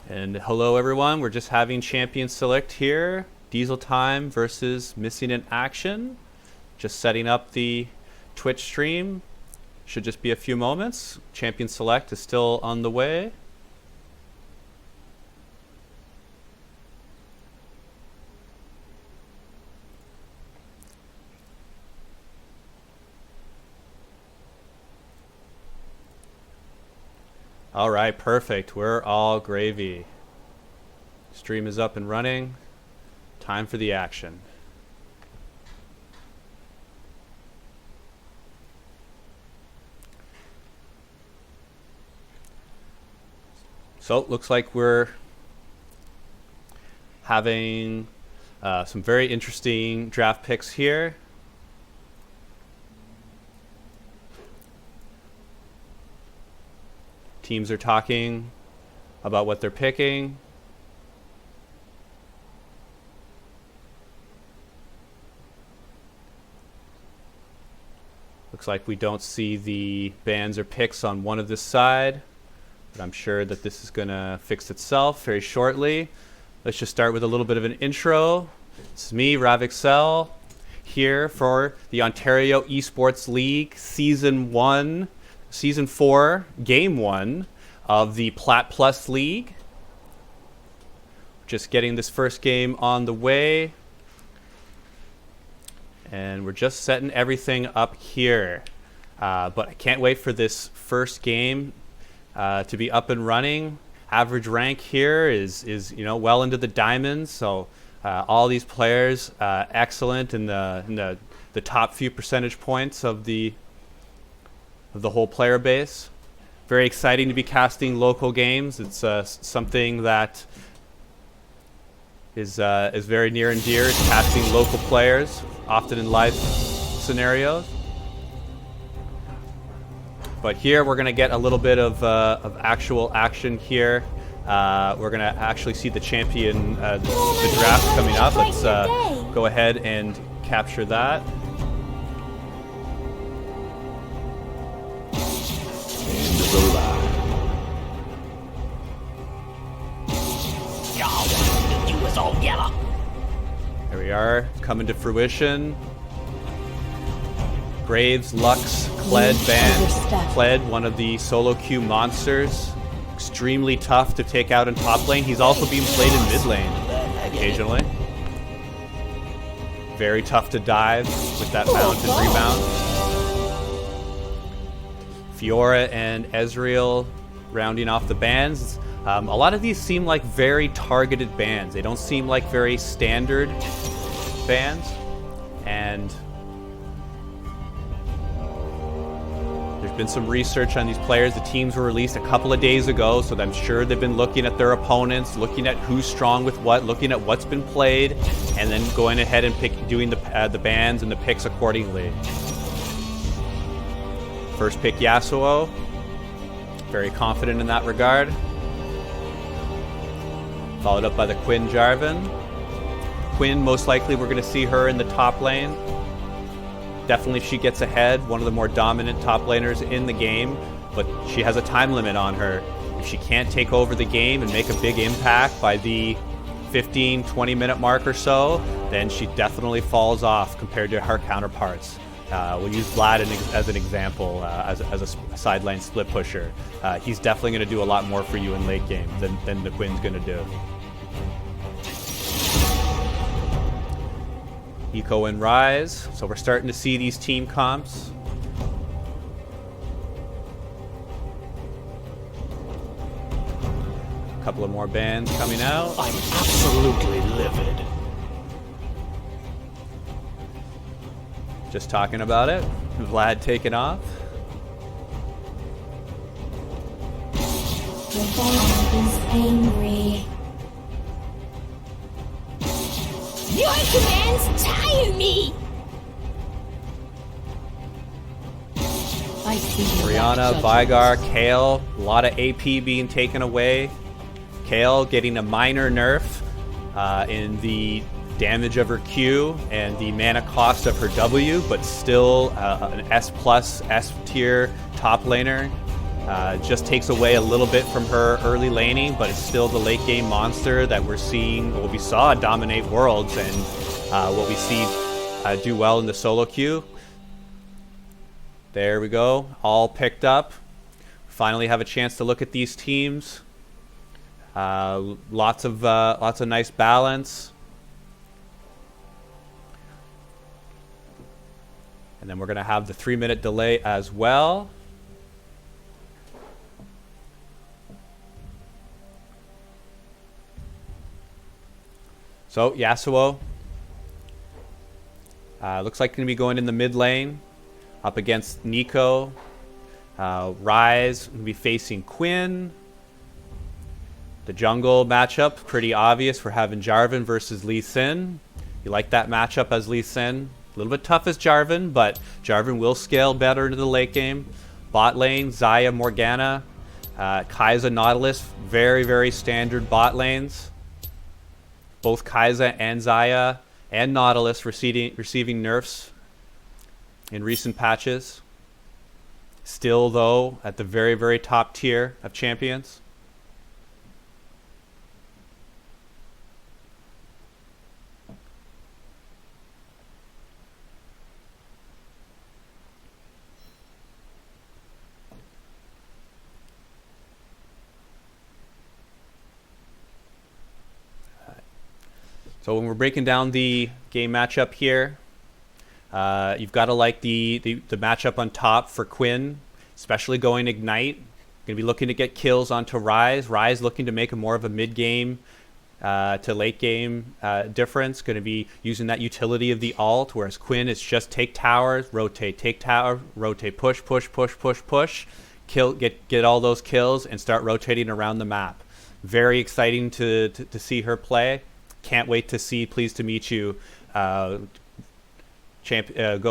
And hello everyone, we're just having champion select here. Diesel time versus Missing in Action. Just setting up the Twitch stream. Should just be a few moments. Champion select is still on the way. All right, perfect. We're all gravy. Stream is up and running. Time for the action. So it looks like we're having some very interesting draft picks here. Teams are talking about what they're picking. Looks like we don't see the bans or picks on one of this side, but I'm sure that this is gonna fix itself very shortly. Let's just start with a little bit of an intro. This is me, Exel, here for the Ontario ESports League Season 4, Game 1 of the Plat Plus League. Just getting this first game on the way. And we're just setting everything up here. But I can't wait for this first game to be up and running. Average rank here is well into the diamonds. So all these players excellent in the top few percentage points of the whole player base. Very exciting to be casting local games. It's something that is very near and dear. It's casting local players, often in live scenarios. But here we're going to get a little bit of actual action here. We're going to actually see the champion, the draft coming up. Let's go ahead and capture that. There we are, coming to fruition. Graves, Lux, Kled band. Kled, one of the solo queue monsters. Extremely tough to take out in top lane. He's also being played in mid lane occasionally. Very tough to dive with that mount and rebound. Fiora and Ezreal rounding off the bans. A lot of these seem like very targeted bans. They don't seem like very standard bans. And there's been some research on these players. The teams were released a couple of days ago, so I'm sure they've been looking at their opponents, looking at who's strong with what, looking at what's been played, and then going ahead and doing the bans and the picks accordingly. First pick Yasuo. Very confident in that regard. Followed up by the Quinn Jarvan. Quinn, most likely we're going to see her in the top lane. Definitely if she gets ahead, one of the more dominant top laners in the game, but she has a time limit on her. If she can't take over the game and make a big impact by the 15-20 minute mark or so, then she definitely falls off compared to her counterparts. We'll use Vlad as an example, as a side lane split pusher. He's definitely going to do a lot more for you in late game than the Quinn's going to do. Eco and Rise. So we're starting to see these team comps. A couple of more bans coming out. I'm absolutely livid. Just talking about it. Vlad taking off. The ball is angry. Your commands tire me! I see Orianna, Vigar, Kale, a lot of AP being taken away. Kale getting a minor nerf in the damage of her Q and the mana cost of her W, but still an S+, S tier top laner. Just takes away a little bit from her early laning, but it's still the late game monster that we're seeing, what we saw dominate Worlds, and what we see do well in the solo queue. There we go, all picked up. Finally have a chance to look at these teams. Lots of nice balance. And then we're going to have the 3-minute delay as well. So Yasuo looks like going to be going in the mid lane up against Nico. Ryze going to be facing Quinn. The jungle matchup, pretty obvious. We're having Jarvan versus Lee Sin. You like that matchup as Lee Sin. A little bit tough as Jarvan, but Jarvan will scale better into the late game. Bot lane, Xayah, Morgana, Kai'Sa, Nautilus, very, very standard bot lanes. Both Kai'Sa and Xayah and Nautilus receiving nerfs in recent patches. Still, though, at the very, very top tier of champions. So when we're breaking down the game matchup here, you've got to like the matchup on top for Quinn, especially going Ignite. Going to be looking to get kills onto Ryze. Ryze looking to make a more of a mid-game to late-game difference. Going to be using that utility of the ult, whereas Quinn is just take towers, rotate, take tower, rotate, push, push, push, push, push, kill, get all those kills, and start rotating around the map. Very exciting to see her play. Can't wait to see Pleased to Meet You go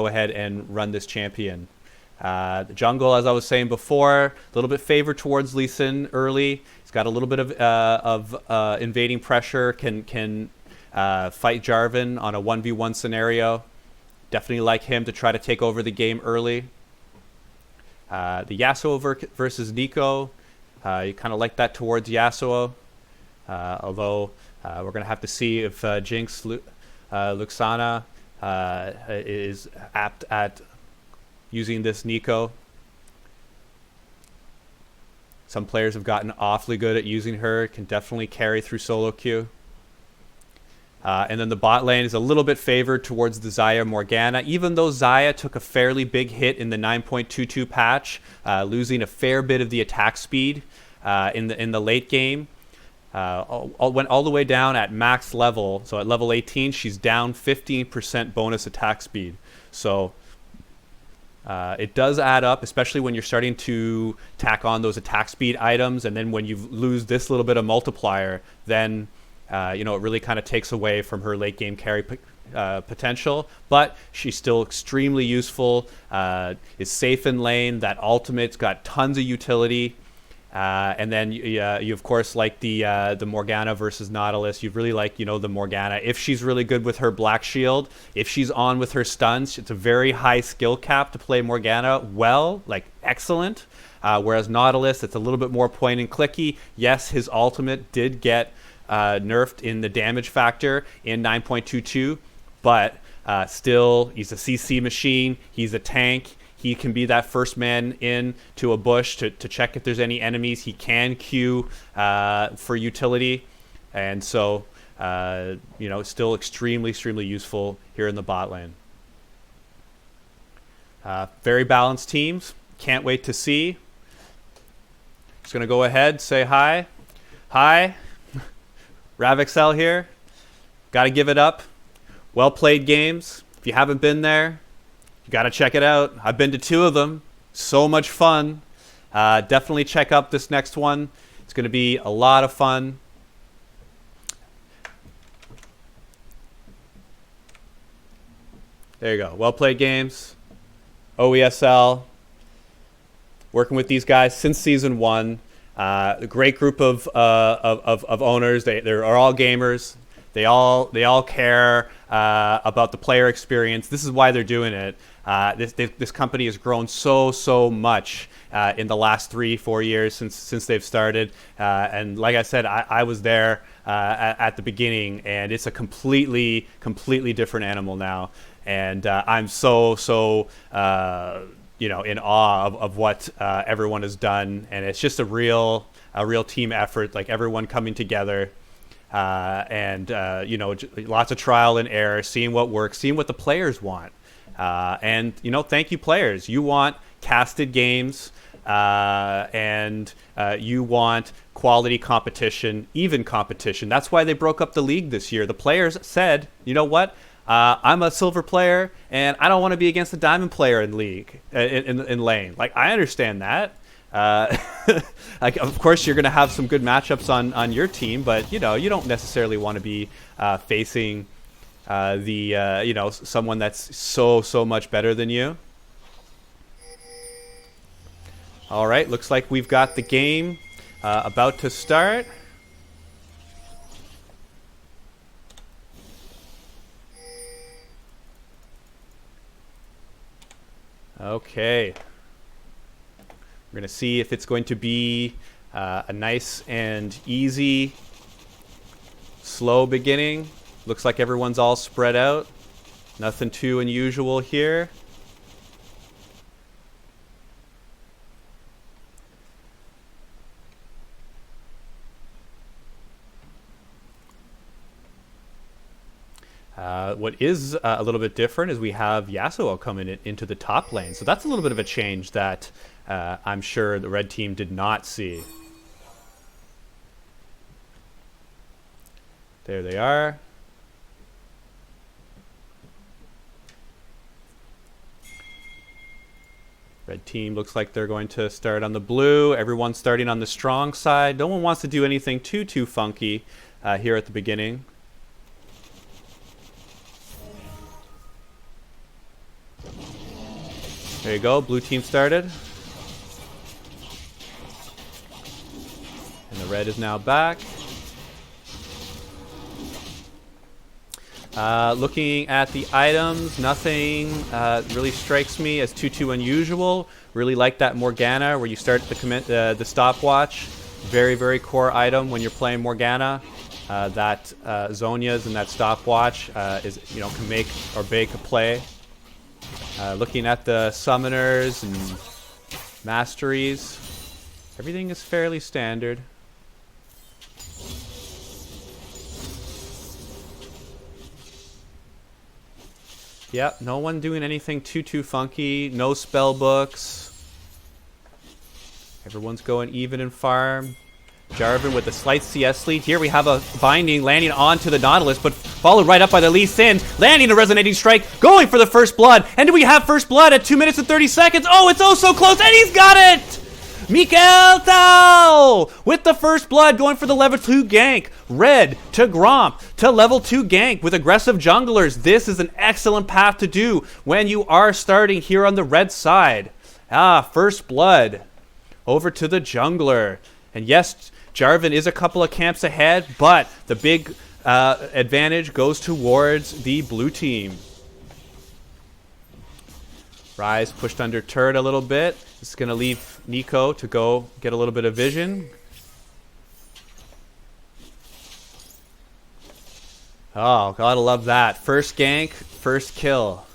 ahead and run this champion. The jungle, as I was saying before, a little bit favored towards Lee Sin early. He's got a little bit of invading pressure, can fight Jarvan on a 1v1 scenario. Definitely like him to try to take over the game early. The Yasuo versus Nico, you kind of like that towards Yasuo, although we're going to have to see if Jinx Luxana is apt at using this Nico. Some players have gotten awfully good at using her. Can definitely carry through solo queue. And then the bot lane is a little bit favored towards the Xayah Morgana, even though Xayah took a fairly big hit in the 9.22 patch, losing a fair bit of the attack speed in the late game. Went all the way down at max level. So at level 18, she's down 15% bonus attack speed. So it does add up, especially when you're starting to tack on those attack speed items. And then when you lose this little bit of multiplier, then it really kind of takes away from her late game carry potential. But she's still extremely useful. Is safe in lane. That ultimate's got tons of utility. And then you of course like the Morgana versus Nautilus. You really like the Morgana if she's really good with her black shield. If she's on with her stuns, it's a very high skill cap to play Morgana well, like excellent. Whereas Nautilus, it's a little bit more point and clicky. Yes, his ultimate did get nerfed in the damage factor in 9.22, but still he's a CC machine. He's a tank. He can be that first man in to a bush to check if there's any enemies. He can queue for utility. And so, still extremely useful here in the bot lane. Very balanced teams. Can't wait to see. Just going to go ahead, say hi. Hi. Exel here. Got to give it up. Well played games. If you haven't been there, you got to check it out. I've been to 2 of them. So much fun. Definitely check out this next one. It's going to be a lot of fun. There you go. Well played games. OESL. Working with these guys since season 1. A great group of owners. They are all gamers. They all care about the player experience. This is why they're doing it. This company has grown so much in the last 3-4 years since they've started. And like I said, I was there at the beginning, and it's a completely different animal now. And I'm so in awe of what everyone has done, and it's just a real team effort, like everyone coming together. And lots of trial and error, seeing what works, seeing what the players want. And thank you, players. You want casted games, and you want quality competition, even competition. That's why they broke up the league this year. The players said, you know what? I'm a silver player, and I don't want to be against a diamond player in league in lane. Like, I understand that. Like, of course, you're going to have some good matchups on your team, but you don't necessarily want to be facing someone that's so much better than you. All right, looks like we've got the game about to start. Okay. We're going to see if it's going to be a nice and easy, slow beginning. Looks like everyone's all spread out. Nothing too unusual here. What is a little bit different is we have Yasuo coming into the top lane. So that's a little bit of a change that I'm sure the red team did not see. There they are. Red team looks like they're going to start on the blue. Everyone's starting on the strong side. No one wants to do anything too funky here at the beginning. There you go, blue team started. And the red is now back. Looking at the items, nothing really strikes me as too unusual. Really like that Morgana where you start the stopwatch. Very core item when you're playing Morgana. That Zhonya's and that stopwatch can make or break a play. Looking at the summoners and masteries, everything is fairly standard. Yep, no one doing anything too funky. No spell books. Everyone's going even in farm. Jarvan with a slight CS lead. Here we have a binding landing onto the Nautilus, but followed right up by the Lee Sin. Landing a resonating strike, going for the first blood. And do we have first blood at 2 minutes and 30 seconds? Oh, it's oh so close, and he's got it! Mikael Tao with the first blood, going for the level 2 gank. Red to Gromp to level 2 gank with aggressive junglers. This is an excellent path to do when you are starting here on the red side. First blood over to the jungler. And yes, Jarvan is a couple of camps ahead, but the big advantage goes towards the blue team. Ryze pushed under turret a little bit. This is going to leave Nico to go get a little bit of vision. Oh, gotta love that. First gank, first kill.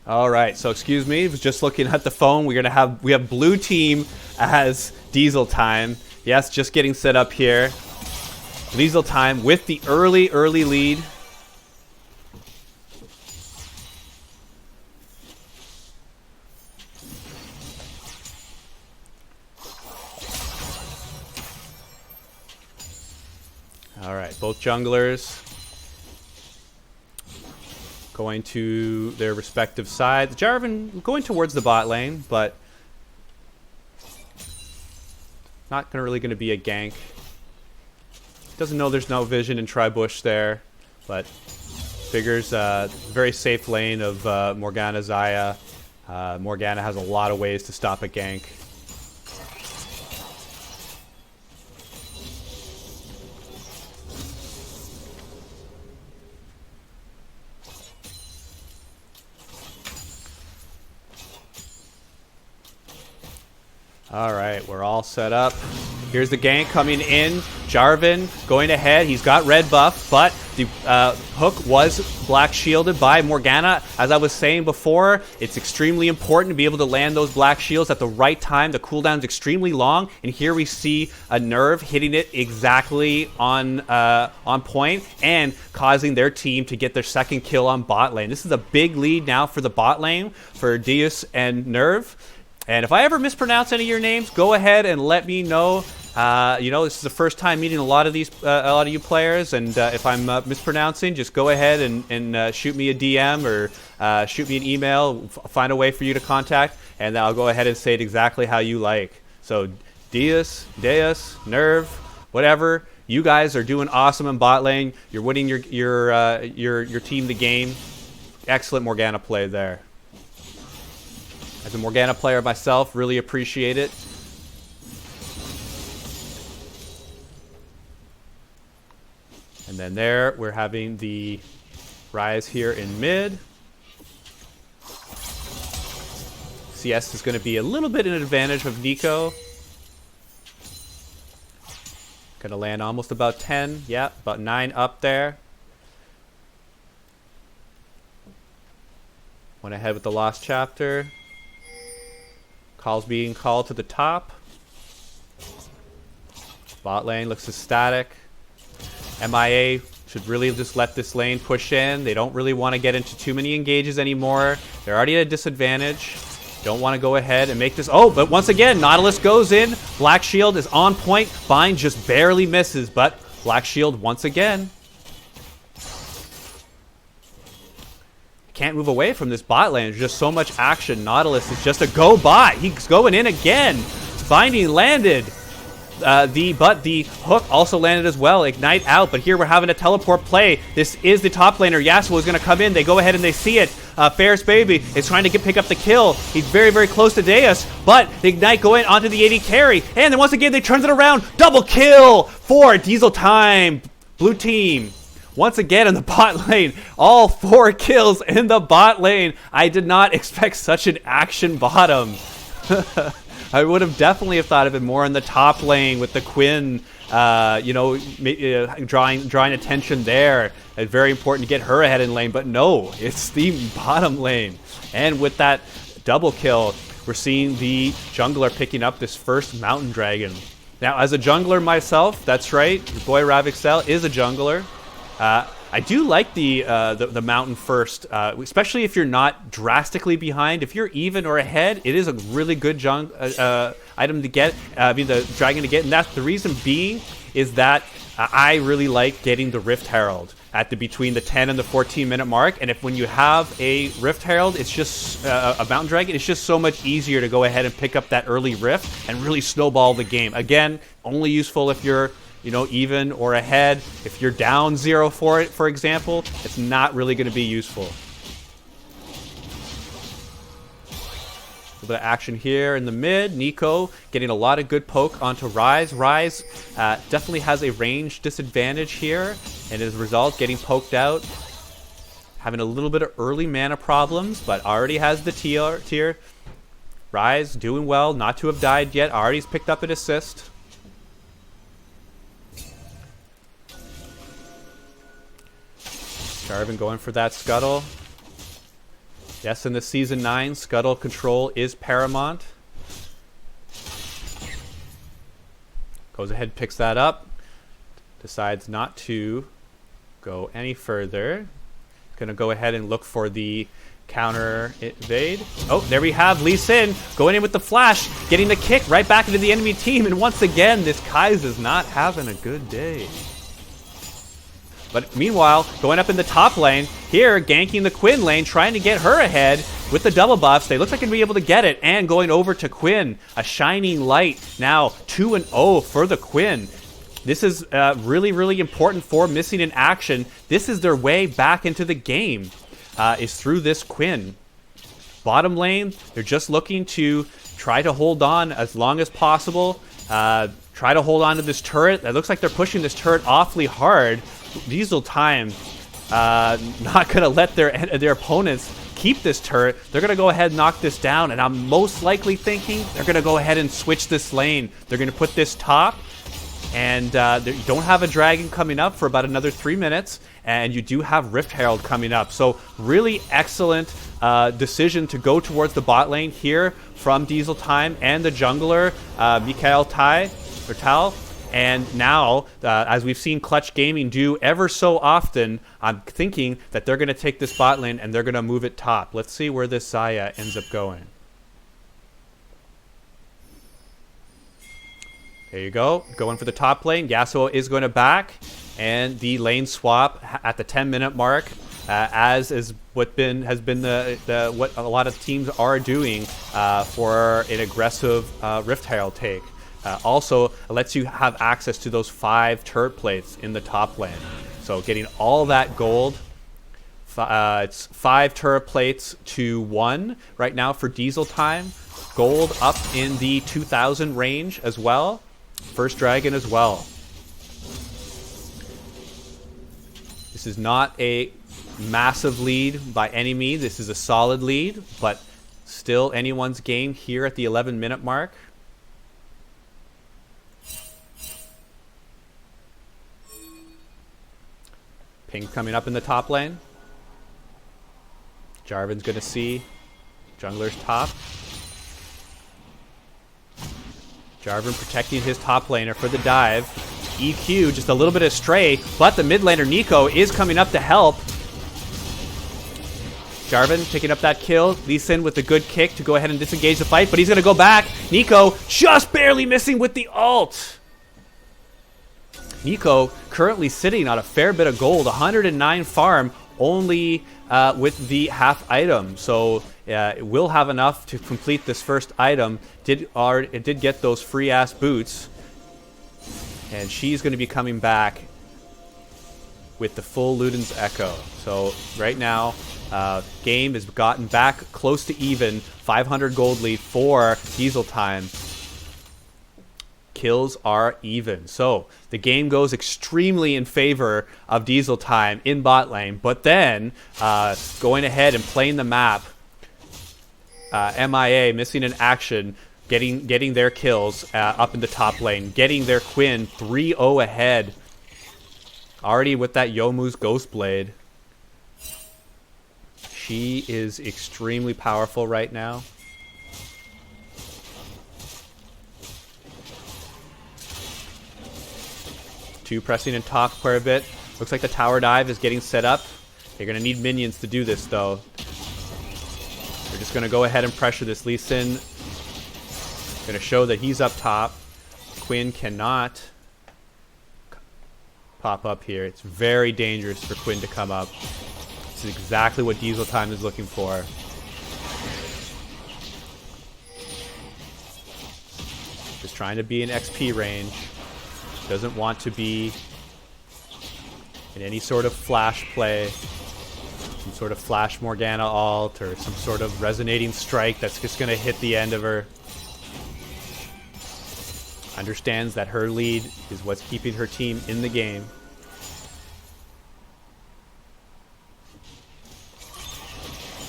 All right, so excuse me, I was just looking at the phone. We have blue team as Diesel time. Yes, just getting set up here. Diesel time with the early lead. All right, both junglers going to their respective sides. Jarvan going towards the bot lane, but not really going to be a gank. Doesn't know there's no vision in Tribush there, but figures very safe lane of Morgana Xayah. Morgana has a lot of ways to stop a gank. Alright, we're all set up. Here's the gank coming in. Jarvan going ahead. He's got red buff, but the hook was black shielded by Morgana. As I was saying before, it's extremely important to be able to land those black shields at the right time. The cooldown's extremely long, and here we see a Nerve hitting it exactly on point and causing their team to get their second kill on bot lane. This is a big lead now for the bot lane for Deus and Nerve. And if I ever mispronounce any of your names, go ahead and let me know. You know, this is the first time meeting a lot of you players, and if I'm mispronouncing, just go ahead and shoot me a DM or shoot me an email. Find a way for you to contact, and I'll go ahead and say it exactly how you like. So, Deus, Nerve, whatever. You guys are doing awesome in bot lane. You're winning your team the game. Excellent Morgana play there. As a Morgana player myself, really appreciate it. And then there, we're having the Rise here in mid. CS is going to be a little bit an advantage of Nico. Going to land almost about 10. Yeah, about 9 up there. Went ahead with the Lost Chapter. Calls being called to the top. Bot lane looks ecstatic. MIA should really just let this lane push in. They don't really want to get into too many engages anymore. They're already at a disadvantage. Don't want to go ahead and make this. Oh, but once again, Nautilus goes in. Black Shield is on point. Bind just barely misses, but Black Shield once again. Can't move away from this bot lane. There's just so much action. Nautilus is just a go bot. He's going in again. Binding landed. But the hook also landed as well. Ignite out, but here we're having a teleport play. This is the top laner. Yasuo is going to come in. They go ahead and they see it. Ferris Baby is trying to pick up the kill. He's very, very close to Deus, but the Ignite going onto the AD carry. And then once again, they turns it around. Double kill for Diesel time. Blue team. Once again in the bot lane, all 4 kills in the bot lane. I did not expect such an action bottom. I would have definitely have thought of it more in the top lane with the Quinn, you know, drawing attention there. It's very important to get her ahead in lane, but no, it's the bottom lane. And with that double kill, we're seeing the jungler picking up this first Mountain Dragon. Now, as a jungler myself, that's right, your boy Exel is a jungler. I do like the mountain first, especially if you're not drastically behind. If you're even or ahead, it is a really good item to get. The dragon to get, and that's the reason being is that I really like getting the Rift Herald at between the 10 and the 14-minute mark. And when you have a Rift Herald, it's just a mountain dragon. It's just so much easier to go ahead and pick up that early rift and really snowball the game. Again, only useful if you're even or ahead. If you're down 0 for it, for example, it's not really going to be useful. A little bit of action here in the mid. Nico getting a lot of good poke onto Rise. Rise definitely has a range disadvantage here, and as a result, getting poked out. Having a little bit of early mana problems, but already has the tier. Rise doing well, not to have died yet. Already picked up an assist. Jarvan going for that Scuttle. Yes, in the Season 9, Scuttle control is paramount. Goes ahead, picks that up. Decides not to go any further. Going to go ahead and look for the counter evade. Oh, there we have Lee Sin going in with the flash, getting the kick right back into the enemy team. And once again, this Kai'Sa's not having a good day. But meanwhile, going up in the top lane, here, ganking the Quinn lane, trying to get her ahead with the double buffs. They look like they're going to be able to get it, and going over to Quinn. A shining light, now 2-0 for the Quinn. This is really, really important for Missing in Action. This is their way back into the game, is through this Quinn. Bottom lane, they're just looking to try to hold on as long as possible. Try to hold on to this turret. It looks like they're pushing this turret awfully hard. Diesel Time not going to let their opponents keep this turret. They're going to go ahead and knock this down, and I'm most likely thinking they're going to go ahead and switch this lane. They're going to put this top, and you don't have a dragon coming up for about another 3 minutes, and you do have Rift Herald coming up. So really excellent decision to go towards the bot lane here from Diesel Time and the jungler, Mikael Tal. And now, as we've seen Clutch Gaming do ever so often, I'm thinking that they're going to take this bot lane and they're going to move it top. Let's see where this Xayah ends up going. There you go. Going for the top lane. Yasuo is going to back. And the lane swap at the 10-minute mark, as is what has been what a lot of teams are doing for an aggressive Rift Herald take. Also, it lets you have access to those 5 turret plates in the top lane. So getting all that gold. It's 5 turret plates to 1 right now for Diesel Time. Gold up in the 2,000 range as well. First dragon as well. This is not a massive lead by any means. This is a solid lead, but still anyone's game here at the 11-minute mark. Ping coming up in the top lane. Jarvan's going to see jungler's top. Jarvan protecting his top laner for the dive. EQ just a little bit astray, but the mid laner Nico is coming up to help. Jarvan picking up that kill. Lee Sin with a good kick to go ahead and disengage the fight, but he's going to go back. Nico just barely missing with the ult. Nico currently sitting on a fair bit of gold, 109 farm, only with the half item. So it will have enough to complete this first item. It did get those free ass boots, and she's going to be coming back with the full Luden's Echo. So right now, game has gotten back close to even. 500 gold lead for Diesel Time. Kills are even. So the game goes extremely in favor of Diesel Time in bot lane, but then going ahead and playing the map, MIA Missing in Action getting their kills up in the top lane, getting their Quinn 3-0 ahead already with that Youmuu's Ghost Blade. She is extremely powerful right now. Two pressing in top quite a bit. Looks like the tower dive is getting set up. They're going to need minions to do this, though. They're just going to go ahead and pressure this. Lee Sin going to show that he's up top. Quinn cannot pop up here. It's very dangerous for Quinn to come up. This is exactly what Diesel Time is looking for. Just trying to be in XP range. Doesn't want to be in any sort of flash play, some sort of Flash Morgana ult, or some sort of resonating strike that's just going to hit the end of her. Understands that her lead is what's keeping her team in the game.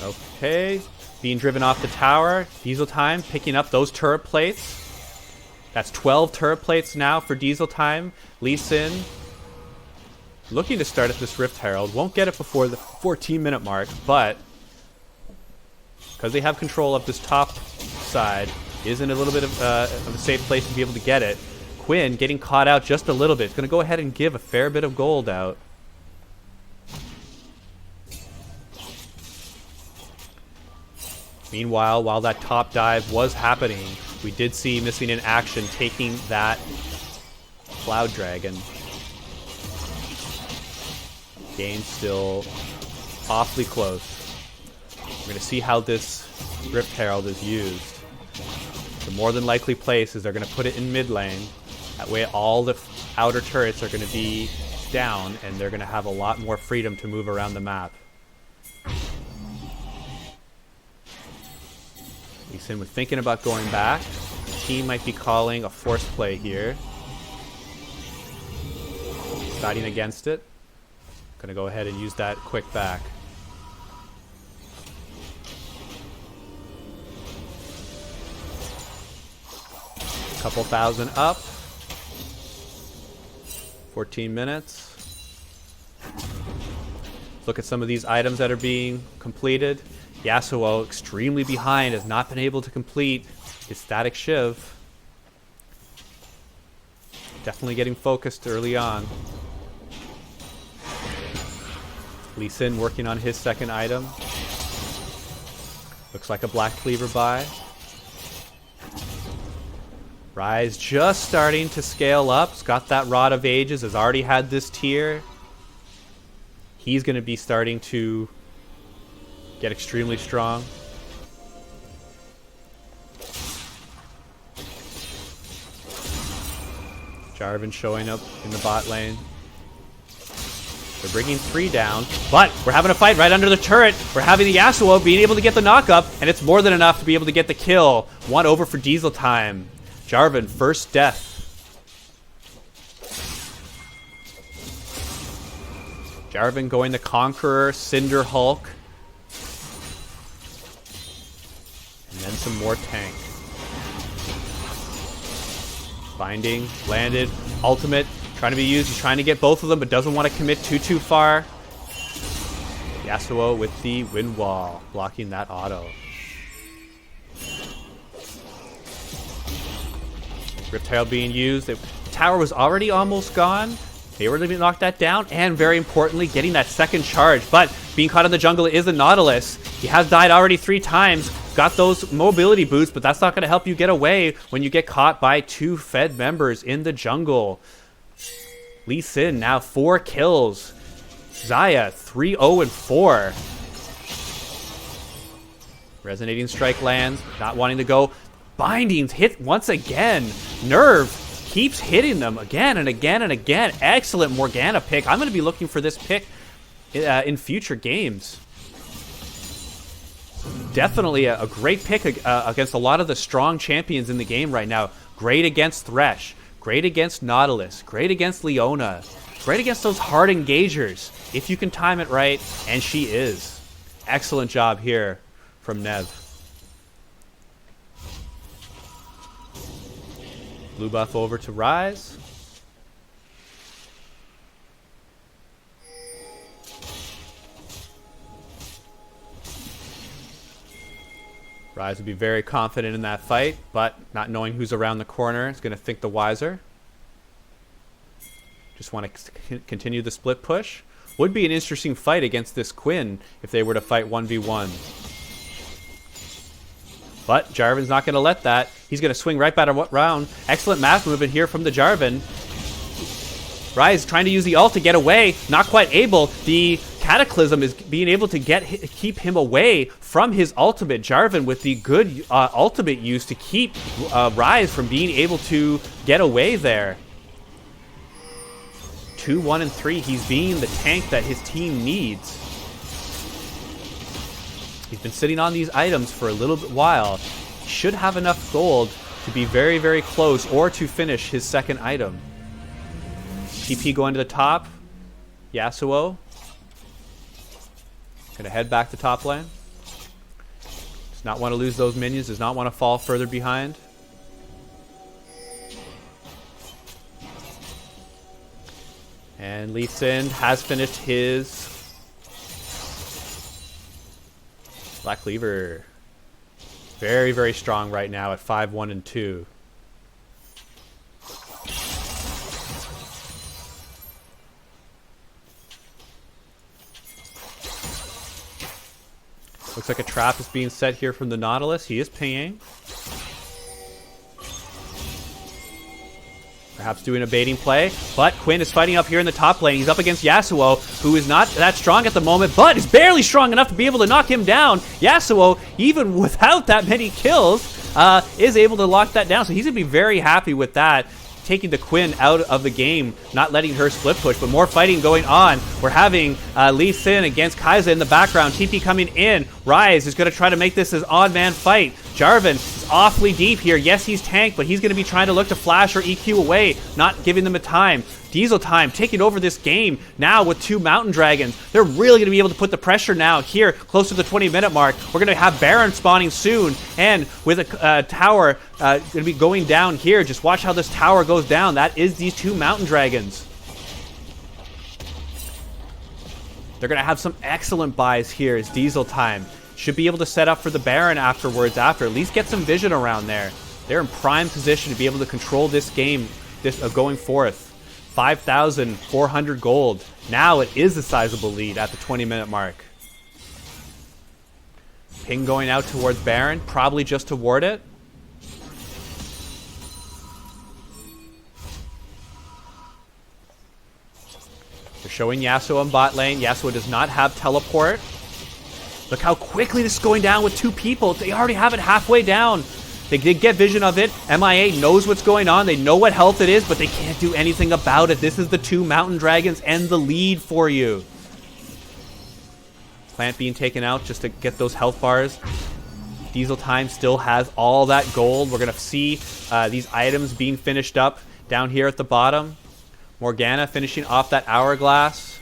Okay, being driven off the tower. Diesel Time picking up those turret plates. That's 12 turret plates now for Diesel Time. Lee Sin looking to start at this Rift Herald. Won't get it before the 14-minute mark, but because they have control of this top side, is in a little bit of a safe place to be able to get it. Quinn getting caught out just a little bit. It's going to go ahead and give a fair bit of gold out. Meanwhile, while that top dive was happening, we did see Missing in Action taking that Cloud Dragon. Game still awfully close. We're going to see how this Rift Herald is used. The more than likely place is they're going to put it in mid lane. That way all the outer turrets are going to be down, and they're going to have a lot more freedom to move around the map. Lee Sin was thinking about going back. The team might be calling a forced play here. Deciding against it. Going to go ahead and use that quick back. Couple thousand up. 14 minutes. Look at some of these items that are being completed. Yasuo, extremely behind, has not been able to complete his static shiv. Definitely getting focused early on. Lee Sin working on his second item. Looks like a Black Cleaver buy. Rise just starting to scale up. He's got that Rod of Ages. Has already had this tier. He's going to be starting to get extremely strong. Jarvan showing up in the bot lane. They're bringing 3 down, but we're having a fight right under the turret. We're having the Yasuo being able to get the knock-up, and it's more than enough to be able to get the kill. 1 over for Diesel time. Jarvan, first death. Jarvan going to Conqueror, Cinder Hulk. And then some more tank. Binding, landed, ultimate, trying to be used. He's trying to get both of them, but doesn't want to commit too far. Yasuo with the wind wall, blocking that auto. Riptile being used. The tower was already almost gone. They were able to knock that down, and very importantly, getting that second charge. But being caught in the jungle is a Nautilus. He has died already 3 times. Got those mobility boosts, but that's not going to help you get away when you get caught by 2 Fed members in the jungle. Lee Sin now 4 kills. Xayah 3-0-4. Resonating Strike lands, not wanting to go. Bindings hit once again. Nerve keeps hitting them again and again and again. Excellent Morgana pick. I'm going to be looking for this pick in future games. Definitely a great pick against a lot of the strong champions in the game right now. Great against Thresh. Great against Nautilus. Great against Leona. Great against those hard engagers. If you can time it right, and she is. Excellent job here from Nev. Blue buff over to Rise. Rise will be very confident in that fight, but not knowing who's around the corner is going to think the wiser. Just want to continue the split push. Would be an interesting fight against this Quinn if they were to fight 1v1. But Jarvan's not going to let that. He's going to swing right back around. Excellent math movement here from the Jarvan. Rise trying to use the ult to get away. Not quite able. The Cataclysm is being able to keep him away from his ultimate. Jarvan with the good ultimate use to keep Rise from being able to get away there. 2, 1, and 3. He's being the tank that his team needs. He's been sitting on these items for a little bit while. He should have enough gold to be very, very close or to finish his second item. TP going to the top. Yasuo. Gonna head back to top lane. Does not want to lose those minions. Does not want to fall further behind. And Lee Sin has finished his Black Cleaver. Very, very strong right now at 5, 1, and 2. Looks like a trap is being set here from the Nautilus. He is pinging. Perhaps doing a baiting play, but Quinn is fighting up here in the top lane. He's up against Yasuo, who is not that strong at the moment, but is barely strong enough to be able to knock him down. Yasuo, even without that many kills, is able to lock that down, so he's going to be very happy with that. taking the Quinn out of the game, not letting her split push, but more fighting going on. We're having Lee Sin against Kai'Sa in the background. TP coming in. Rise is going to try to make this an odd man fight. Jarvan is awfully deep here. Yes, he's tanked, but he's going to be trying to look to flash or EQ away, not giving them a time. Diesel Time taking over this game now with 2 Mountain Dragons. They're really going to be able to put the pressure now here close to the 20-minute mark. We're going to have Baron spawning soon, and with a tower going to be going down here. Just watch how this tower goes down. That is these 2 Mountain Dragons. They're going to have some excellent buys here as Diesel Time. Should be able to set up for the Baron afterwards at least get some vision around there. They're in prime position to be able to control this game going forth. 5,400 gold. Now it is a sizable lead at the 20-minute mark. Ping going out towards Baron, probably just to ward it. They're showing Yasuo in bot lane. Yasuo does not have teleport. Look how quickly this is going down with 2 people. They already have it halfway down. They did get vision of it. MIA knows what's going on. They know what health it is, but they can't do anything about it. This is the 2 Mountain Dragons and the lead for you. Plant being taken out just to get those health bars. Diesel Time still has all that gold. We're going to see these items being finished up down here at the bottom. Morgana finishing off that hourglass.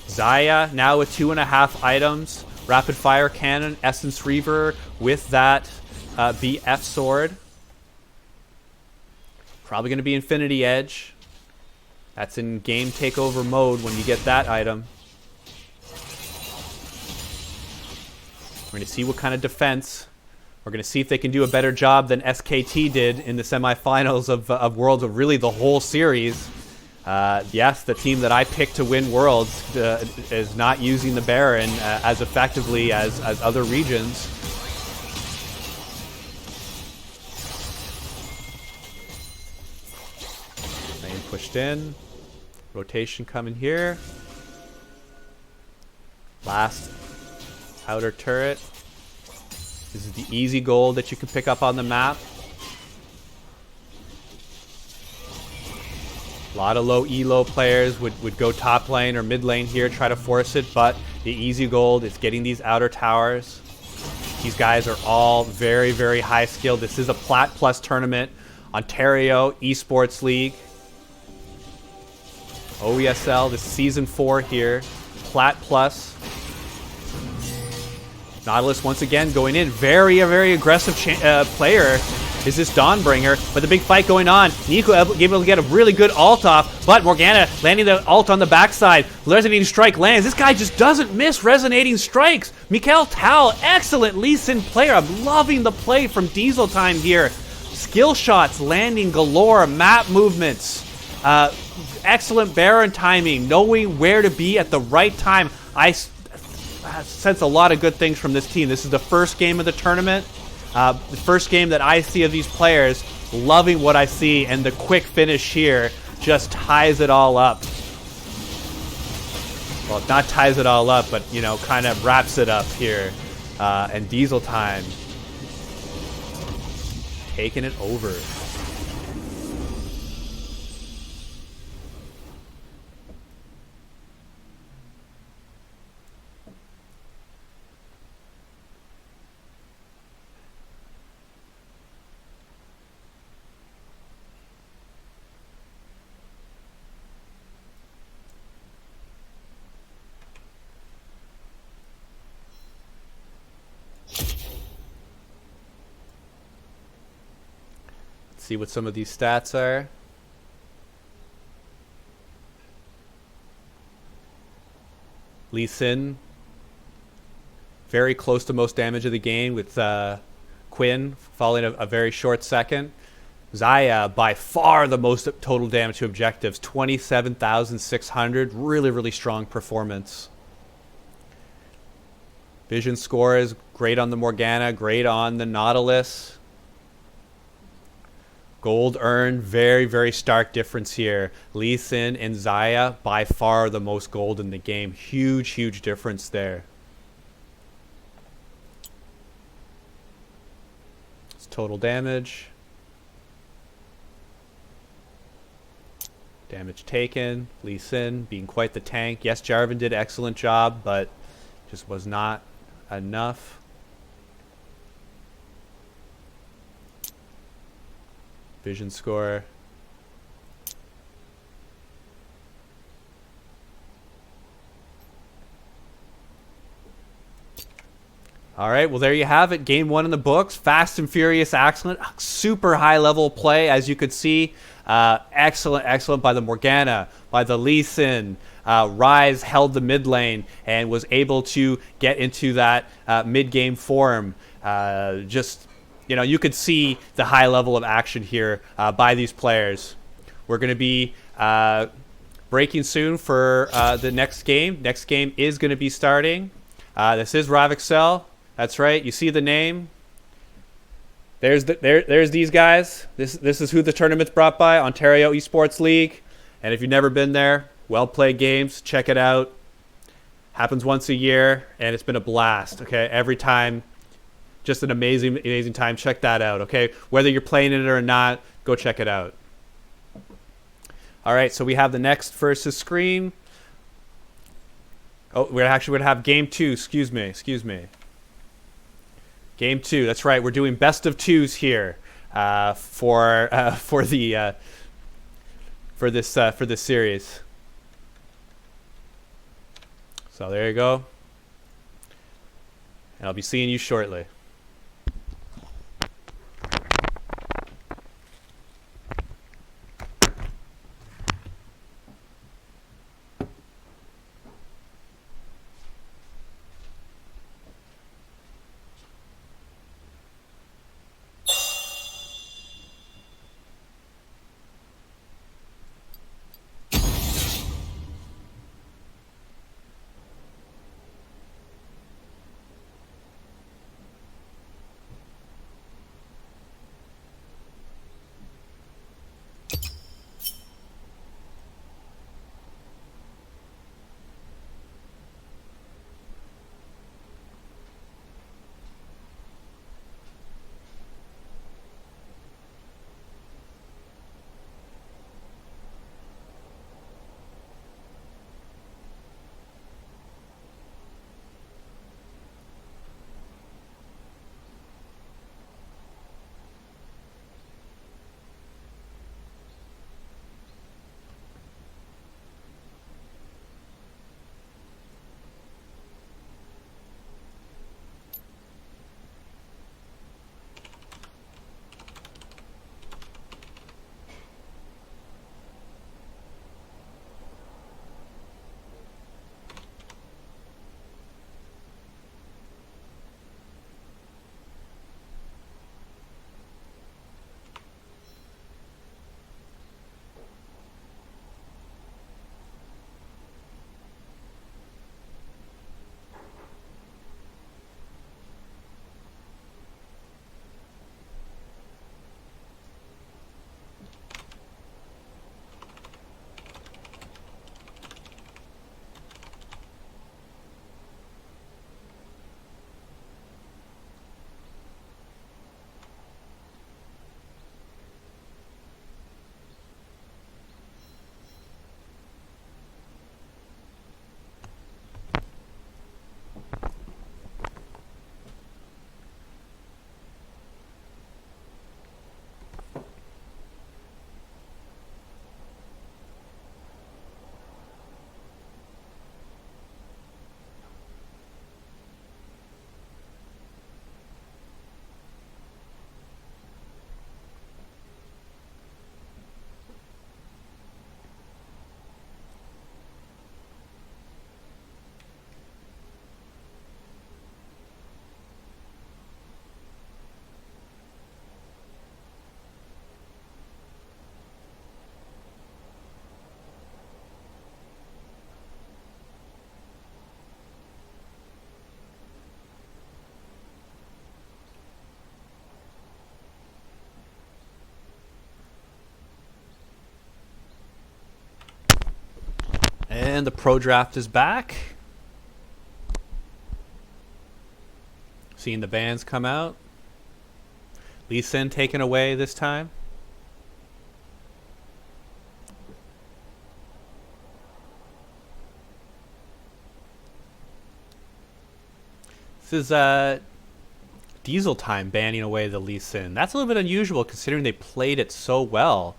Xayah now with 2.5 items. Rapid Fire Cannon, Essence Reaver with that BF sword. Probably going to be Infinity Edge. That's in game takeover mode when you get that item. We're going to see what kind of defense. We're going to see if they can do a better job than SKT did in the semifinals of Worlds, of really the whole series. Yes, the team that I picked to win Worlds is not using the Baron as effectively as other regions. Lane pushed in. Rotation coming here. Last outer turret. This is the easy gold that you can pick up on the map. A lot of low elo players would go top lane or mid lane here, try to force it, but the easy gold is getting these outer towers. These guys are all very, very high skilled. This is a Plat Plus tournament. Ontario Esports League. OESL, this is Season 4 here. Plat Plus. Nautilus once again going in. Very aggressive player is this Dawnbringer. But the big fight going on. Nico able to get a really good ult off. But Morgana landing the ult on the backside. Resonating Strike lands. This guy just doesn't miss Resonating Strikes. Mikael Tal, excellent Lee Sin player. I'm loving the play from Diesel Time here. Skill shots landing galore. Map movements. Excellent Baron timing. Knowing where to be at the right time. I sense a lot of good things from this team. This is the first game of the tournament. The first game that I see of these players. Loving what I see, and the quick finish here just ties it all up. Well, not ties it all up, but, you know, kind of wraps it up here. And Diesel Time taking it over. See what some of these stats are. Lee Sin, very close to most damage of the game, with Quinn falling a very short second. Xayah, by far the most total damage to objectives, 27,600. Really strong performance. Vision score is great on the Morgana, great on the Nautilus. Gold earned, very stark difference here. Lee Sin and Xayah, by far the most gold in the game. Huge difference there. It's total damage. Damage taken. Lee Sin being quite the tank. Yes, Jarvan did an excellent job, but just was not enough. Vision score. All right, well, there you have it. Game 1 in the books. Fast and furious, excellent. Super high level play, as you could see. Excellent by the Morgana, by the Lee Sin. Ryze held the mid lane and was able to get into that mid-game form. Just, you know, you could see the high level of action here by these players. We're going to be breaking soon for the next game. Next game is going to be starting. This is Exel. That's right. You see the name. There's these guys. This is who the tournament's brought by, Ontario ESports League. And if you've never been there, well played games. Check it out. Happens once a year, and it's been a blast. Okay, every time, just an amazing time. Check that out. Okay, whether you're playing it or not, go check it out. All right, so we have the next versus screen. Oh, we're actually going to have game 2. Excuse me. Game 2. That's right. We're doing best of 2s here for this series. So there you go. And I'll be seeing you shortly. And the pro draft is back. Seeing the bands come out. Lee Sin taken away this time. This is Diesel Time banning away the Lee Sin. That's a little bit unusual considering they played it so well.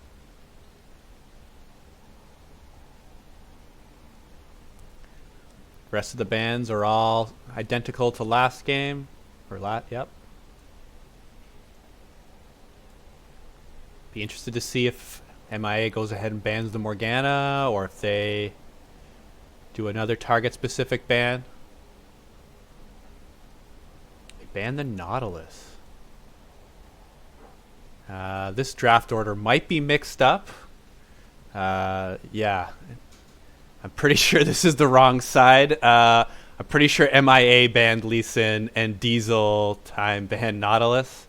Rest of the bans are all identical to last game. Yep. Be interested to see if MIA goes ahead and bans the Morgana, or if they do another target-specific ban. They ban the Nautilus. This draft order might be mixed up. Yeah. I'm pretty sure this is the wrong side. I'm pretty sure MIA banned Lee Sin and Diesel Time banned Nautilus.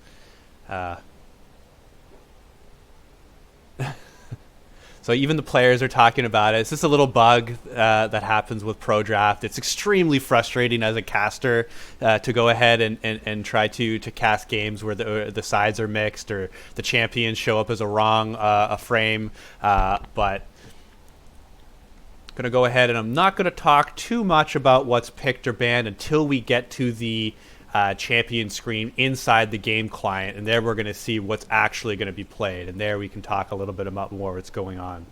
So even the players are talking about it. It's just a little bug that happens with Pro Draft. It's extremely frustrating as a caster to go ahead and try to cast games where the sides are mixed or the champions show up as a wrong a frame. But going to go ahead and I'm not going to talk too much about what's picked or banned until we get to the champion screen inside the game client, and there we're going to see what's actually going to be played, and there we can talk a little bit about more what's going on.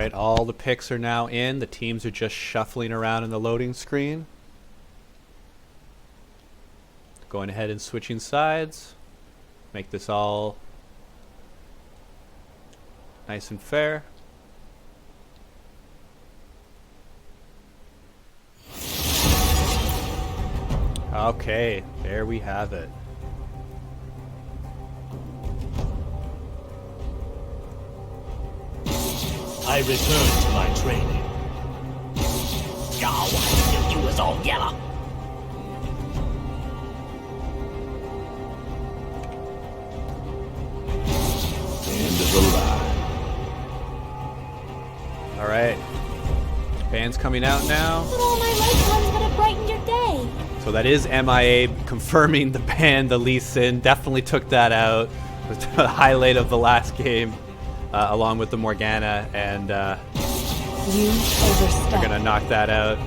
right, all the picks are now in. The teams are just shuffling around in the loading screen. Going ahead and switching sides. Make this all nice and fair. Okay, there we have it. I return to my training. Oh, I knew you was all yellow. End of the line. All right. Band's coming out now. But all my lifetime's gonna brighten your day. So that is MIA confirming the ban, the Lee Sin. Definitely took that out. It was the highlight of the last game, along with the Morgana, and You overstepped. they're going to knock that out.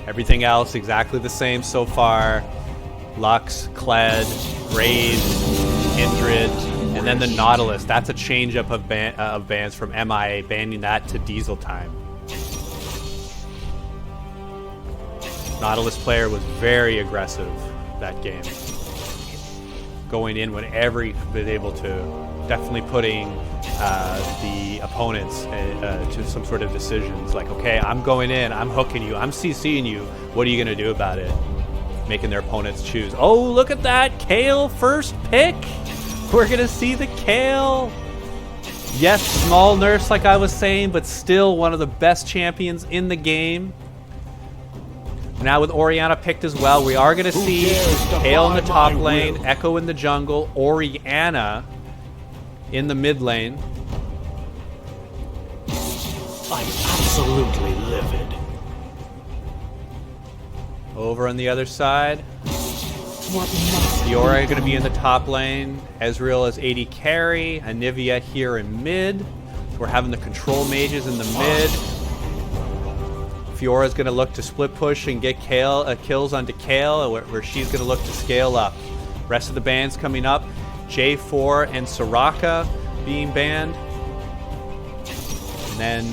Everything else exactly the same so far. Lux, Kled, Graves, Kindred, and then the Nautilus. That's a change-up of bans from MIA, banning that to Diesel time. Nautilus player was very aggressive that game. Going in whenever he was able to. Definitely putting the opponents to some sort of decisions. Like, okay, I'm going in, I'm hooking you, I'm CCing you. What are you going to do about it? Making their opponents choose. Oh, look at that. Kale first pick. We're going to see the Kale. Yes, small nerfs like I was saying, but still one of the best champions in the game. Now with Orianna picked as well, we are going to see Kale in the top lane, Echo in the jungle, Orianna in the mid lane. I'm absolutely livid. Over on the other side, What must Fiora going to be in the top lane, Ezreal as AD carry, Anivia here in mid. So we're having the control mages in the mid. Fiora's going to look to split push and get kills onto Kale, where she's going to look to scale up. Rest of the bans coming up. J4 and Soraka being banned. And then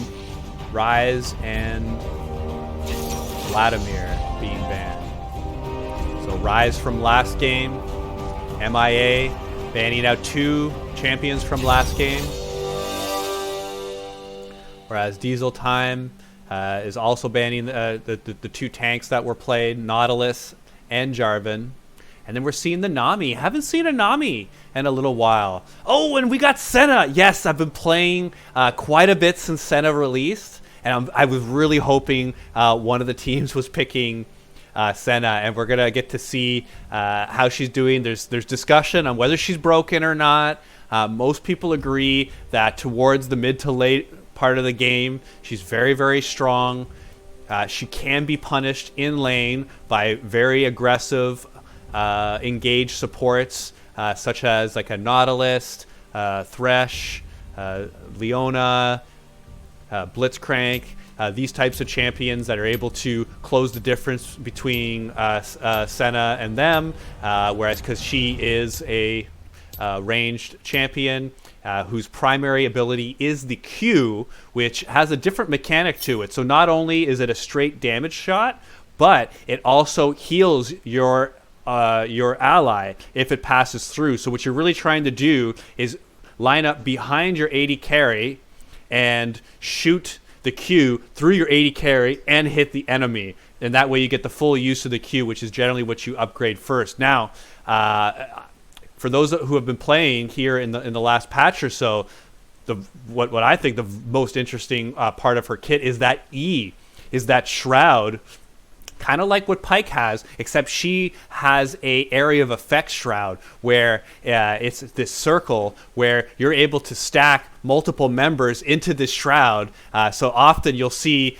Ryze and Vladimir being banned. So Ryze from last game. MIA banning out 2 champions from last game. Whereas Diesel Time is also banning the 2 tanks that were played, Nautilus and Jarvan. And then we're seeing the Nami. Haven't seen a Nami in a little while. Oh, and we got Senna. Yes, I've been playing quite a bit since Senna released. And I was really hoping one of the teams was picking Senna. And we're going to get to see how she's doing. There's discussion on whether she's broken or not. Most people agree that towards the mid to late part of the game, she's very, very strong. She can be punished in lane by very aggressive engaged supports, such as like a Nautilus, Thresh, Leona, Blitzcrank, these types of champions that are able to close the difference between Senna and them, whereas because she is a ranged champion whose primary ability is the Q, which has a different mechanic to it. So not only is it a straight damage shot, but it also heals your ally if it passes through. So what you're really trying to do is line up behind your AD carry and shoot the Q through your AD carry and hit the enemy. And that way you get the full use of the Q, which is generally what you upgrade first. Now, for those who have been playing here in the last patch or so, what I think the most interesting part of her kit is that E, is that Shroud. Kind of like what Pyke has, except she has a area of effect shroud where it's this circle where you're able to stack multiple members into this shroud. So often you'll see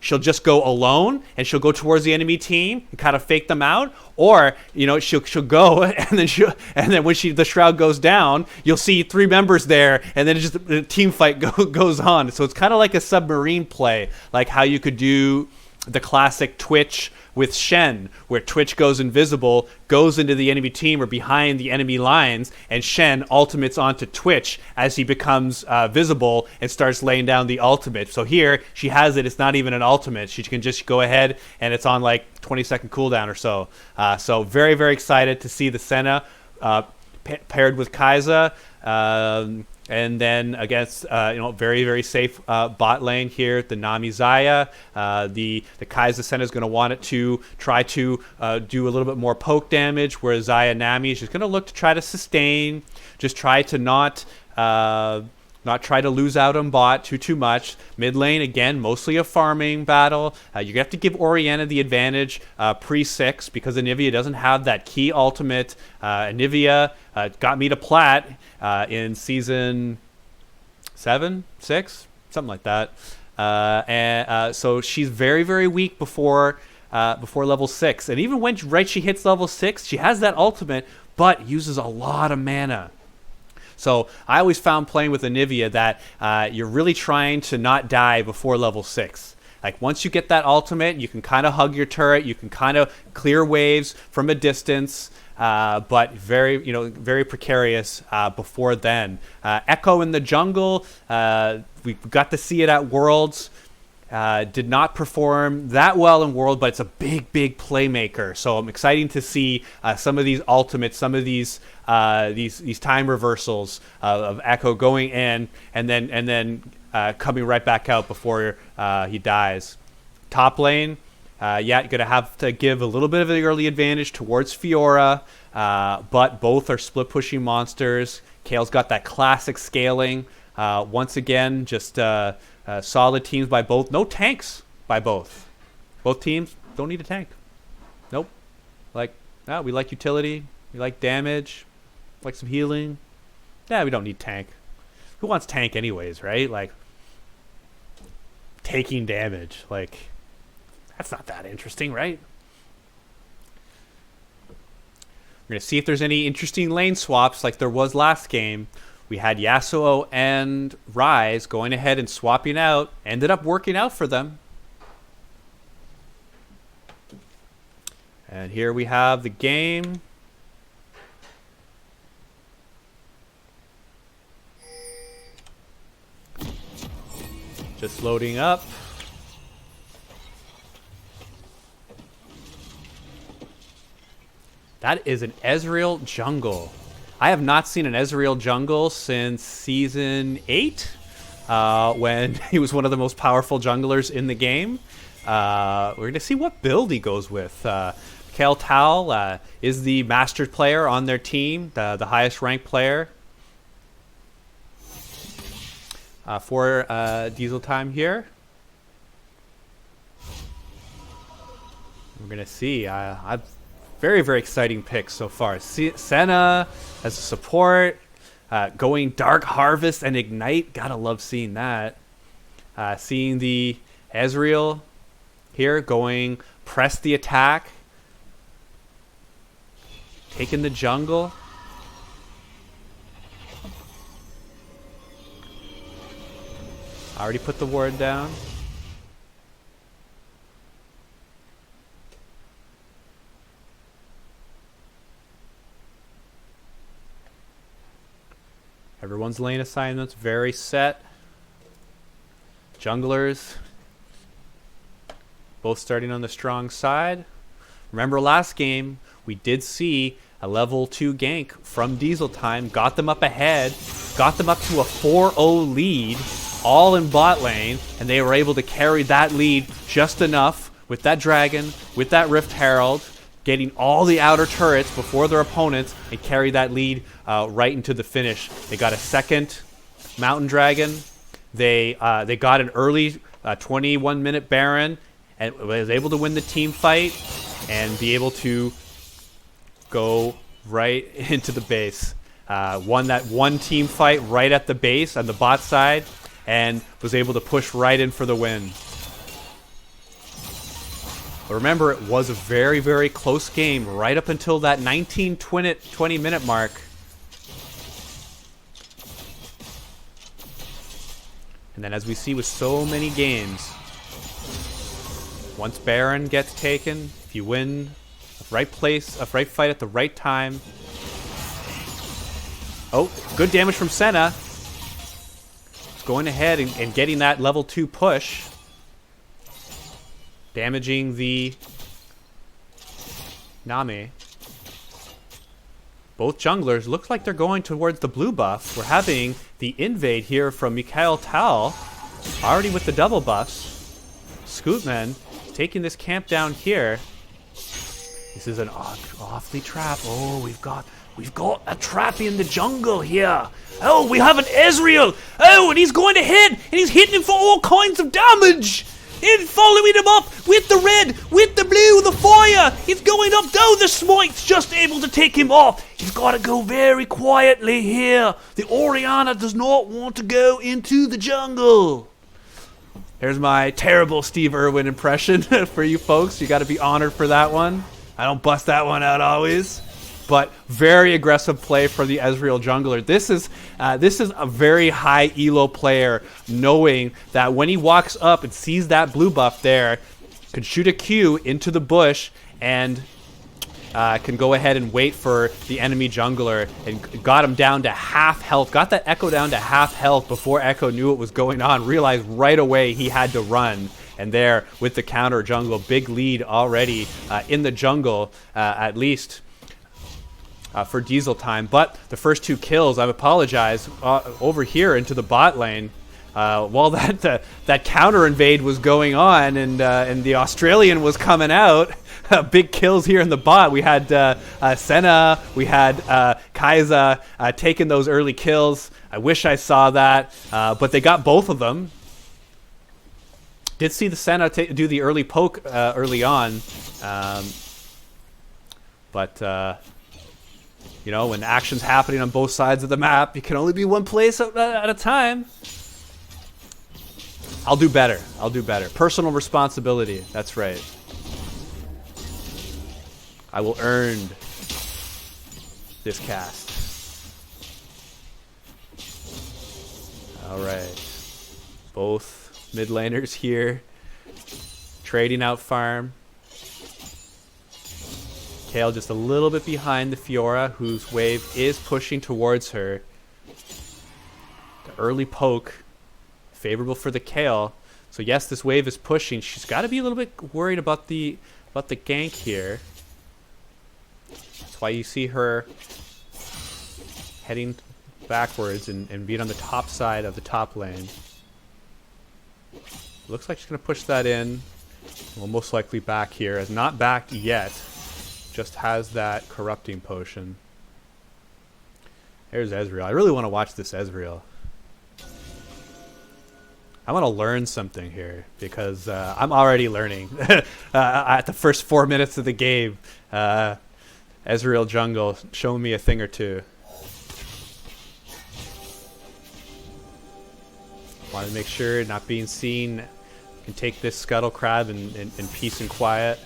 she'll just go alone and she'll go towards the enemy team and kind of fake them out, or she'll go and then when the shroud goes down, you'll see 3 members there, and then the team fight goes on. So it's kind of like a submarine play, like how you could do the classic Twitch with Shen, where Twitch goes invisible, goes into the enemy team or behind the enemy lines, and Shen ultimates onto Twitch as he becomes visible and starts laying down the ultimate. So here, she has it. It's not even an ultimate. She can just go ahead, and it's on like 20-second cooldown or so. So very, very excited to see the Senna paired with Kai'Sa. And then against, very, very safe bot lane here, the Nami Xayah. The Kai'Sa Senna is going to want it to try to do a little bit more poke damage, whereas Xayah Nami is just going to look to try to sustain, just try to not try to lose out on bot too much. Mid lane, again, mostly a farming battle. You're going to have to give Orianna the advantage pre-6 because Anivia doesn't have that key ultimate. Anivia got me to plat in season 7, 6, something like that. So she's very, very weak before level 6. And even when she hits level 6, she has that ultimate, but uses a lot of mana. So I always found playing with Anivia that you're really trying to not die before level 6. Like once you get that ultimate, you can kind of hug your turret, you can kind of clear waves from a distance, but very, very precarious before then. Echo in the jungle, we got to see it at Worlds. Did not perform that well in World, but it's a big, big playmaker. So I'm excited to see some of these ultimates, some of these time reversals of Echo going in and then coming right back out before he dies. Top lane, you're gonna have to give a little bit of the early advantage towards Fiora, but both are split pushing monsters. Kale's got that classic scaling. Once again, just solid teams by both. No tanks by both. Both teams don't need a tank. Nope. We like utility. We like damage. Like some healing. Yeah, we don't need tank. Who wants tank anyways, right? Like, taking damage. Like, that's not that interesting, right? We're going to see if there's any interesting lane swaps like there was last game. We had Yasuo and Ryze going ahead and swapping out. Ended up working out for them. And here we have the game. Just loading up. That is an Ezreal jungle. I have not seen an Ezreal jungle since Season 8, when he was one of the most powerful junglers in the game. We're going to see what build he goes with. Kael Tal is the master player on their team, the highest ranked player for Diesel time here. We're going to see. Very, very exciting picks so far. Senna as a support, going Dark Harvest and Ignite. Gotta love seeing that. Seeing the Ezreal here going press the attack, taking the jungle. Already put the ward down. Everyone's lane assignments very set. Junglers both starting on the strong side. Remember last game, we did see a level 2 gank from Diesel time. Got them up ahead. Got them up to a 4-0 lead. All in bot lane. And they were able to carry that lead just enough with that dragon, with that Rift Herald, getting all the outer turrets before their opponents and carry that lead right into the finish. They got a second Mountain Dragon. They got an early 21-minute Baron and was able to win the team fight and be able to go right into the base. Won that one team fight right at the base on the bot side and was able to push right in for the win. But remember, it was a very, very close game right up until that 20-minute mark. And then as we see with so many games, Once Baron gets taken, if you win a right place, a right fight at the right time. Oh, good damage from Senna. It's going ahead and getting that level 2 push. Damaging the Nami. Both junglers looks like they're going towards the blue buff. We're having the invade here from Mikhail Tal, already with the double buffs. Scootman taking this camp down here. This is an awfully trap. Oh, we've got a trap in the jungle here. Oh, we have an Ezreal. Oh, and he's going to hit, and he's hitting him for all kinds of damage. And following him up with the red, with the blue, the fire. He's going up. Oh, the smite's just able to take him off. He's got to go very quietly here. The Orianna does not want to go into the jungle. There's my terrible Steve Irwin impression for you folks. You got to be honored for that one. I don't bust that one out always. But very aggressive play for the Ezreal jungler. This is a very high elo player, knowing that when he walks up and sees that blue buff there, could shoot a Q into the bush and can go ahead and wait for the enemy jungler, and got him down to half health. Got that Echo down to half health before Echo knew what was going on. Realized right away he had to run. And there with the counter jungle, big lead already in the jungle, at least. For Diesel time, but the first 2 kills, I apologize, over here into the bot lane, while that counter invade was going on, and the Australian was coming out. Big kills here in the bot. We had Senna, we had Kai'Sa taking those early kills. I wish I saw that, but they got both of them. Did see the Senna do the early poke early on, but. You know, when action's happening on both sides of the map, you can only be one place at a time. I'll do better. I'll do better. Personal responsibility. That's right. I will earn this cast. All right. Both mid laners here. Trading out farm. Kayle just a little bit behind the Fiora, whose wave is pushing towards her. The early poke, favorable for the Kayle. So yes, this wave is pushing. She's got to be a little bit worried about the gank here. That's why you see her heading backwards and being on the top side of the top lane. Looks like she's going to push that in. We'll most likely back here, as not backed yet. Just has that corrupting potion. There's Ezreal. I really want to watch this Ezreal. I want to learn something here, because I'm already learning. At the first 4 minutes of the game, Ezreal jungle showing me a thing or two. Want to make sure not being seen. Can take this scuttle crab in peace and quiet.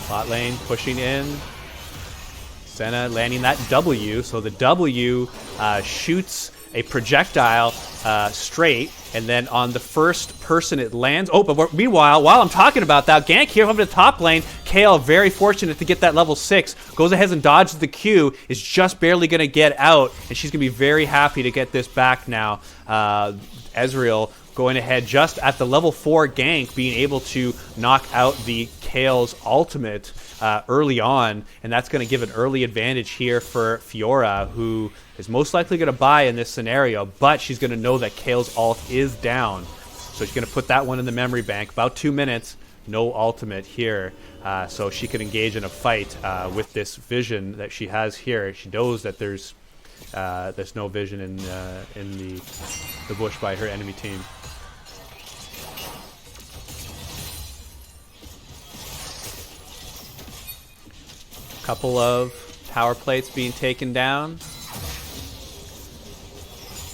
Bot lane pushing in. Senna landing that W. So the W shoots a projectile straight, and then on the first person it lands. Oh, but meanwhile, while I'm talking about that, gank here over the top lane. Kayle, very fortunate to get that level 6. Goes ahead and dodges the Q. Is just barely going to get out, and she's going to be very happy to get this back now. Ezreal going ahead just at the level 4 gank, being able to knock out the Kayle's ultimate early on, and that's going to give an early advantage here for Fiora, who is most likely going to buy in this scenario, but she's going to know that Kayle's ult is down. So she's going to put that one in the memory bank. About 2 minutes, no ultimate here, so she can engage in a fight with this vision that she has here. She knows that there's no vision in the bush by her enemy team. Couple of power plates being taken down.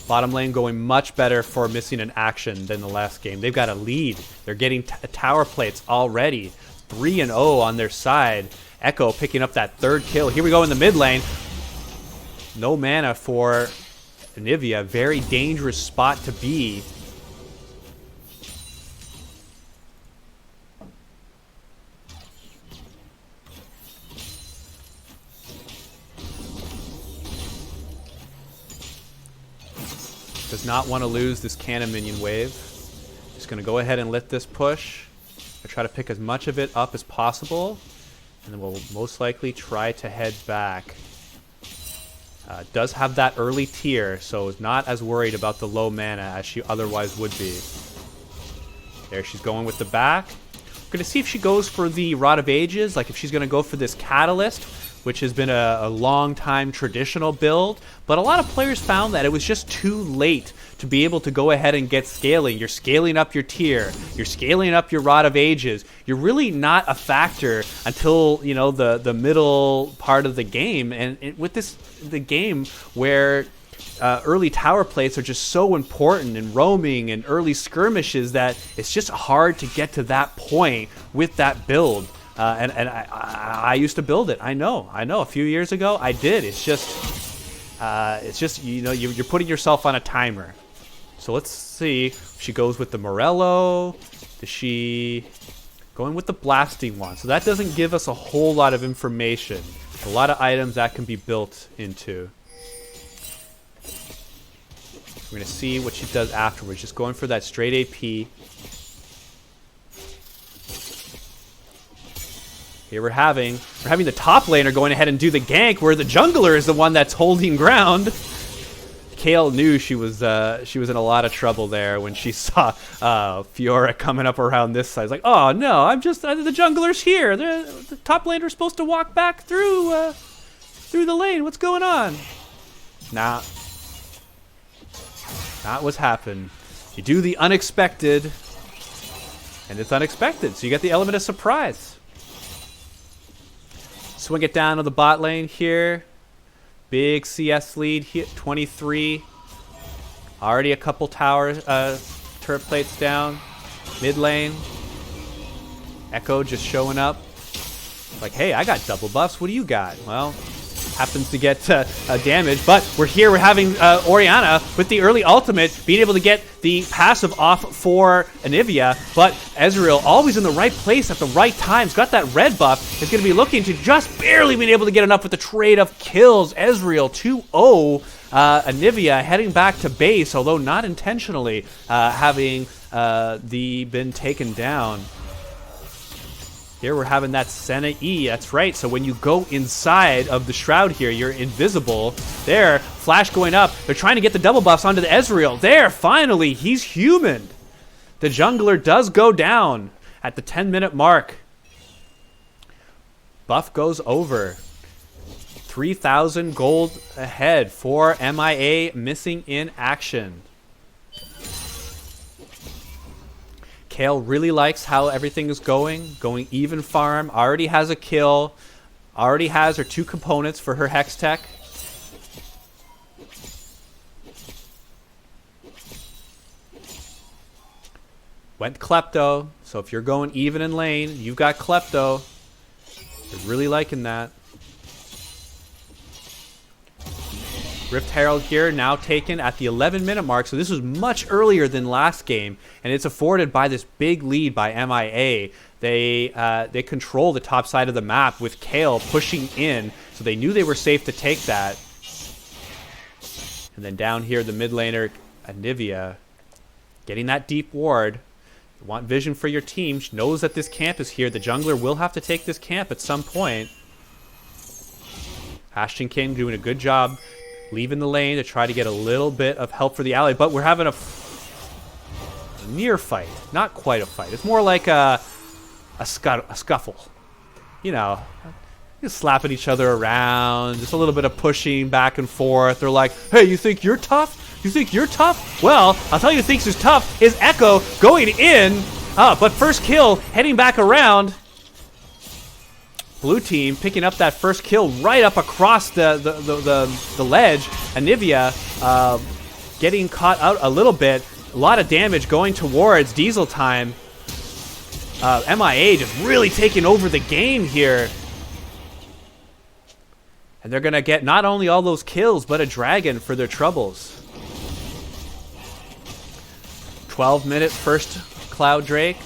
Bottom lane going much better for missing an action than the last game. They've got a lead. They're getting tower plates already. 3-0 on their side. Echo picking up that 3rd kill. Here we go in the mid lane. No mana for Anivia. Very dangerous spot to be. Does not want to lose this cannon minion wave. Just going to go ahead and let this push. I try to pick as much of it up as possible. And then we'll most likely try to head back. Does have that early tier, so is not as worried about the low mana as she otherwise would be. There, she's going with the back. We're going to see if she goes for the Rod of Ages, like if she's going to go for this Catalyst, which has been a long-time traditional build. But a lot of players found that it was just too late to be able to go ahead and get scaling. You're scaling up your tier. You're scaling up your Rod of Ages. You're really not a factor until, you know, the middle part of the game. And with the game where early tower plates are just so important in roaming and early skirmishes that it's just hard to get to that point with that build. And I used to build it. I know. A few years ago, I did. It's just you know, you're putting yourself on a timer. So let's see. She goes with the Morello. Is she going with the Blasting Wand? So that doesn't give us a whole lot of information. A lot of items that can be built into. We're going to see what she does afterwards. Just going for that straight AP. Here we're having the top laner going ahead and do the gank, where the jungler is the one that's holding ground. Kale knew she was in a lot of trouble there when she saw Fiora coming up around this side. It's like, oh no, the jungler's here. The top laner's supposed to walk back through the lane. What's going on? Nah, not what's happened. You do the unexpected, and it's unexpected, so you get the element of surprise. Swing it down to the bot lane here. Big CS lead here, 23. Already a couple towers, turret plates down. Mid lane. Echo just showing up. Like, hey, I got double buffs. What do you got? Well, happens to get damage, but we're having Orianna with the early ultimate being able to get the passive off for Anivia, but Ezreal always in the right place at the right time. He's got that red buff. Is going to be looking to just barely being able to get enough with the trade of kills. Ezreal 2-0. Anivia heading back to base, although not intentionally, having been taken down. Here we're having that Senna E. That's right. So when you go inside of the Shroud here, you're invisible. There, Flash going up. They're trying to get the double buffs onto the Ezreal. There, finally, he's human. The jungler does go down at the 10-minute mark. Buff goes over. 3,000 gold ahead for MIA missing in action. Kale really likes how everything is going even farm, already has a kill, already has her 2 components for her Hex Tech. Went Klepto, so if you're going even in lane, you've got Klepto. They're really liking that. Rift Herald here now taken at the 11-minute mark, so this was much earlier than last game, and it's afforded by this big lead by MIA. They control the top side of the map with Kale pushing in, so they knew they were safe to take that. And then down here, the mid laner, Anivia, getting that deep ward. You want vision for your team. She knows that this camp is here. The jungler will have to take this camp at some point. Ashton King doing a good job leaving the lane to try to get a little bit of help for the ally, but we're having a near fight. Not quite a fight. It's more like a scuffle. You know, just slapping each other around, just a little bit of pushing back and forth. They're like, hey, you think you're tough? You think you're tough? Well, I'll tell you who thinks he's tough is Echo going in. But first kill, heading back around. Blue team picking up that first kill right up across the ledge. Anivia getting caught out a little bit. A lot of damage going towards Diesel time. MIA just really taking over the game here. And they're going to get not only all those kills, but a dragon for their troubles. 12-minute first Cloud Drake.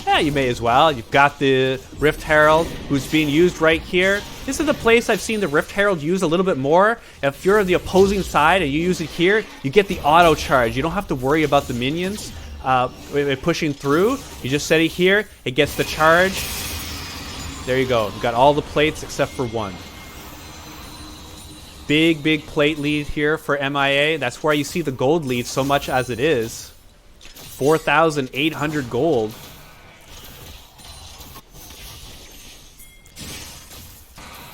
Yeah, you may as well. You've got the Rift Herald, who's being used right here. This is the place I've seen the Rift Herald use a little bit more. If you're the opposing side and you use it here, you get the auto charge. You don't have to worry about the minions pushing through. You just set it here, it gets the charge. There you go. You've got all the plates except for one. Big plate lead here for MIA. That's where you see the gold lead so much as it is. 4,800 gold.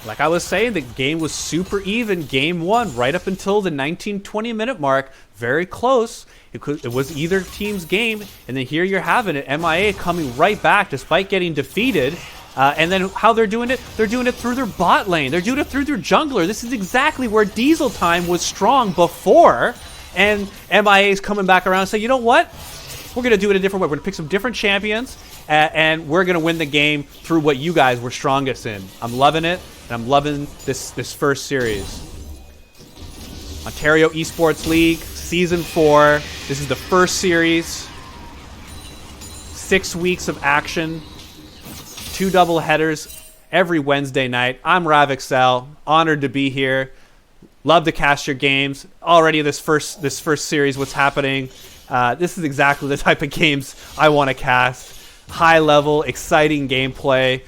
Like I was saying, the game was super even. Game one, right up until the 19-20 minute mark. Very close. It was either team's game. And then here you're having it. MIA coming right back despite getting defeated. And then how they're doing it? They're doing it through their bot lane. They're doing it through their jungler. This is exactly where Diesel Time was strong before. And MIA is coming back around and saying, you know what? We're going to do it a different way. We're going to pick some different champions. And we're going to win the game through what you guys were strongest in. I'm loving it. And I'm loving this first series. Ontario Esports League, Season 4. This is the first series. 6 weeks of action. 2 double headers every Wednesday night. I'm Exel. Honored to be here. Love to cast your games. Already this first series, what's happening? This is exactly the type of games I want to cast. High level, exciting gameplay.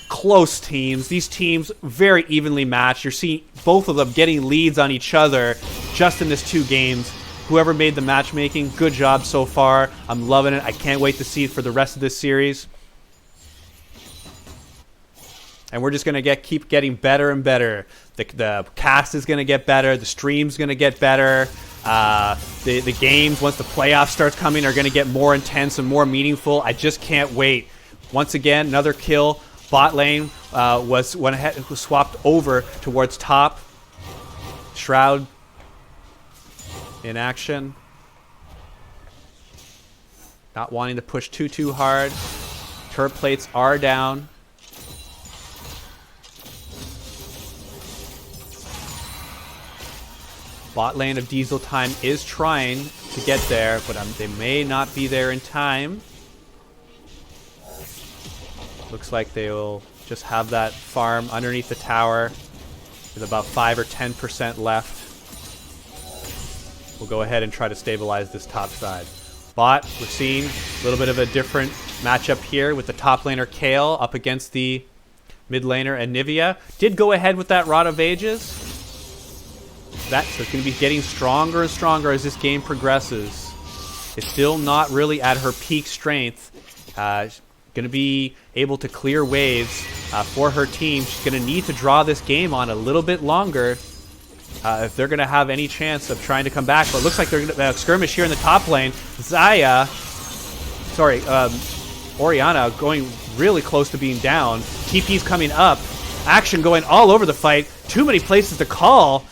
Close teams. These teams very evenly matched. You're seeing both of them getting leads on each other just in this 2 games. Whoever made the matchmaking, good job so far. I'm loving it. I can't wait to see it for the rest of this series. And we're just going to keep getting better and better. The cast is going to get better. The stream's going to get better. The games, once the playoff starts coming, are going to get more intense and more meaningful. I just can't wait. Once again, another kill. Bot lane was swapped over towards top. Shroud in action. Not wanting to push too hard. Turret plates are down. Bot lane of Diesel Time is trying to get there, but they may not be there in time. Looks like they will just have that farm underneath the tower with about 5 or 10% left. We'll go ahead and try to stabilize this top side. Bot, we're seeing a little bit of a different matchup here with the top laner Kale up against the mid laner Anivia. Did go ahead with that Rod of Ages. So it's going to be getting stronger and stronger as this game progresses. It's still not really at her peak strength. Going to be able to clear waves for her team. She's going to need to draw this game on a little bit longer if they're going to have any chance of trying to come back. But it looks like they're going to skirmish here in the top lane. Oriana going really close to being down. TP's coming up. Action going all over the fight. Too many places to call.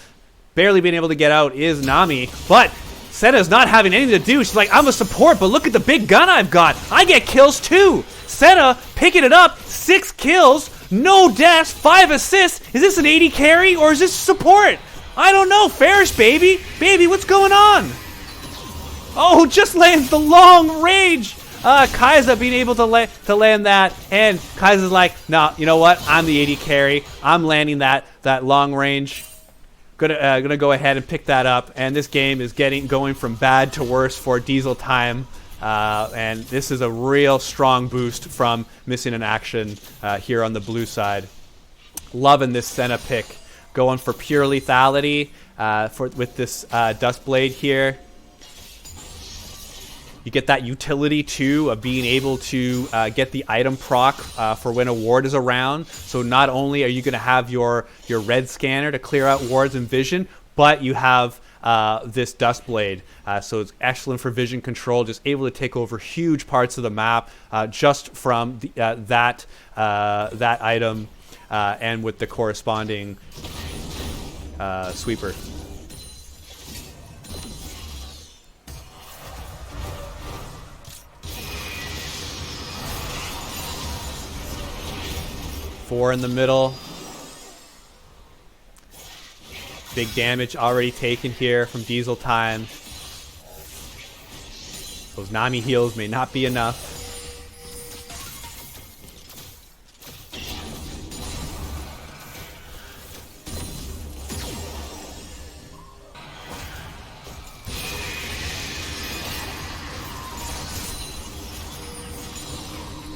Barely being able to get out is Nami. But Senna's not having anything to do. She's like, I'm a support, but look at the big gun I've got. I get kills too. Senna picking it up. 6 kills. No deaths. 5 assists. Is this an 80 carry or is this support? I don't know. Ferris, baby. Baby, what's going on? Oh, just lands the long range. Kai'Sa being able to land that. And Kai'Sa's like, no, you know what? I'm the 80 carry. I'm landing that long range. Gonna go ahead and pick that up, and this game is going from bad to worse for Diesel Time, and this is a real strong boost from missing an action here on the blue side. Loving this Senna pick, going for pure lethality with this Dustblade here. You get that utility, too, of being able to get the item proc for when a ward is around. So not only are you going to have your red scanner to clear out wards and vision, but you have this Dustblade. So it's excellent for vision control, just able to take over huge parts of the map just from that item and with the corresponding sweeper. Four in the middle. Big damage already taken here from Diesel Time. Those Nami heals may not be enough.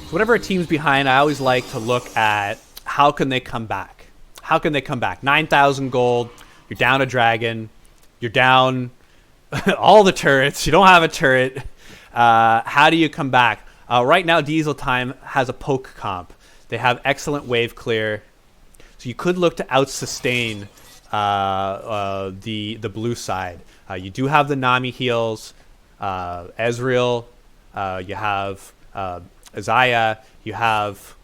So whenever a team's behind, I always like to look at how can they come back. How can they come back? 9,000 gold. You're down a dragon. You're down all the turrets. You don't have a turret. How do you come back? Right now, Diesel Time has a poke comp. They have excellent wave clear. So you could look to out-sustain the blue side. You do have the Nami heals, Ezreal, you have Isaiah, you have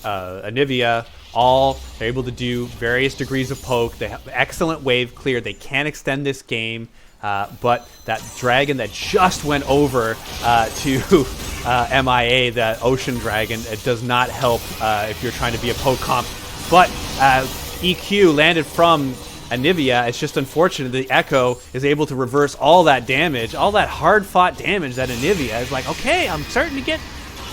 Anivia. All are able to do various degrees of poke. They have excellent wave clear. They can extend this game, but that dragon that just went over to MIA, that ocean dragon, it does not help if you're trying to be a poke comp. But EQ landed from Anivia. It's just unfortunate the Echo is able to reverse all that damage, all that hard-fought damage that Anivia is like, okay, I'm starting to get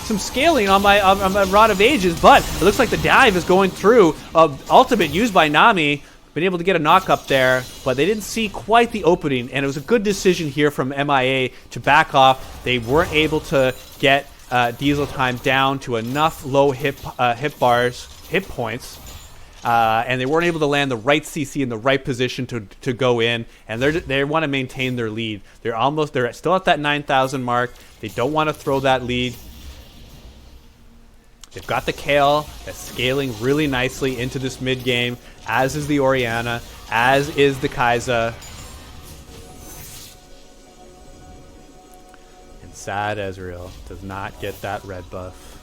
some scaling on my Rod of Ages, but it looks like the dive is going through. Ultimate used by Nami, been able to get a knock up there, but they didn't see quite the opening, and it was a good decision here from MIA to back off. They weren't able to get Diesel Time down to enough low hit points, and they weren't able to land the right CC in the right position to go in, and they want to maintain their lead. They're still at that 9,000 mark. They don't want to throw that lead. They've got the Kale that's scaling really nicely into this mid game, as is the Orianna, as is the Kai'Sa. And sad Ezreal does not get that red buff.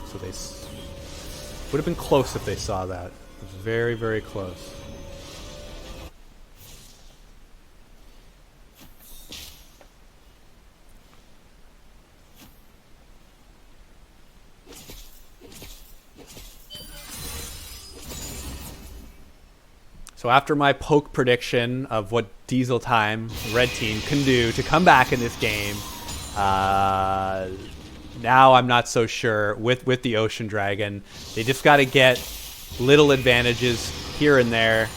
So they would have been close if they saw that. It was very, very close. So after my poke prediction of what Diesel Time, red team, can do to come back in this game, now I'm not so sure with the Ocean Dragon. They just got to get little advantages here and there.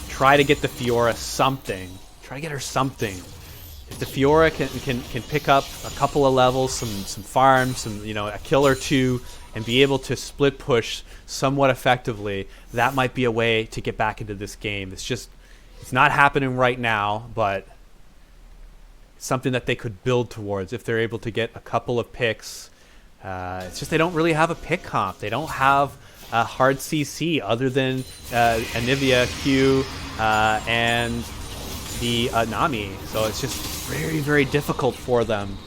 Try to get the Fiora something. Try to get her something. If the Fiora can pick up a couple of levels, some farms, a kill or two, and be able to split push somewhat effectively, that might be a way to get back into this game. It's not happening right now, but it's something that they could build towards if they're able to get a couple of picks. It's just they don't really have a pick comp. They don't have a hard CC other than Anivia, Q, and the Nami. So it's just very, very difficult for them.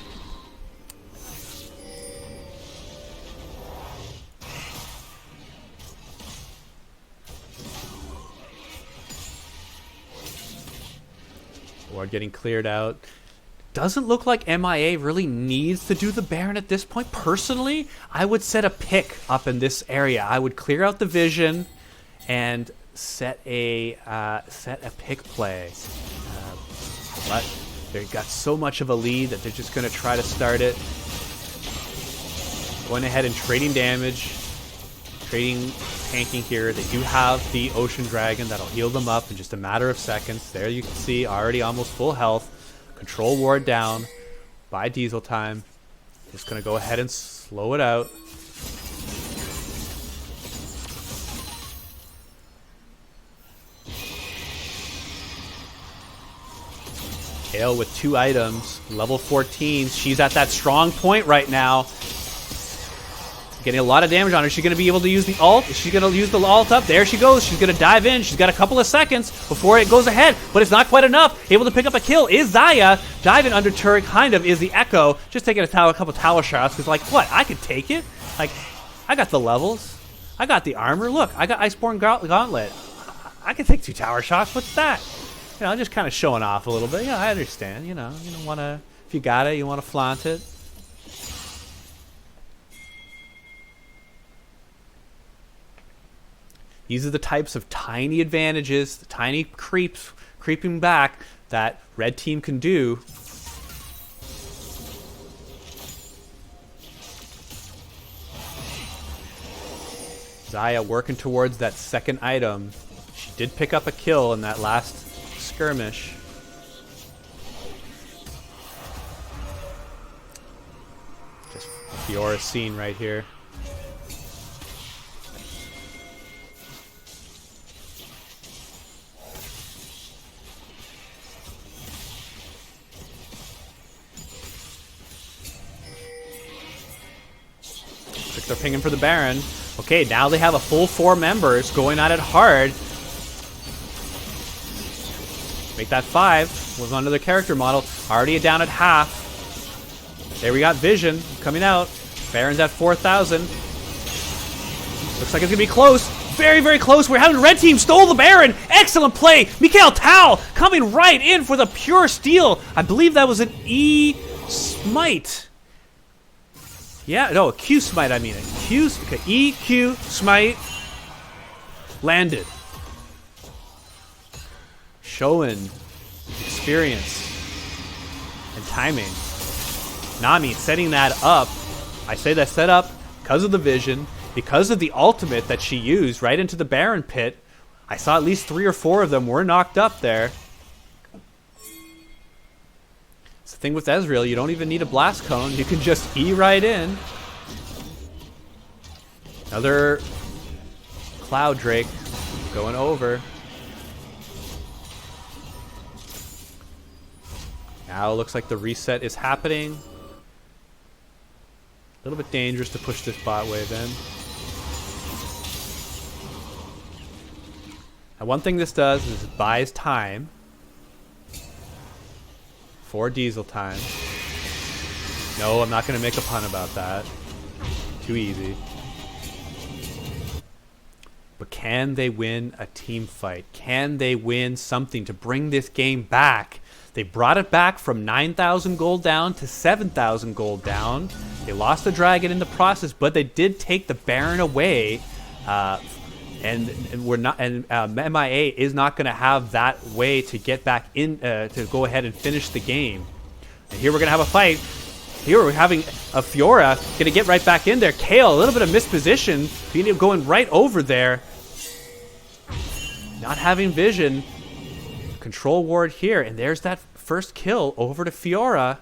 Ward getting cleared out. Doesn't look like MIA really needs to do the Baron at this point. Personally, I would set a pick up in this area. I would clear out the vision and set a pick play. But they've got so much of a lead that they're just going to try to start it. Going ahead and trading damage, tanking here. They do have the Ocean Dragon that'll heal them up in just a matter of seconds. There you can see already almost full health. Control ward down by Diesel Time. Just going to go ahead and slow it out. Kale with 2 items, level 14. She's at that strong point right now. Getting a lot of damage on her. She's going to be able to use the ult. She's going to use the ult up. There she goes. She's going to dive in. She's got a couple of seconds before it goes ahead, but it's not quite enough. Able to pick up a kill is Xayah. Diving under turret kind of is the Echo. Just taking a couple tower shots because, like, what? I could take it. Like, I got the levels. I got the armor. Look, I got Iceborne Gauntlet. I can take 2 tower shots. What's that? Just kind of showing off a little bit. Yeah, I understand. You don't want to, if you got it, you want to flaunt it. These are the types of tiny advantages, the tiny creeping back that red team can do. Xayah working towards that second item. She did pick up a kill in that last skirmish. Fiora scene right here. Looks like they're pinging for the Baron. Okay, now they have a full 4 members going at it hard. Make that 5. Was under the character model. Already down at half. There we got Vision coming out. Baron's at 4,000. Looks like it's going to be close. Very, very close. We're having red team stole the Baron. Excellent play. Mikael Tal coming right in for the pure steal. I believe that was an E smite. Yeah, no, a Q smite, I mean. Okay, EQ smite. Landed. Showing experience and timing. Nami setting that up. I say that set up because of the vision, because of the ultimate that she used right into the Baron pit. I saw at least 3 or 4 of them were knocked up there. It's the thing with Ezreal, you don't even need a blast cone. You can just E right in. Another Cloud Drake going over. Now it looks like the reset is happening. A little bit dangerous to push this bot wave in. Now one thing this does is it buys time. For diesel time. No, I'm not going to make a pun about that. Too easy. But can they win a team fight? Can they win something to bring this game back? They brought it back from 9,000 gold down to 7,000 gold down. They lost the dragon in the process, but they did take the Baron away. And we're not. And MIA is not going to have that way to get back in to go ahead and finish the game. And here we're going to have a fight. Here we're having a Fiora going to get right back in there. Kale, a little bit of misposition, being going right over there. Not having vision. Control ward here, and there's that first kill over to Fiora.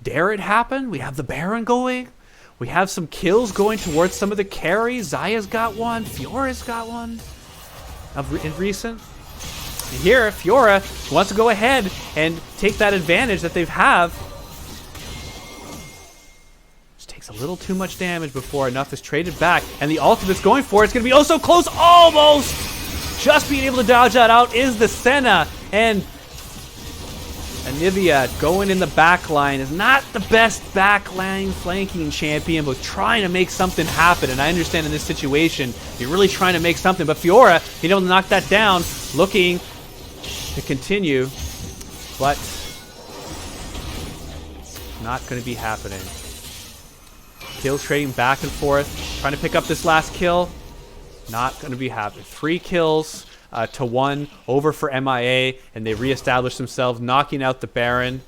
Dare it happen? We have the Baron going. We have some kills going towards some of the carries. Zaya's got one. Fiora's got one in recent. And here, Fiora wants to go ahead and take that advantage that they have. Just takes a little too much damage before enough is traded back. And the ultimate's going for it. It's going to be oh so close. Almost! Just being able to dodge that out is the Senna. And Anivia going in the back line is not the best backline flanking champion, but trying to make something happen. And I understand in this situation, you're really trying to make something. But Fiora, being able to knock that down, looking to continue, but not going to be happening. Kills trading back and forth, trying to pick up this last kill. Not going to be happening. 3 kills to 1 over for MIA, and they reestablish themselves, knocking out the Baron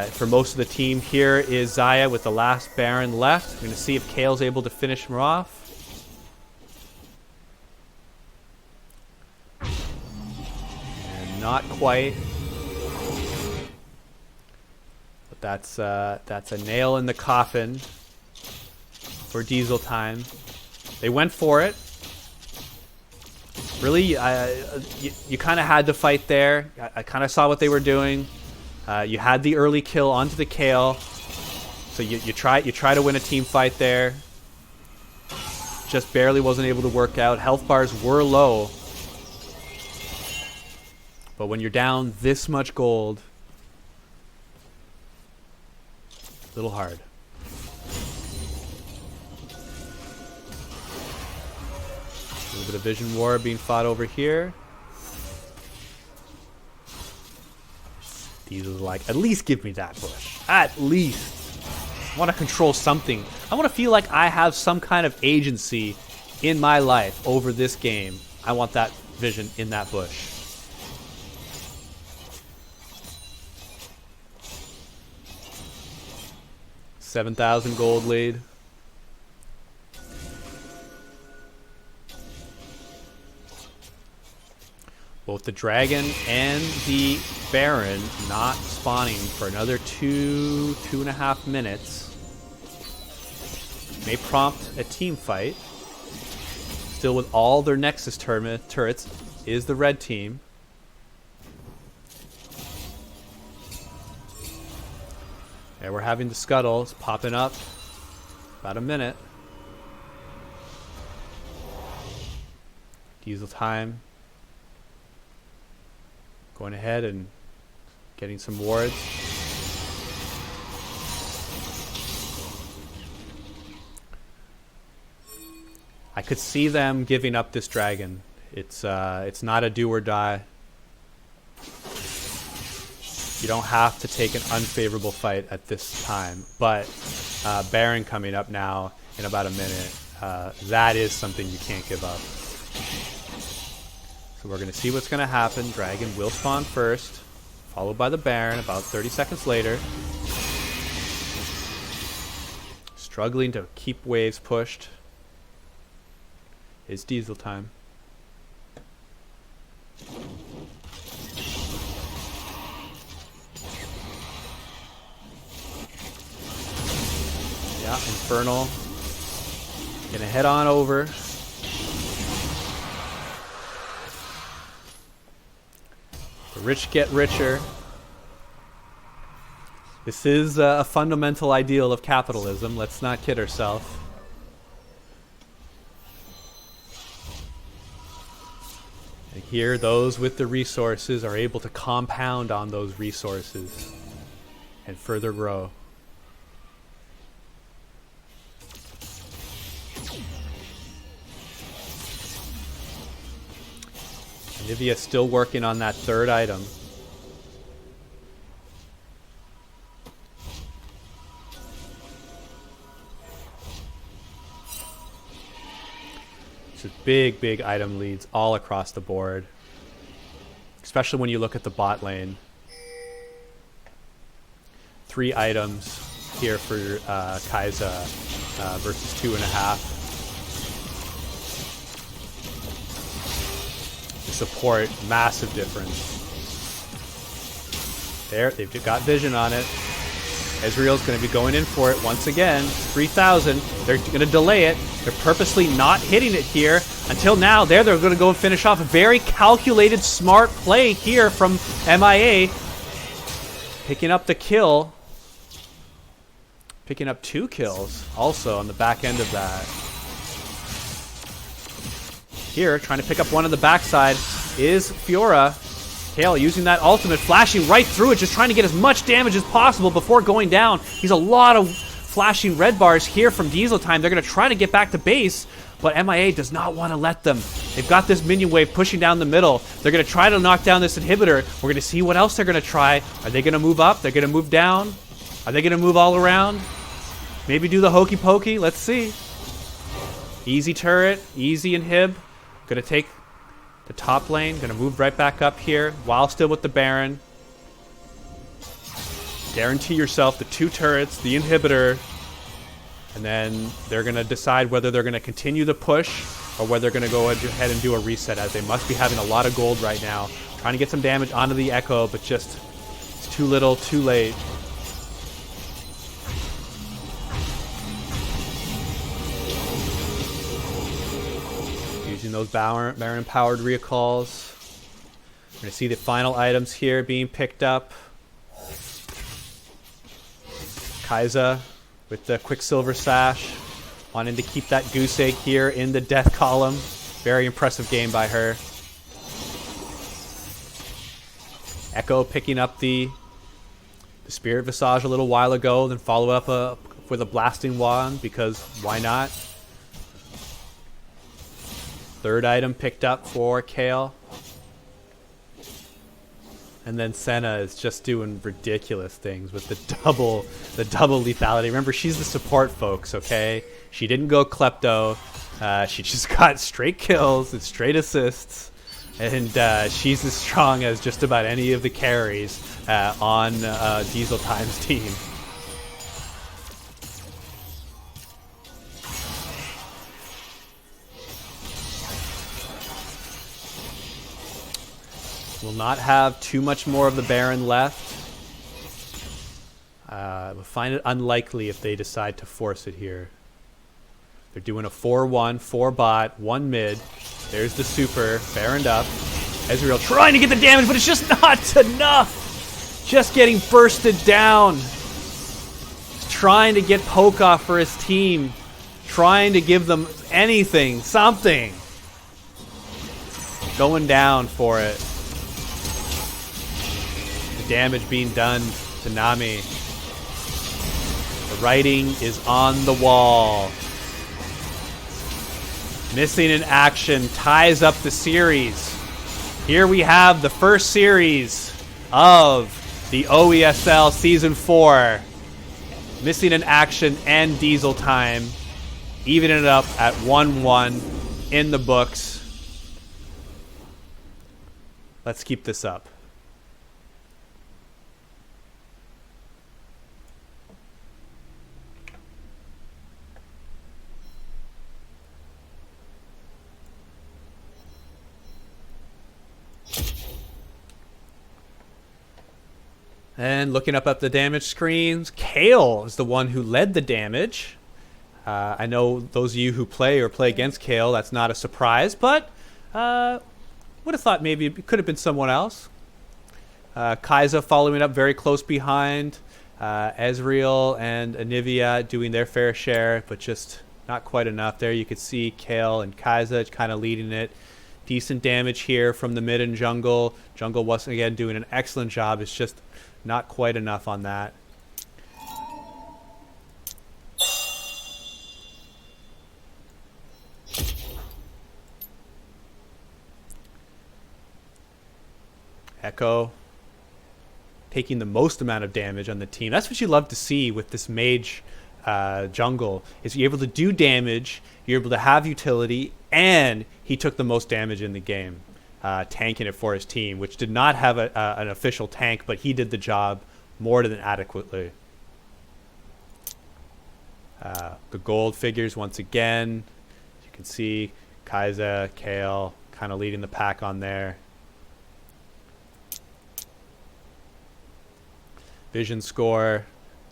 for most of the team. Here is Zaya with the last Baron left. We're going to see if Kale's able to finish him off. And not quite. But that's a nail in the coffin for diesel time. They went for it. Really, you kind of had to fight there. I kind of saw what they were doing. You had the early kill onto the Kale, so you try to win a team fight there. Just barely wasn't able to work out. Health bars were low, but when you're down this much gold, a little hard. A little bit of vision war being fought over here. These are like, at least give me that bush. At least. I want to control something. I want to feel like I have some kind of agency in my life over this game. I want that vision in that bush. $7,000 gold lead. Both the Dragon and the Baron not spawning for another 2.5 minutes. may prompt a team fight. Still with all their Nexus turrets is the red team. And we're having the scuttles popping up. About a minute. Diesel time. Going ahead and getting some wards. I could see them giving up this dragon. It's not a do or die. You don't have to take an unfavorable fight at this time, but Baron coming up now in about a minute, that is something you can't give up. So we're going to see what's going to happen. Dragon will spawn first, followed by the Baron about 30 seconds later. Struggling to keep waves pushed. It's Diesel time. Yeah, Infernal. Gonna head on over. The rich get richer. This is a fundamental ideal of capitalism. Let's not kid ourselves. And here, those with the resources are able to compound on those resources and further grow. Nivea's still working on that third item. Just big item leads all across the board. Especially when you look at the bot lane. 3 items here for Kai'Sa versus 2.5. The support, massive difference. There, they've got vision on it. Ezreal's going to be going in for it once again. 3,000. They're going to delay it. They're purposely not hitting it here. Until now, they're going to go and finish off a very calculated, smart play here from MIA. Picking up the kill. Picking up 2 kills also on the back end of that. Here, trying to pick up one on the backside is Fiora. Kale using that ultimate, flashing right through it, just trying to get as much damage as possible before going down. He's a lot of flashing red bars here from Diesel time. They're going to try to get back to base, but MIA does not want to let them. They've got this minion wave pushing down the middle. They're going to try to knock down this inhibitor. We're going to see what else they're going to try. Are they going to move up? They're going to move down? Are they going to move all around? Maybe do the hokey pokey? Let's see. Easy turret, easy inhib. Going to take the top lane. Going to move right back up here while still with the Baron. Guarantee yourself the 2 turrets, the inhibitor, and then they're going to decide whether they're going to continue the push or whether they're going to go ahead and do a reset, as they must be having a lot of gold right now. Trying to get some damage onto the Echo, but just it's too little, too late. Using those Baron-powered recalls. We're going to see the final items here being picked up. Kai'Sa with the Quicksilver Sash. Wanting to keep that goose egg here in the death column. Very impressive game by her. Echo picking up the Spirit Visage a little while ago, then follow up with a Blasting Wand, because why not? Third item picked up for Kale. And then Senna is just doing ridiculous things with the double lethality. Remember, she's the support, folks, okay? She didn't go klepto. She just got straight kills and straight assists. And she's as strong as just about any of the carries on Diesel Time's team. Will not have too much more of the Baron left. We'll find it unlikely if they decide to force it here. They're doing a 4-1, 4 bot, 1 mid. There's the super, Baroned up. Ezreal trying to get the damage, but it's just not enough. Just getting bursted down. Trying to get poke off for his team. Trying to give them anything, something. Going down for it. The damage being done to Nami. The writing is on the wall. Missing in action ties up the series. Here we have the first series of the OESL Season 4. Missing in action and diesel time. Evening it up at 1-1 in the books. Let's keep this up. And looking up at the damage screens, Kale is the one who led the damage. I know those of you who play or play against Kale, that's not a surprise, but would have thought maybe it could have been someone else. Kai'Sa following up very close behind. Ezreal and Anivia doing their fair share, but just not quite enough. There you could see Kale and Kai'Sa kind of leading it. Decent damage here from the mid and jungle. Jungle once again doing an excellent job. It's just not quite enough on that. Echo taking the most amount of damage on the team. That's what you love to see with this mage jungle, is you're able to do damage, you're able to have utility, and he took the most damage in the game, tanking it for his team, which did not have an official tank, but he did the job more than adequately. The gold figures once again. As you can see, Kai'Sa, Kale kind of leading the pack on there. Vision score,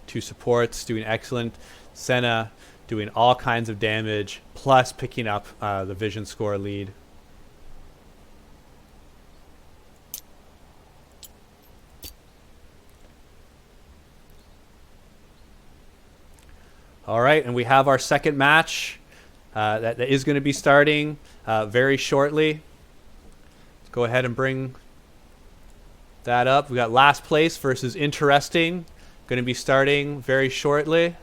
2 supports doing excellent. Senna doing all kinds of damage, plus picking up the vision score lead. All right, and we have our second match that is going to be starting very shortly. Let's go ahead and bring that up. We got last place versus interesting. Going to be starting very shortly.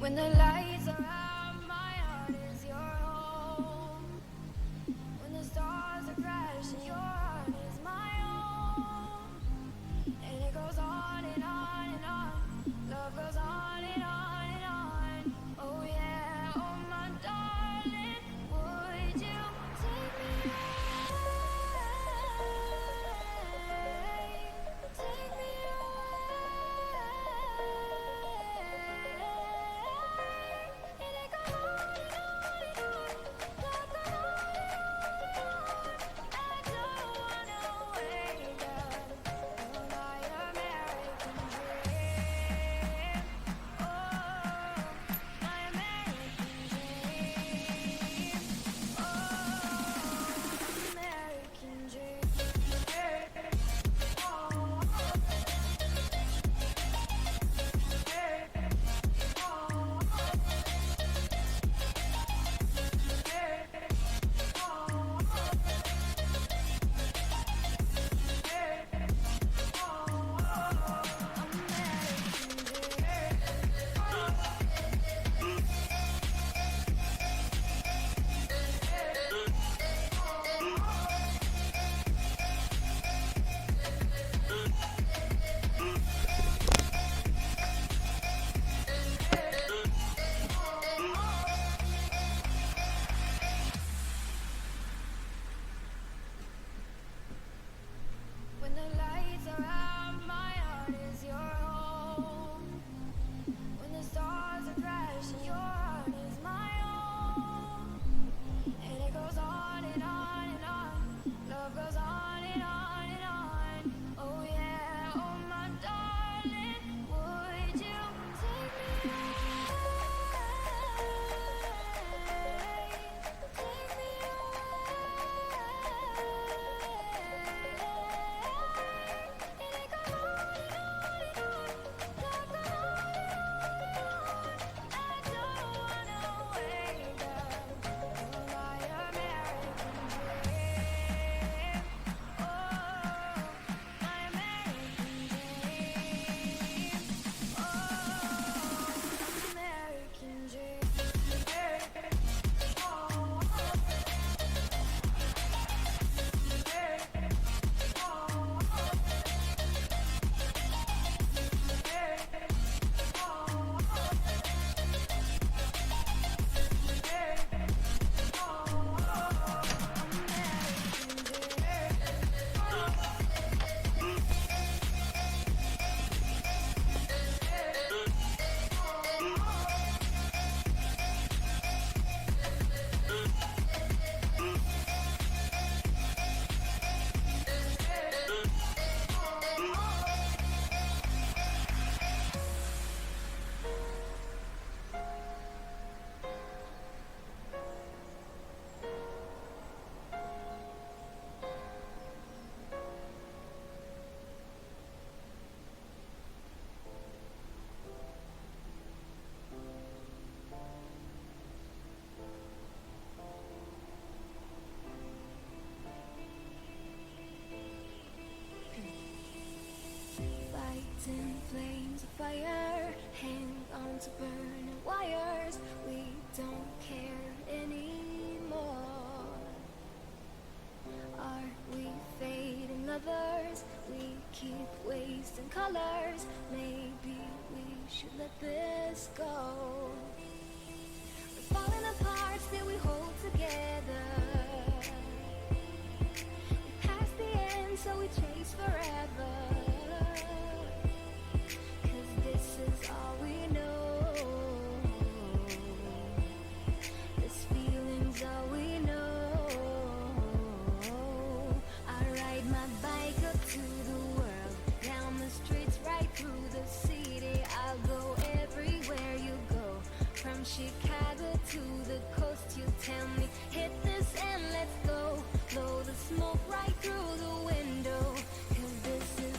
When the lights are out, my heart is your home. When the stars are crashing, your heart is my own. And it goes on and on and on. Love goes on and on and on. Oh yeah, oh my darling, would you take me away? Take me and it goes on and on and on. Love goes on and on and on. I don't wanna wake up on my American dream. Oh, my American dream. Oh, American dream. When the lights are out, my heart is your home. When the stars are crashing, your heart is my own. And it goes on and on and on. Love goes on and on and on. Oh yeah, oh my darling, would you take me away? Take me and it goes on and on and on. Love goes on and on and on. I don't wanna wake up on my American dream. Oh, my American dream. Oh, American dream. Fighting flames of fire, hang on to burning wires. We don't care anymore. Are we fading lovers? We keep wasting colors. Maybe we should let this go. We're falling apart, still we hold together. We passed the end, so we chase forever. This is all we know. This feeling's all we know. I ride my bike up to the world, down the streets, right through the city. I'll go everywhere you go, from Chicago to the coast. You tell me, hit this and let's go. Blow the smoke right through the window, 'cause this is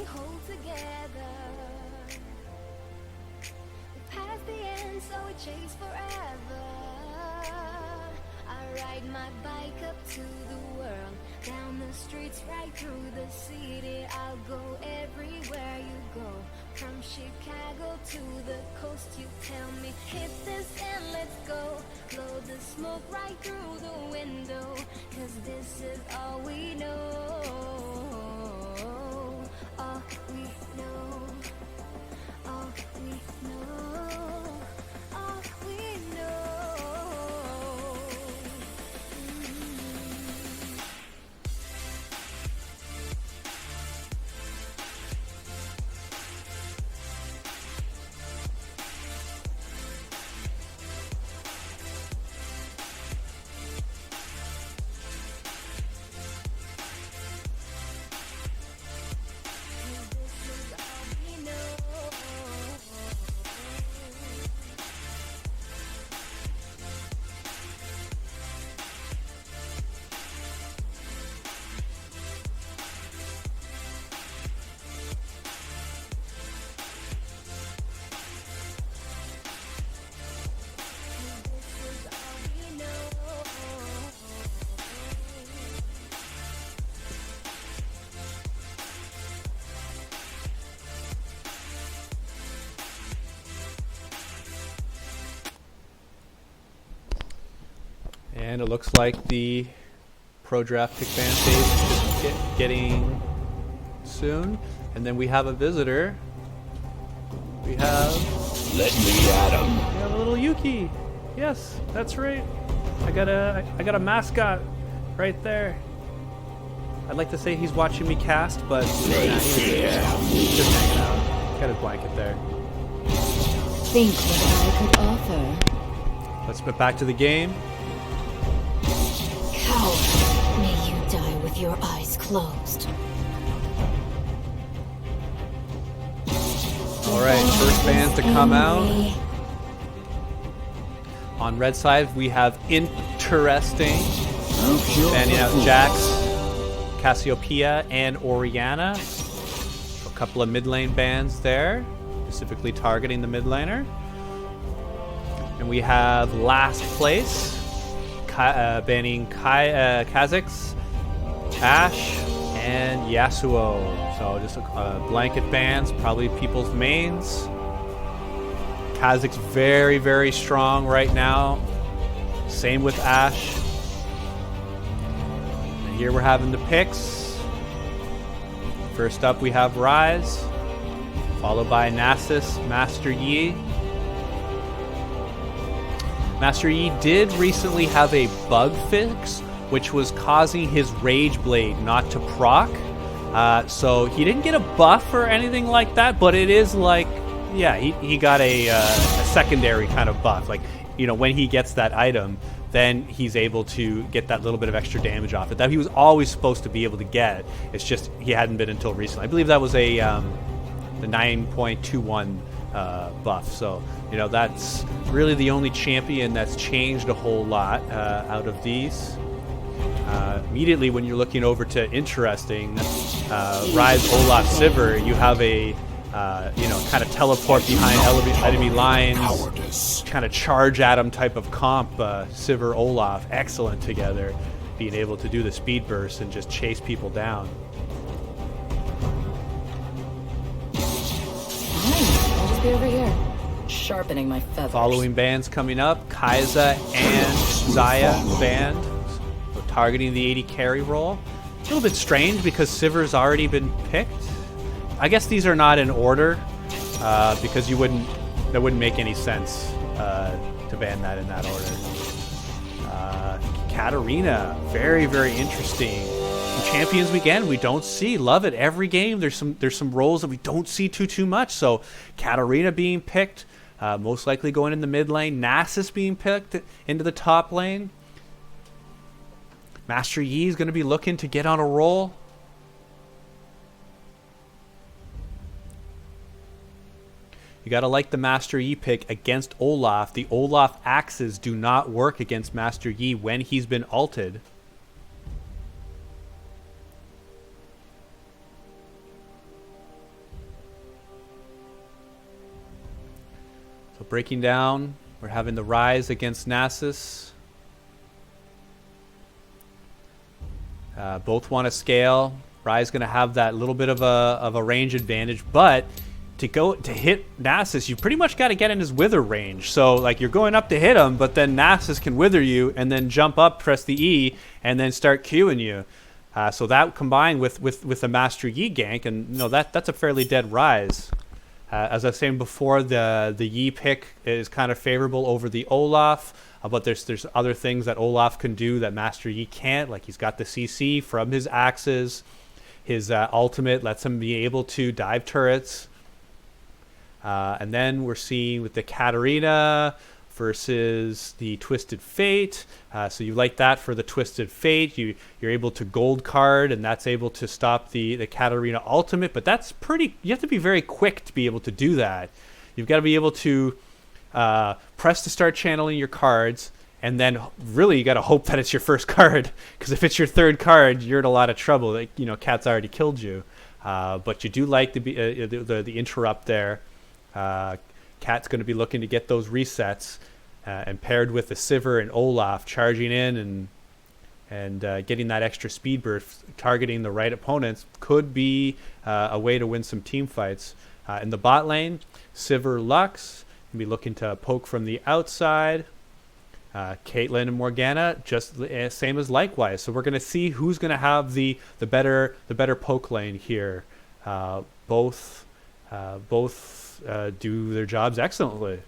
hold together. We passed the end, so we chase forever. I ride my bike up to the world, down the streets, right through the city. I'll go everywhere you go, from Chicago to the coast. You tell me, hit this and let's go. Blow the smoke right through the window, 'cause this is all we know. All we know. All we know. All we know. And it looks like the pro draft pick ban phase is getting soon. And then we have a visitor. We have Let me at him. a little Yuki. Yes, that's right. I got a mascot right there. I'd like to say he's watching me cast, but he's just hanging out. Got his blanket there. Think what I could offer. Let's get back to the game. Coward, may you die with your eyes closed. Alright, first bands to come out. On red side, we have Interesting. Banning out Jax, Cassiopeia, and Oriana. A couple of mid lane bans there, specifically targeting the mid laner. And we have last place, banning Kha'Zix, Ashe, and Yasuo. So just blanket bans, probably people's mains. Kha'Zix very, very strong right now. Same with Ashe. And here we're having the picks. First up we have Ryze, followed by Nasus, Master Yi. Master Yi did recently have a bug fix, which was causing his Rage Blade not to proc. So he didn't get a buff or anything like that, but it is like, yeah, he got a secondary kind of buff. Like, you know, when he gets that item, then he's able to get that little bit of extra damage off it that he was always supposed to be able to get. It's just he hadn't been until recently. I believe that was the 9.21 buff. So, you know, that's really the only champion that's changed a whole lot out of these. Immediately when you're looking over to Interesting, Ryze, Olaf, Sivir, you have a you know, kind of teleport behind enemy lines, kind of charge at him type of comp. Sivir, Olaf, excellent together, being able to do the speed burst and just chase people down. Fine, I'll just be over here, sharpening my feathers. Following bans coming up, Kai'Sa and Xayah banned, so targeting the 80 carry role. A little bit strange because Sivir's already been picked. I guess these are not in order because that wouldn't make any sense to ban that in that order. Katarina, very, very interesting. Some champions weekend we don't see. Love it every game. There's some roles that we don't see too much. So Katarina being picked, most likely going in the mid lane. Nasus being picked into the top lane. Master Yi is going to be looking to get on a roll. You gotta like the Master Yi pick against Olaf. The Olaf axes do not work against Master Yi when he's been ulted. So breaking down, we're having the Rise against Nasus. Both want to scale. Rise going to have that little bit of a range advantage, but to hit Nasus, you pretty much got to get in his wither range. So like you're going up to hit him, but then Nasus can wither you and then jump up, press the E, and then start queuing you. So that combined with the Master Yi gank, and that's a fairly dead Rise. As I was saying before, the Yi pick is kind of favorable over the Olaf, but there's other things that Olaf can do that Master Yi can't. Like he's got the CC from his axes. His ultimate lets him be able to dive turrets. And then we're seeing with the Katarina versus the Twisted Fate. So you like that for the Twisted Fate. You're able to gold card, and that's able to stop the Katarina ultimate. But that's pretty. You have to be very quick to be able to do that. You've got to be able to press to start channeling your cards, and then really you got to hope that it's your first card. Because if it's your third card, you're in a lot of trouble. Like, Cat's already killed you. But you do like the interrupt there. Cat's going to be looking to get those resets, and paired with the Sivir and Olaf charging in and getting that extra speed burst, targeting the right opponents could be a way to win some team fights. In the bot lane, Sivir Lux can be looking to poke from the outside. Caitlyn and Morgana just same as likewise. So we're going to see who's going to have the better poke lane here. Both do their jobs excellently.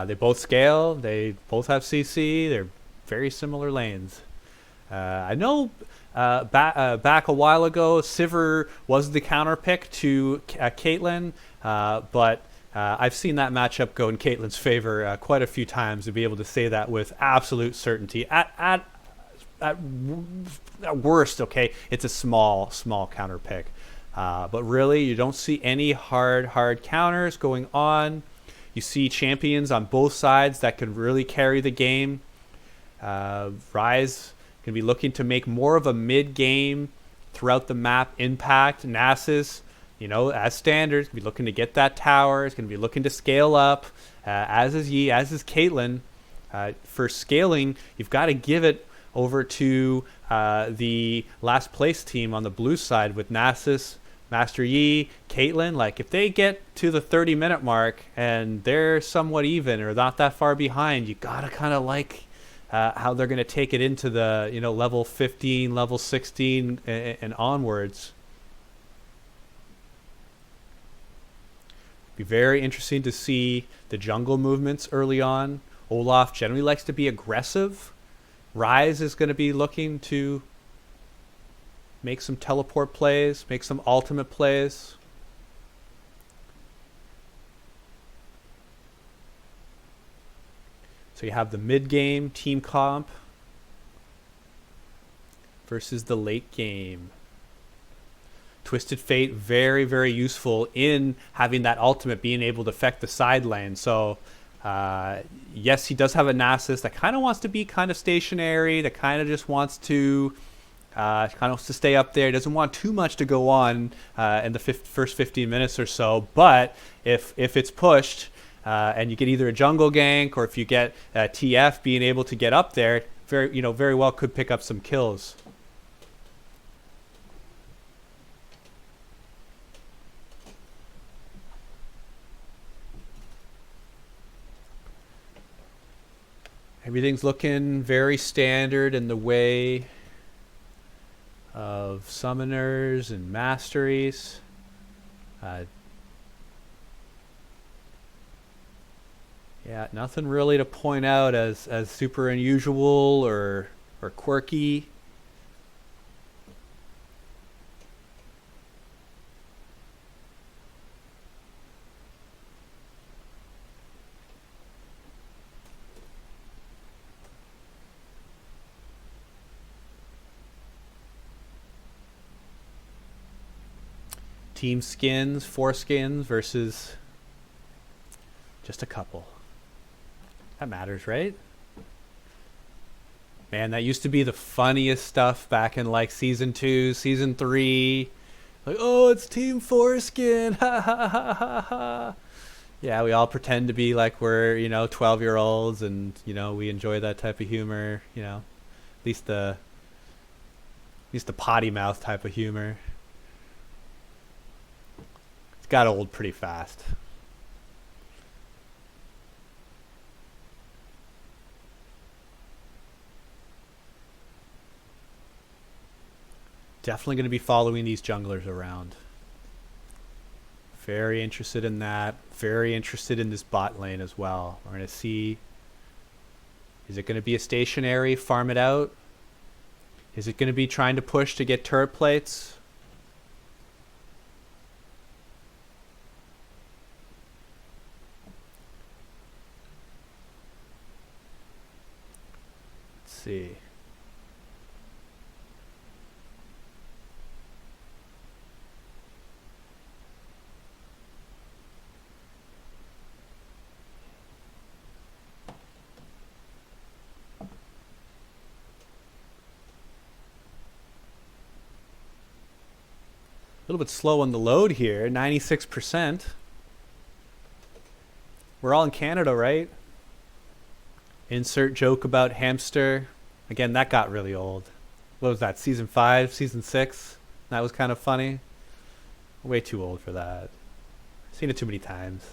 They both scale. They both have CC. They're very similar lanes. I know back a while ago, Sivir was the counter pick to Caitlyn, but I've seen that matchup go in Caitlyn's favor quite a few times, to be able to say that with absolute certainty. At worst, okay, it's a small counter pick. But really, you don't see any hard counters going on. You see champions on both sides that can really carry the game. Rise can be looking to make more of a mid-game throughout the map impact. Nasus, as standard, be looking to get that tower. It's going to be looking to scale up, as is Yi, as is Caitlyn. For scaling, you've got to give it over to the last place team on the blue side with Nasus, Master Yi, Caitlyn. Like if they get to the 30-minute mark and they're somewhat even or not that far behind, you gotta kind of like how they're going to take it into the level 15, level 16 and onwards. Be very interesting to see the jungle movements early on. Olaf generally likes to be aggressive. Rise is going to be looking to make some teleport plays, make some ultimate plays. So you have the mid-game team comp versus the late game. Twisted Fate, very, very useful in having that ultimate being able to affect the side lane. So yes, he does have a Nasus that kind of wants to be kind of stationary, that kind of just wants to stay up there. He doesn't want too much to go on in the first 15 minutes or so. But if it's pushed and you get either a jungle gank or if you get TF being able to get up there, very well could pick up some kills. Everything's looking very standard in the way of summoners and masteries. Yeah, nothing really to point out as super unusual or quirky. Team skins, 4 skins versus just a couple. That matters, right? Man, that used to be the funniest stuff back in like season 2, season 3. Like, oh, it's Team Foreskin. Ha ha ha ha ha. Yeah, we all pretend to be like we're, 12-year-olds and, we enjoy that type of humor, At least the potty mouth type of humor. It got old pretty fast. Definitely going to be following these junglers around. Very interested in that. Very interested in this bot lane as well. We're going to see, is it going to be a stationary, farm it out? Is it going to be trying to push to get turret plates? Let's see. A little bit slow on the load here, 96%. We're all in Canada, right? Insert joke about hamster. Again, that got really old. What was that, season 5, season 6? That was kind of funny. Way too old for that. Seen it too many times.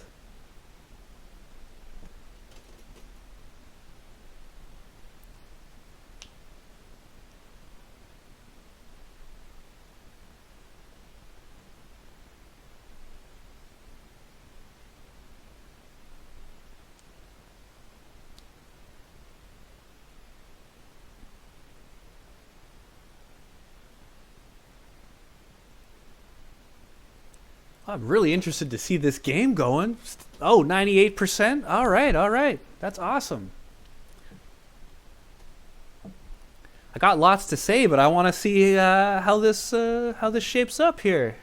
I'm really interested to see this game going. Oh, 98%? All right, all right. That's awesome. I got lots to say, but I want to see how this shapes up here.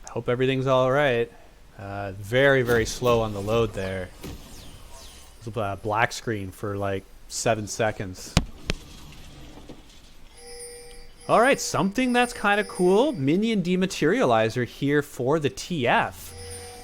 Hope everything's all right. Very, very slow on the load there. It was a black screen for like 7 seconds. All right, something that's kind of cool. Minion dematerializer here for the TF.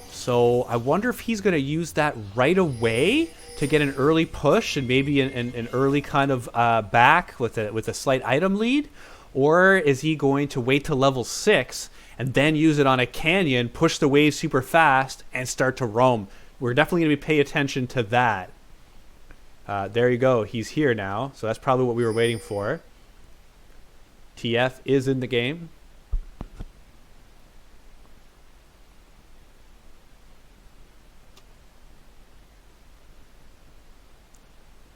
So I wonder if he's going to use that right away to get an early push and maybe an early kind of back with a slight item lead, or is he going to wait till level 6 and then use it on a canyon, push the wave super fast, and start to roam? We're definitely going to be paying attention to that. There you go. He's here now, so that's probably what we were waiting for. TF is in the game.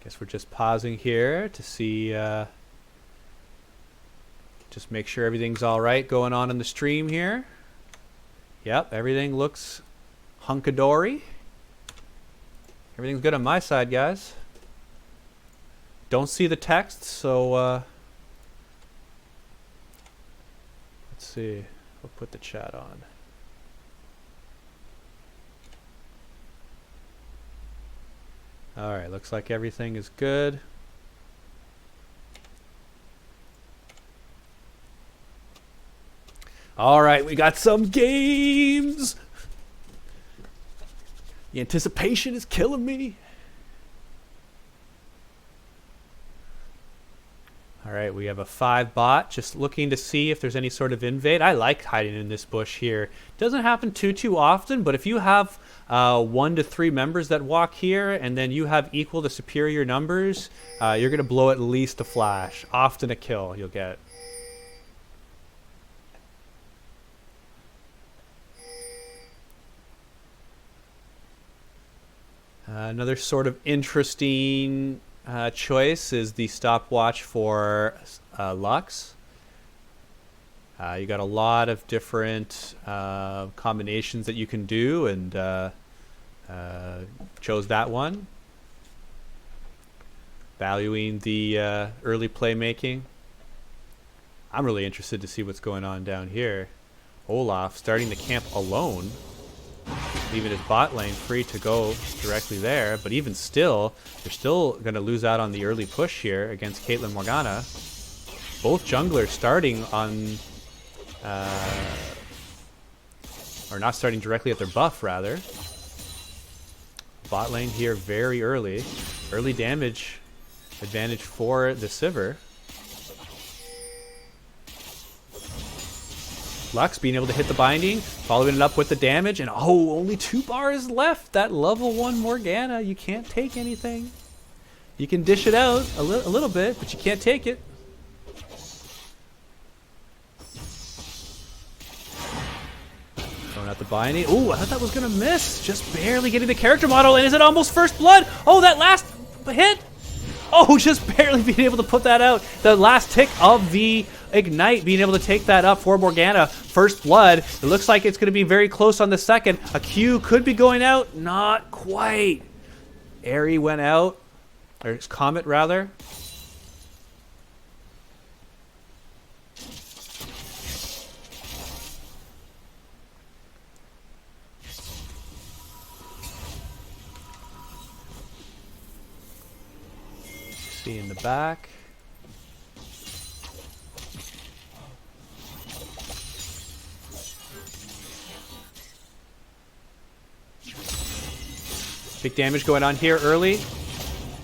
Guess we're just pausing here to see... just make sure everything's all right going on in the stream here. Yep, everything looks hunkadory. Everything's good on my side, guys. Don't see the text, so let's see. We'll put the chat on. All right, looks like everything is good. All right, we got some games. The anticipation is killing me. All right, we have a 5 bot just looking to see if there's any sort of invade. I like hiding in this bush here. Doesn't happen too often, but if you have 1 to 3 members that walk here and then you have equal to superior numbers, you're going to blow at least a flash. Often a kill you'll get. Another sort of interesting choice is the stopwatch for Lux. You got a lot of different combinations that you can do, and chose that one. Valuing the early playmaking. I'm really interested to see what's going on down here. Olaf starting the camp alone, leaving his bot lane free to go directly there. But even still, they're still going to lose out on the early push here against Caitlyn Morgana. Both junglers starting on... or not starting directly at their buff, rather. Bot lane here very early. Early damage advantage for the Sivir. Lux being able to hit the binding, following it up with the damage, and oh, only 2 bars left. That level 1 Morgana, you can't take anything. You can dish it out a little bit, but you can't take it. Throwing out the binding. Oh, I thought that was going to miss. Just barely getting the character model, and is it almost first blood? Oh, that last hit. Oh, just barely being able to put that out. The last tick of the Ignite being able to take that up for Morgana. First blood. It looks like it's going to be very close on the second. A Q could be going out. Not quite. Airy went out. Or Comet, rather. See in the back. Big damage going on here early.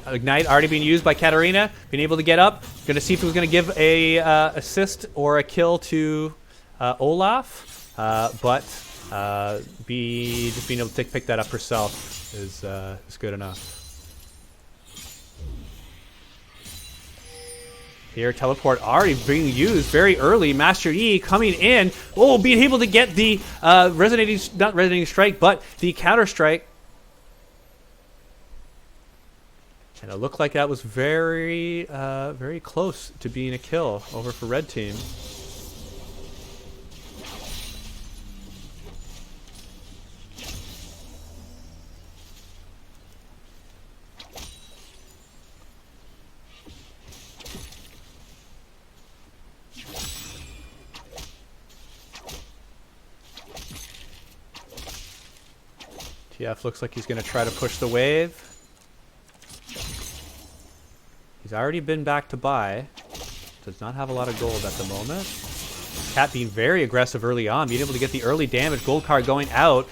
Ignite already being used by Katarina. Being able to get up. Gonna see if it was gonna give a assist or a kill to Olaf. But just being able to pick that up herself is good enough. Here, teleport already being used very early. Master Yi coming in. Oh, being able to get the not resonating strike, but the counter strike. And it looked like that was very, very close to being a kill over for red team. TF looks like he's going to try to push the wave. He's already been back to buy. Does not have a lot of gold at the moment. Cat being very aggressive early on, being able to get the early damage. Gold card going out.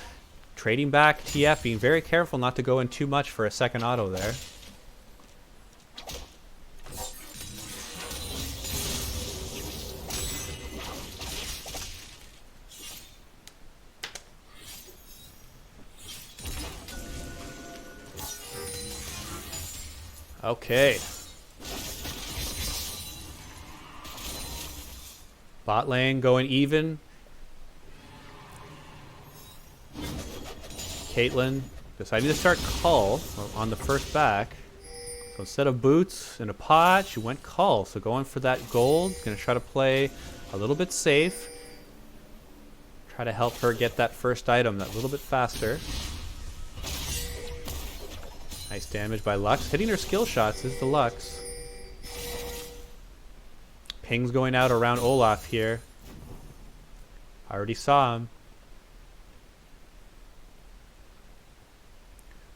Trading back. TF being very careful not to go in too much for a second auto there. Okay. Bot lane going even. Caitlyn deciding to start Cull on the first back. So instead of boots and a pot, she went Cull. So going for that gold. Going to try to play a little bit safe. Try to help her get that first item that little bit faster. Nice damage by Lux. Hitting her skill shots is the Lux. Ping's going out around Olaf here. Already saw him.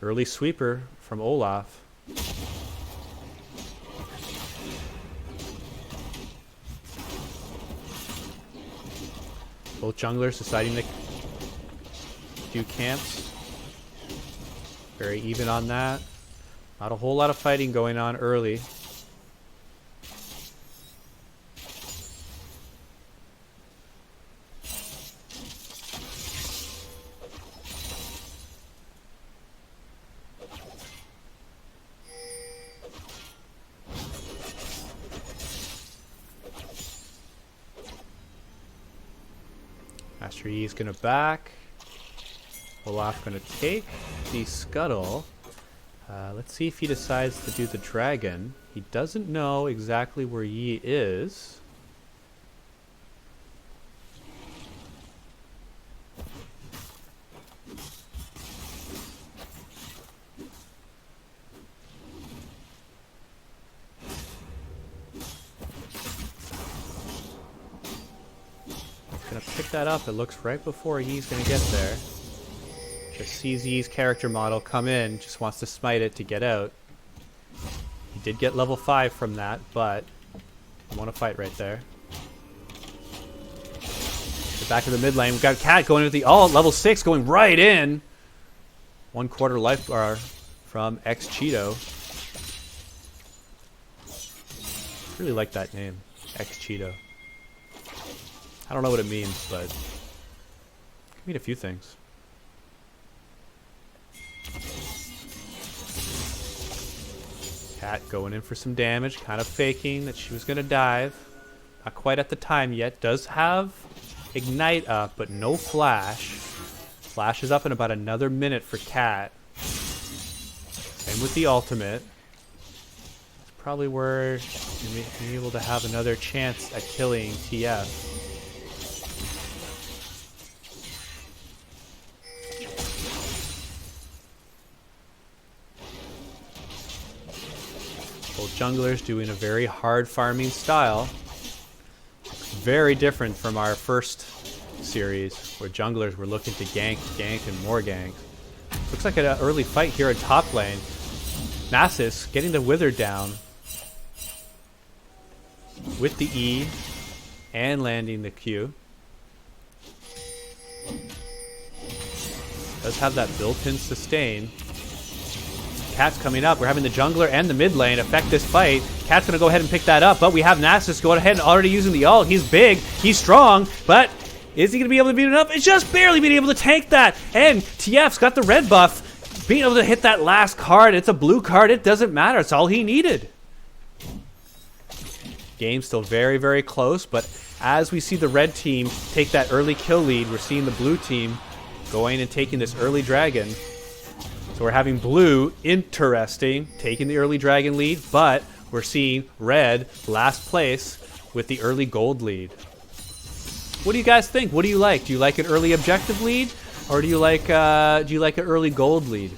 Early sweeper from Olaf. Both junglers deciding to do camps. Very even on that. Not a whole lot of fighting going on early. Master Yi is going to back. Olaf going to take the scuttle. Let's see if he decides to do the dragon. He doesn't know exactly where Yi is. gonna pick that up. It looks right before Yi's gonna get there. Just sees Yi's character model come in, just wants to smite it to get out. He did get level 5 from that, but I want to fight right there. Get back to the mid lane. We've got Cat going with the ult, level 6, going right in. 1/4 life bar from X Cheeto. Really like that name, X Cheeto. I don't know what it means, but it can mean a few things. Cat going in for some damage, kind of faking that she was going to dive. Not quite at the time yet. Does have Ignite up, but no Flash. Flash is up in about another minute for Cat. Same with the ultimate. It's probably where you may be able to have another chance at killing TF. Both junglers doing a very hard farming style. Very different from our first series, where junglers were looking to gank, and more ganks. Looks like an early fight here in top lane. Nasus getting the Wither down with the E and landing the Q. Does have that built-in sustain. Cat's coming up. We're having the jungler and the mid lane affect this fight. Cat's going to go ahead and pick that up, but we have Nasus going ahead and already using the ult. He's big, he's strong, but is he going to be able to beat it up? It's just barely being able to tank that. And TF's got the red buff. Being able to hit that last card, it's a blue card, it doesn't matter. It's all he needed. Game's still very, very close, but as we see the red team take that early kill lead, we're seeing the blue team going and taking this early dragon. So we're having blue, interesting, taking the early dragon lead, but we're seeing red last place with the early gold lead. What do you guys think? What do you like? Do you like an early objective lead, or do you like an early gold lead?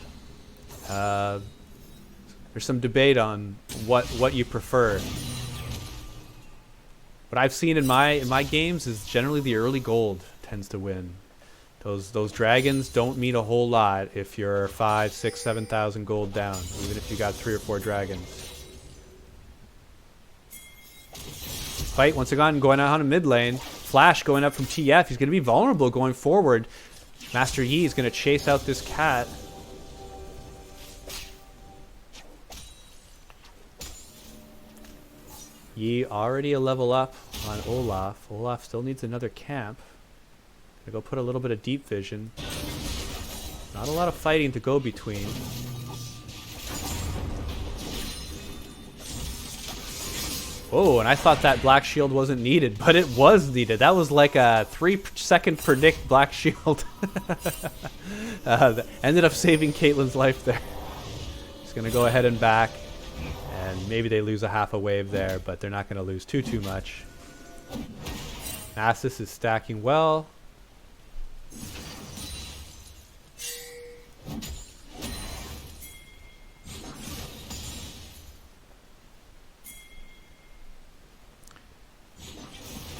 There's some debate on what you prefer. What I've seen in my games is generally the early gold tends to win. Those dragons don't mean a whole lot if you're 5, 6, 7,000 gold down, even if you got 3 or 4 dragons. Fight once again going out on mid lane. Flash going up from TF. He's going to be vulnerable going forward. Master Yi is going to chase out this Cat. Yi already a level up on Olaf. Olaf still needs another camp. Gonna go put a little bit of deep vision. Not a lot of fighting to go between. Oh, and I thought that black shield wasn't needed, but it was needed. That was like a 3-second predict black shield. Ended up saving Caitlyn's life there. Just gonna go ahead and back, and maybe they lose a half a wave there, but they're not gonna lose too much. Nasus is stacking well.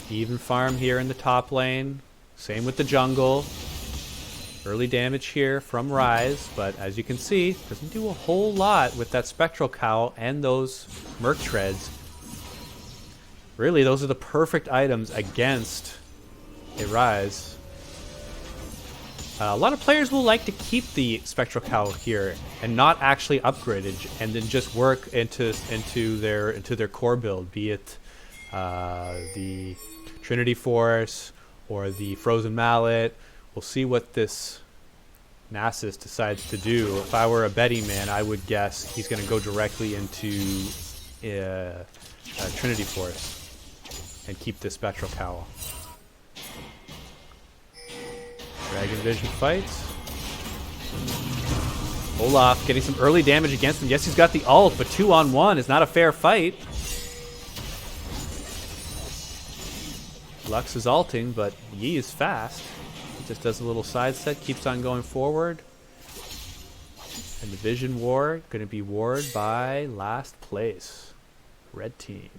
Even farm here in the top lane. Same with the jungle. Early damage here from Rise, but as you can see, doesn't do a whole lot with that Spectral Cowl and those Merc Treads. Really, those are the perfect items against a Rise. A lot of players will like to keep the Spectral Cowl here and not actually upgrade it, and then just work into their core build, be it the Trinity Force or the Frozen Mallet. We'll see what this Nasus decides to do. If I were a betting man, I would guess he's going to go directly into Trinity Force and keep this Spectral Cowl. Dragon Vision fights. Olaf getting some early damage against him. Yes, he's got the ult, but 2-on-1 is not a fair fight. Lux is ulting, but Yi is fast. He just does a little side set, keeps on going forward. And the Vision War going to be warred by last place. Red team.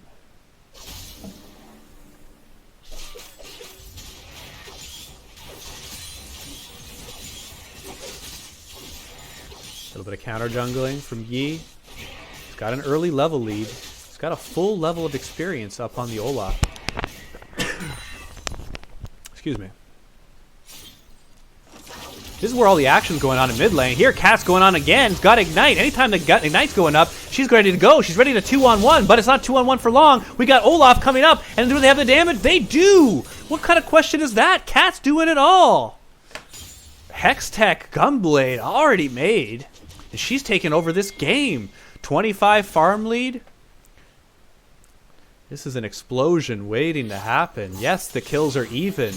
little bit of counter jungling from Yi. He's got an early level lead. He's got a full level of experience up on the Olaf. Excuse me. This is where all the action's going on in mid lane. Here, Cat's going on again. He's got Ignite. Anytime the Ignite's going up, she's ready to go. She's ready to 2-on-1, but it's not 2-on-1 for long. We got Olaf coming up, and do they have the damage? They do! What kind of question is that? Cat's doing it all. Hextech Gunblade already made, and she's taking over this game. 25 farm lead. This is an explosion waiting to happen. Yes, the kills are even,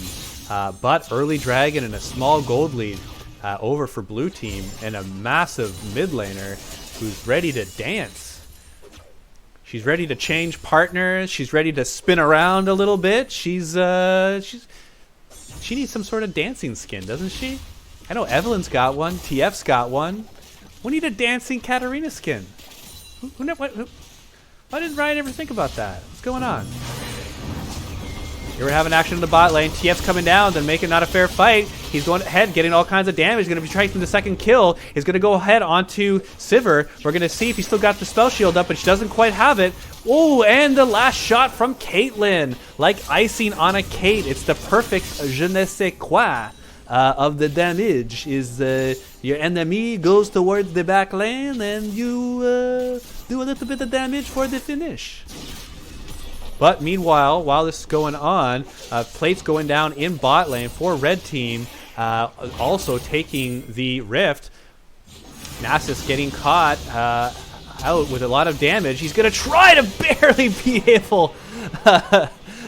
but early dragon and a small gold lead over for blue team, and a massive mid laner who's ready to dance. She's ready to change partners. She's ready to spin around a little bit. She needs some sort of dancing skin, doesn't she? I know Evelyn's got one. TF's got one. We need a dancing Katarina skin. Why didn't Ryan ever think about that? What's going on? Here we're having action in the bot lane. TF's coming down, then making not a fair fight. He's going ahead, getting all kinds of damage. He's going to be trying the second kill. He's going to go ahead onto Sivir. We're going to see if he's still got the spell shield up, but she doesn't quite have it. Oh, and the last shot from Caitlyn. Like icing on a cake. It's the perfect je ne sais quoi of the damage. Is your enemy goes towards the back lane, and you do a little bit of damage for the finish. But meanwhile, while this is going on, plates going down in bot lane for red team, also taking the rift. Nasus getting caught out with a lot of damage. He's going to try to barely be able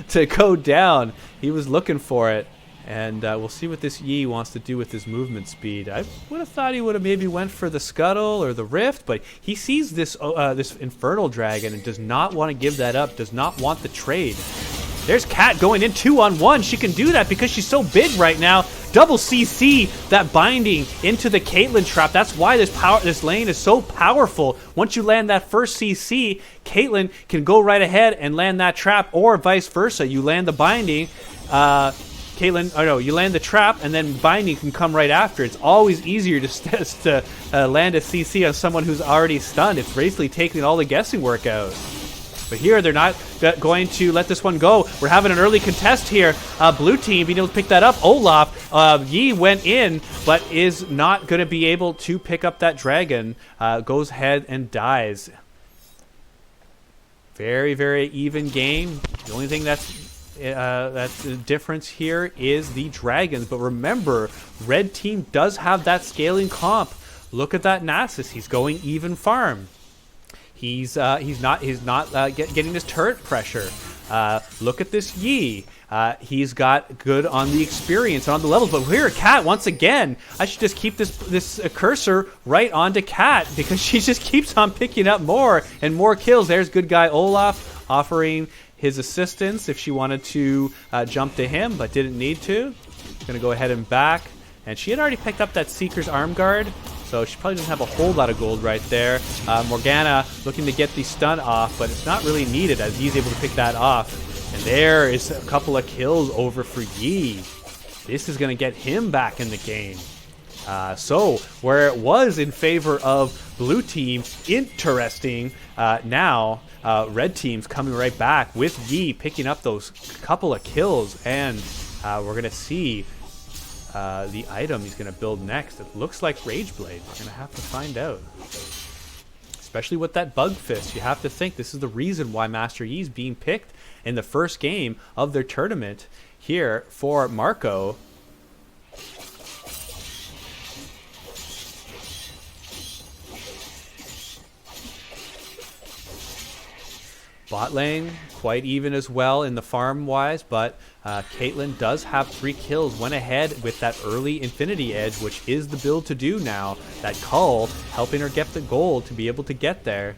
to go down. He was looking for it. And we'll see what this Yi wants to do with his movement speed. I would have thought he would have maybe went for the scuttle or the rift, but he sees this this infernal dragon and does not want to give that up, does not want the trade. There's Cat going in 2-on-1. She can do that because she's so big right now. Double CC, that binding into the Caitlyn trap. That's why this lane is so powerful. Once you land that first CC, Caitlyn can go right ahead and land that trap, or vice versa. You land the binding, Caitlyn, oh no, you land the trap, and then binding can come right after. It's always easier to land a CC on someone who's already stunned. It's basically taking all the guessing work out. But here, they're not going to let this one go. We're having an early contest here. Blue team being able to pick that up. Olaf, Yi went in, but is not going to be able to pick up that dragon. Goes ahead and dies. Very, very even game. The only thing that's the difference here is the dragons. But remember, red team does have that scaling comp. Look at that Nasus. He's going even farm. He's not getting his turret pressure. Look at this Yi. He's got good on the experience and on the levels. But here, Cat, once again, I should just keep this cursor right onto Cat, because she just keeps on picking up more and more kills. There's good guy Olaf offering his assistance if she wanted to jump to him, but didn't need to. Gonna go ahead and back. And she had already picked up that Seeker's arm guard, so she probably doesn't have a whole lot of gold right there. Morgana looking to get the stun off, but it's not really needed as he's able to pick that off. And there is a couple of kills over for Yi. This is gonna get him back in the game. So where it was in favor of blue team, interesting. Now red team's coming right back with Yi picking up those couple of kills, and we're gonna see the item he's gonna build next. It looks like Rage Blade. We're gonna have to find out. Especially with that Bug Fist, you have to think this is the reason why Master Yi's being picked in the first game of their tournament here for Marco. Bot lane, quite even as well in the farm-wise, but Caitlyn does have 3 kills, went ahead with that early Infinity Edge, which is the build to do now. That Cull helping her get the gold to be able to get there.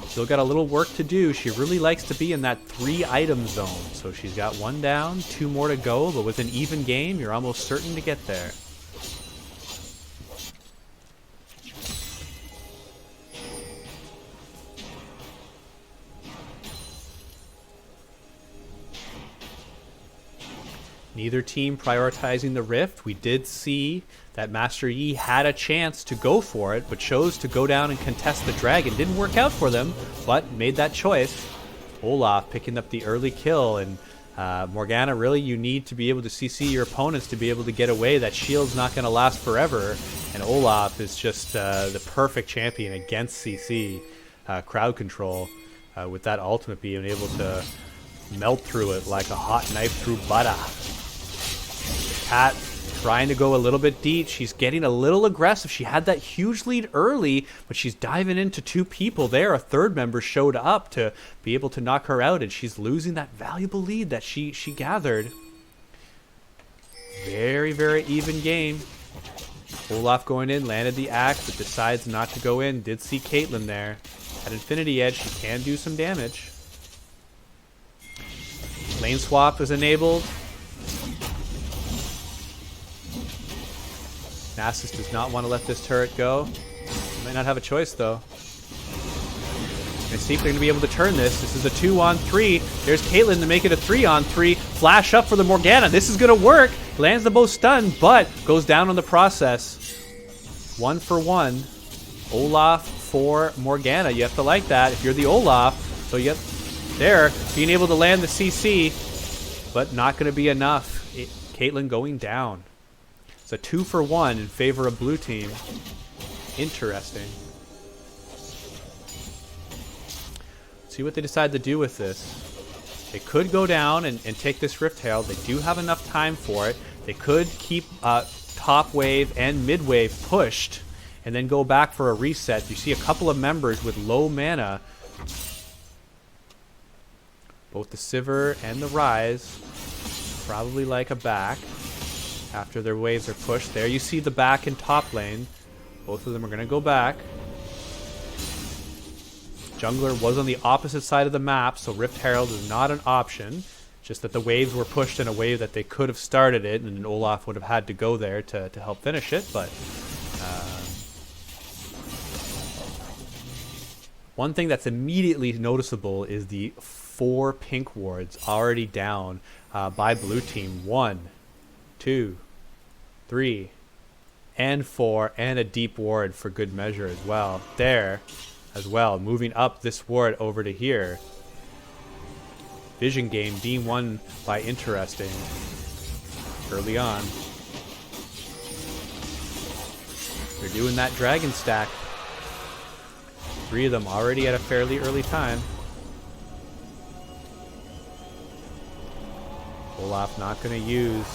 Still got a little work to do. She really likes to be in that 3-item zone. So she's got 1 down, 2 more to go, but with an even game, you're almost certain to get there. Neither team prioritizing the rift. We did see that Master Yi had a chance to go for it, but chose to go down and contest the dragon. Didn't work out for them, but made that choice. Olaf picking up the early kill, and Morgana, really you need to be able to CC your opponents to be able to get away. That shield's not going to last forever, and Olaf is just the perfect champion against CC crowd control, with that ultimate being able to melt through it like a hot knife through butter. Cat trying to go a little bit deep. She's getting a little aggressive. She had that huge lead early, but she's diving into two people there. A third member showed up to be able to knock her out, and she's losing that valuable lead that she gathered. Very, very even game. Olaf going in, landed the axe, but decides not to go in. Did see Caitlyn there. At Infinity Edge, she can do some damage. Lane swap is enabled. Nasus does not want to let this turret go. Might not have a choice, though. Let's see if they're going to be able to turn this. This is a 2-on-3. There's Caitlyn to make it a 3-on-3. Flash up for the Morgana. This is going to work. Lands the bow stun, but goes down on the process. 1-for-1. Olaf for Morgana. You have to like that if you're the Olaf. So you get there, being able to land the CC, but not going to be enough. Caitlyn going down. It's a 2-for-1 in favor of blue team. Interesting. See what they decide to do with this. They could go down and take this Rift Herald. They do have enough time for it. They could keep top wave and mid wave pushed and then go back for a reset. You see a couple of members with low mana. Both the Sivir and the Rise probably like a back after their waves are pushed. There you see the back in top lane. Both of them are going to go back. Jungler was on the opposite side of the map, so Rift Herald is not an option. Just that the waves were pushed in a way that they could have started it, and Olaf would have had to go there to help finish it. But one thing that's immediately noticeable is the 4 pink wards already down by blue team. 1, 2, 3, and 4, and a deep ward for good measure as well. There as well, moving up this ward over to here. Vision game being won by Interesting early on. They're doing that dragon stack. 3 of them already at a fairly early time. Olaf not going to use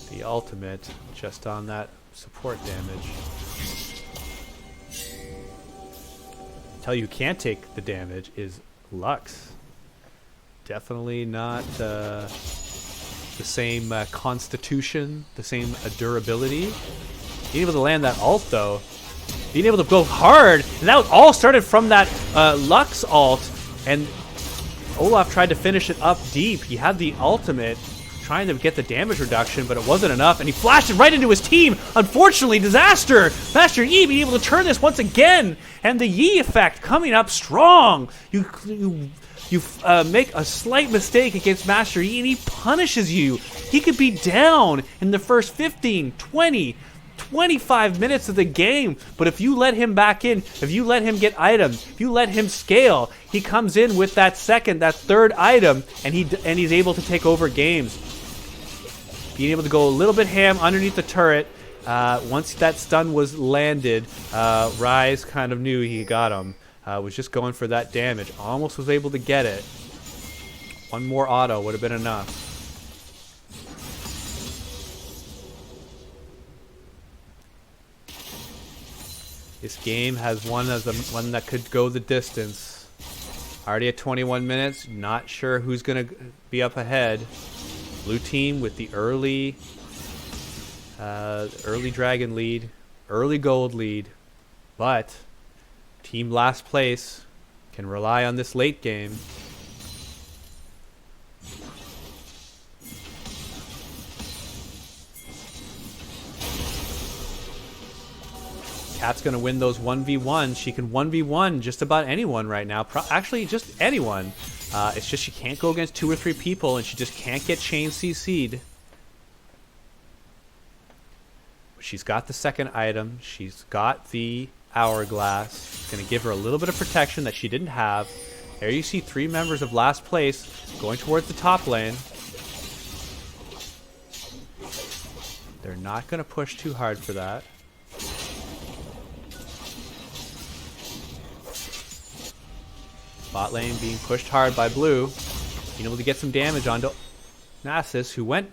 the ultimate, just on that support damage. Tell you who can't take the damage is Lux. Definitely not the same constitution, the same durability. Being able to land that ult, though, being able to go hard, and that all started from that Lux ult, and Olaf tried to finish it up deep. He had the ultimate, trying to get the damage reduction, but it wasn't enough, and he flashed it right into his team. Unfortunately, disaster. Master Yi being able to turn this once again, and the Yi effect coming up strong. You make a slight mistake against Master Yi, and he punishes you. He could be down in the first 15, 20, 25 minutes of the game, but if you let him back in, if you let him get items, if you let him scale, he comes in with that third item, and he's able to take over games. Being able to go a little bit ham underneath the turret. Once that stun was landed, Rise kind of knew he got him. Was just going for that damage. Almost was able to get it. One more auto would have been enough. This game has one that could go the distance. Already at 21 minutes. Not sure who's going to be up ahead. Blue team with the early dragon lead, early gold lead, but team last place can rely on this late game. Kat's going to win those 1v1s. She can 1v1 just about anyone right now. Actually, just anyone. It's just she can't go against 2 or 3 people, and she just can't get chain CC'd. She's got the second item. She's got the hourglass. It's going to give her a little bit of protection that she didn't have. There you see 3 members of last place going towards the top lane. They're not going to push too hard for that. Bot lane being pushed hard by blue. Being able to get some damage onto Nasus, who went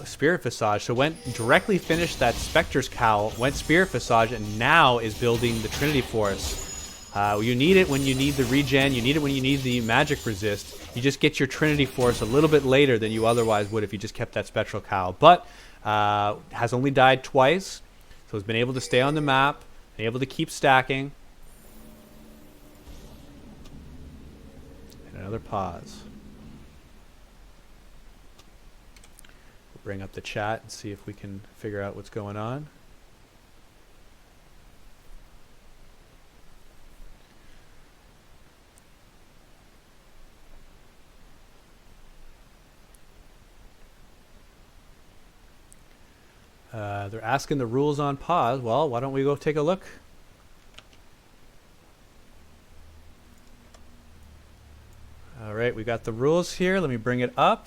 Spirit Visage. So went directly finished that Spectre's Cowl, went Spirit Visage, and now is building the Trinity Force. You need it when you need the regen. You need it when you need the magic resist. You just get your Trinity Force a little bit later than you otherwise would if you just kept that Spectral Cowl. But has only died twice, so has been able to stay on the map, been able to keep stacking. And another pause. We'll bring up the chat and see if we can figure out what's going on. They're asking the rules on pause. Well, why don't we go take a look? All right, we got the rules here. Let me bring it up.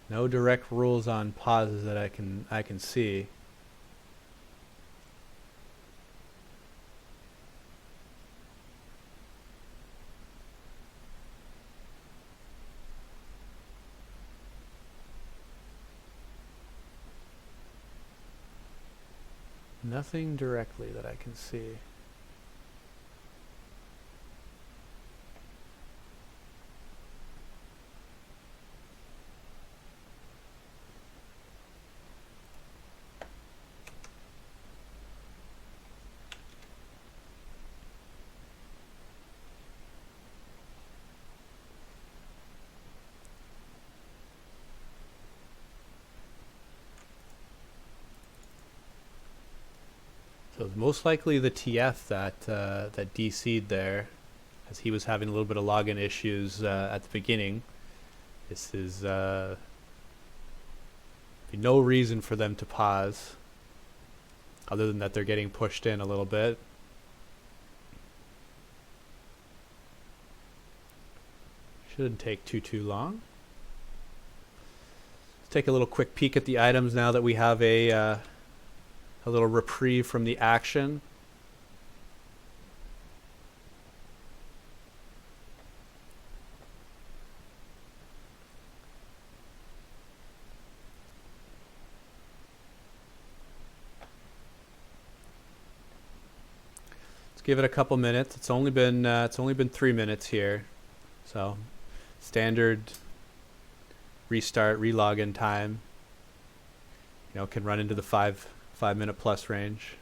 No direct rules on pauses that I can see. Nothing directly that I can see. So it's most likely the TF that DC'd there, as he was having a little bit of login issues at the beginning. This is no reason for them to pause, other than that they're getting pushed in a little bit. Shouldn't take too long. Let's take a little quick peek at the items now that we have a little reprieve from the action. Let's give it a couple minutes. It's only been 3 minutes here, so standard restart relogin time, you know, can run into the 5-minute plus range.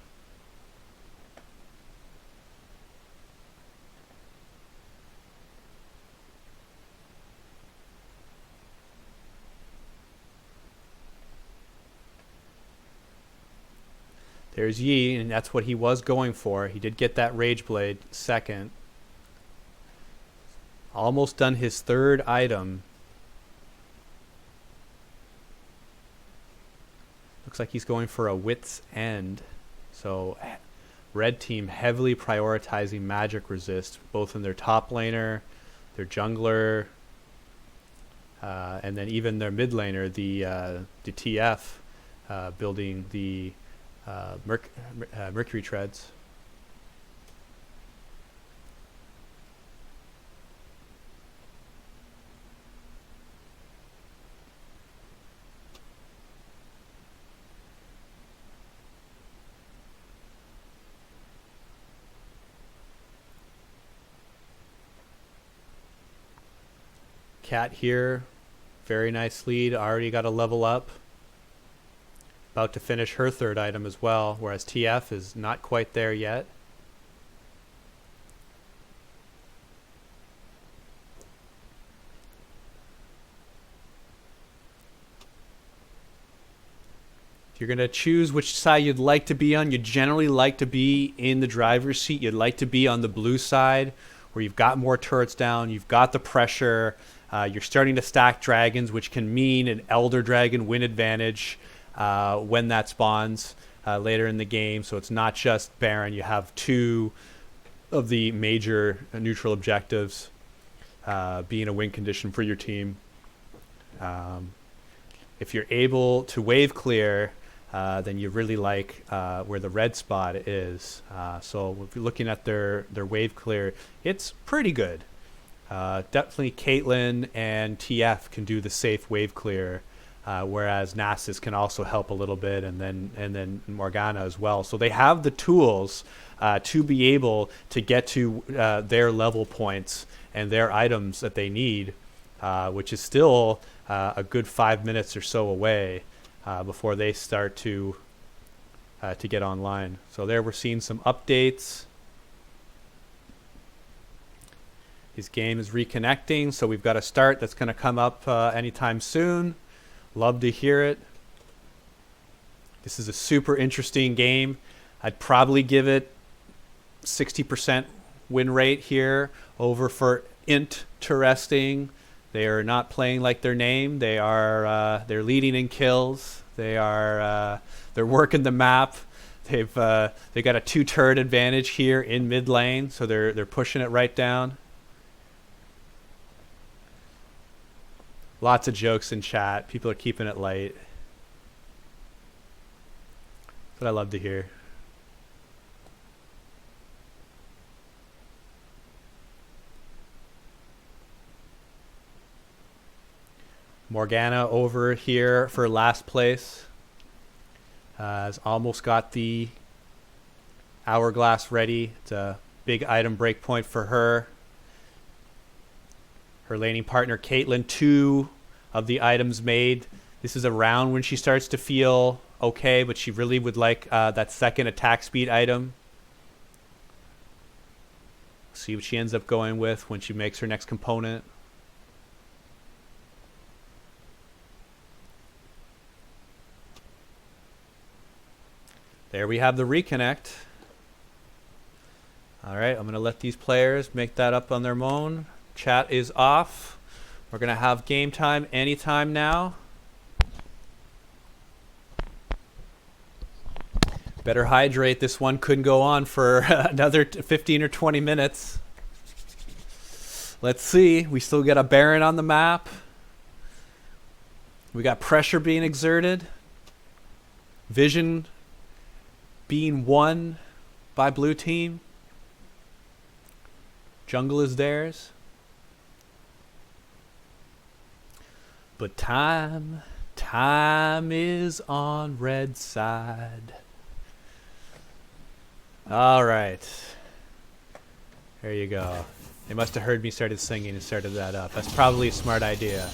There's Yi, and that's what he was going for. He did get that Rage Blade second. Almost done his third item. Looks like he's going for a Wit's End. So red team heavily prioritizing magic resist, both in their top laner, their jungler, and then even their mid laner, the TF, building the Mercury Treads. Cat here, very nice lead, already got a level up. About to finish her third item as well, whereas TF is not quite there yet. If you're going to choose which side you'd like to be on, you generally like to be in the driver's seat. You'd like to be on the blue side where you've got more turrets down, you've got the pressure, you're starting to stack dragons, which can mean an Elder Dragon win advantage when that spawns later in the game. So it's not just Baron. You have two of the major neutral objectives being a win condition for your team. If you're able to wave clear, then you really like where the red spot is. So if you're looking at their wave clear, it's pretty good. Definitely Caitlyn and TF can do the safe wave clear, whereas Nasus can also help a little bit, and then Morgana as well. So they have the tools to be able to get to their level points and their items that they need, which is still a good 5 minutes or so away before they start to get online. So there we're seeing some updates. His game is reconnecting, so we've got a start that's going to come up anytime soon. Love to hear it. This is a super interesting game. I'd probably give it 60% win rate here over for interesting. They are not playing like their name. They are they're leading in kills. They're working the map. They got a 2 turret advantage here in mid lane, so they're pushing it right down. Lots of jokes in chat. People are keeping it light. That's what I love to hear. Morgana over here for last place. Has almost got the hourglass ready. It's a big item breakpoint for her. Her laning partner, Caitlyn, 2 of the items made. This is around when she starts to feel okay, but she really would like that second attack speed item. See what she ends up going with when she makes her next component. There we have the reconnect. All right, I'm going to let these players make that up on their own. Chat is off. We're going to have game time anytime now. Better hydrate. This one couldn't go on for another 15 or 20 minutes. Let's see. We still got a Baron on the map. We got pressure being exerted. Vision being won by blue team. Jungle is theirs. But time is on red side. All right. There you go. They must have heard me started singing and started that up. That's probably a smart idea.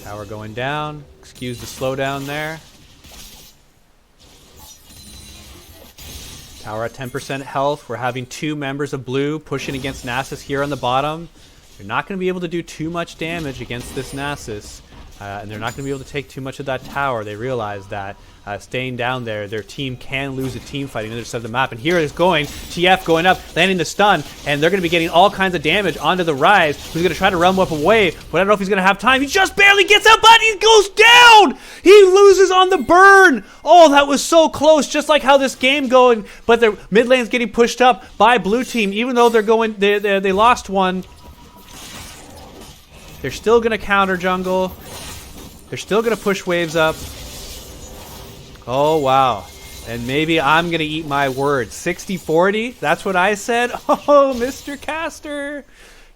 Tower going down. Excuse the slowdown there. Tower at 10% health. We're having 2 members of blue pushing against Nasus here on the bottom. They're not going to be able to do too much damage against this Nasus, and they're not going to be able to take too much of that tower. They realize that staying down there, their team can lose a team fight on the other side of the map. And here it is going, TF going up, landing the stun, and they're going to be getting all kinds of damage onto the Rise, who's going to try to run up away, but I don't know if he's going to have time. He just barely gets out, but he goes down! He loses on the burn! Oh, that was so close, just like how this game going, but their mid lane's getting pushed up by blue team, even though they're going, they lost one. They're still going to counter jungle. They're still going to push waves up. Oh, wow. And maybe I'm going to eat my words. 60-40? That's what I said? Oh, Mr. Caster.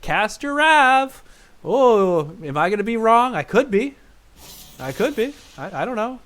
Caster Rav. Oh, am I going to be wrong? I could be. I could be. I don't know.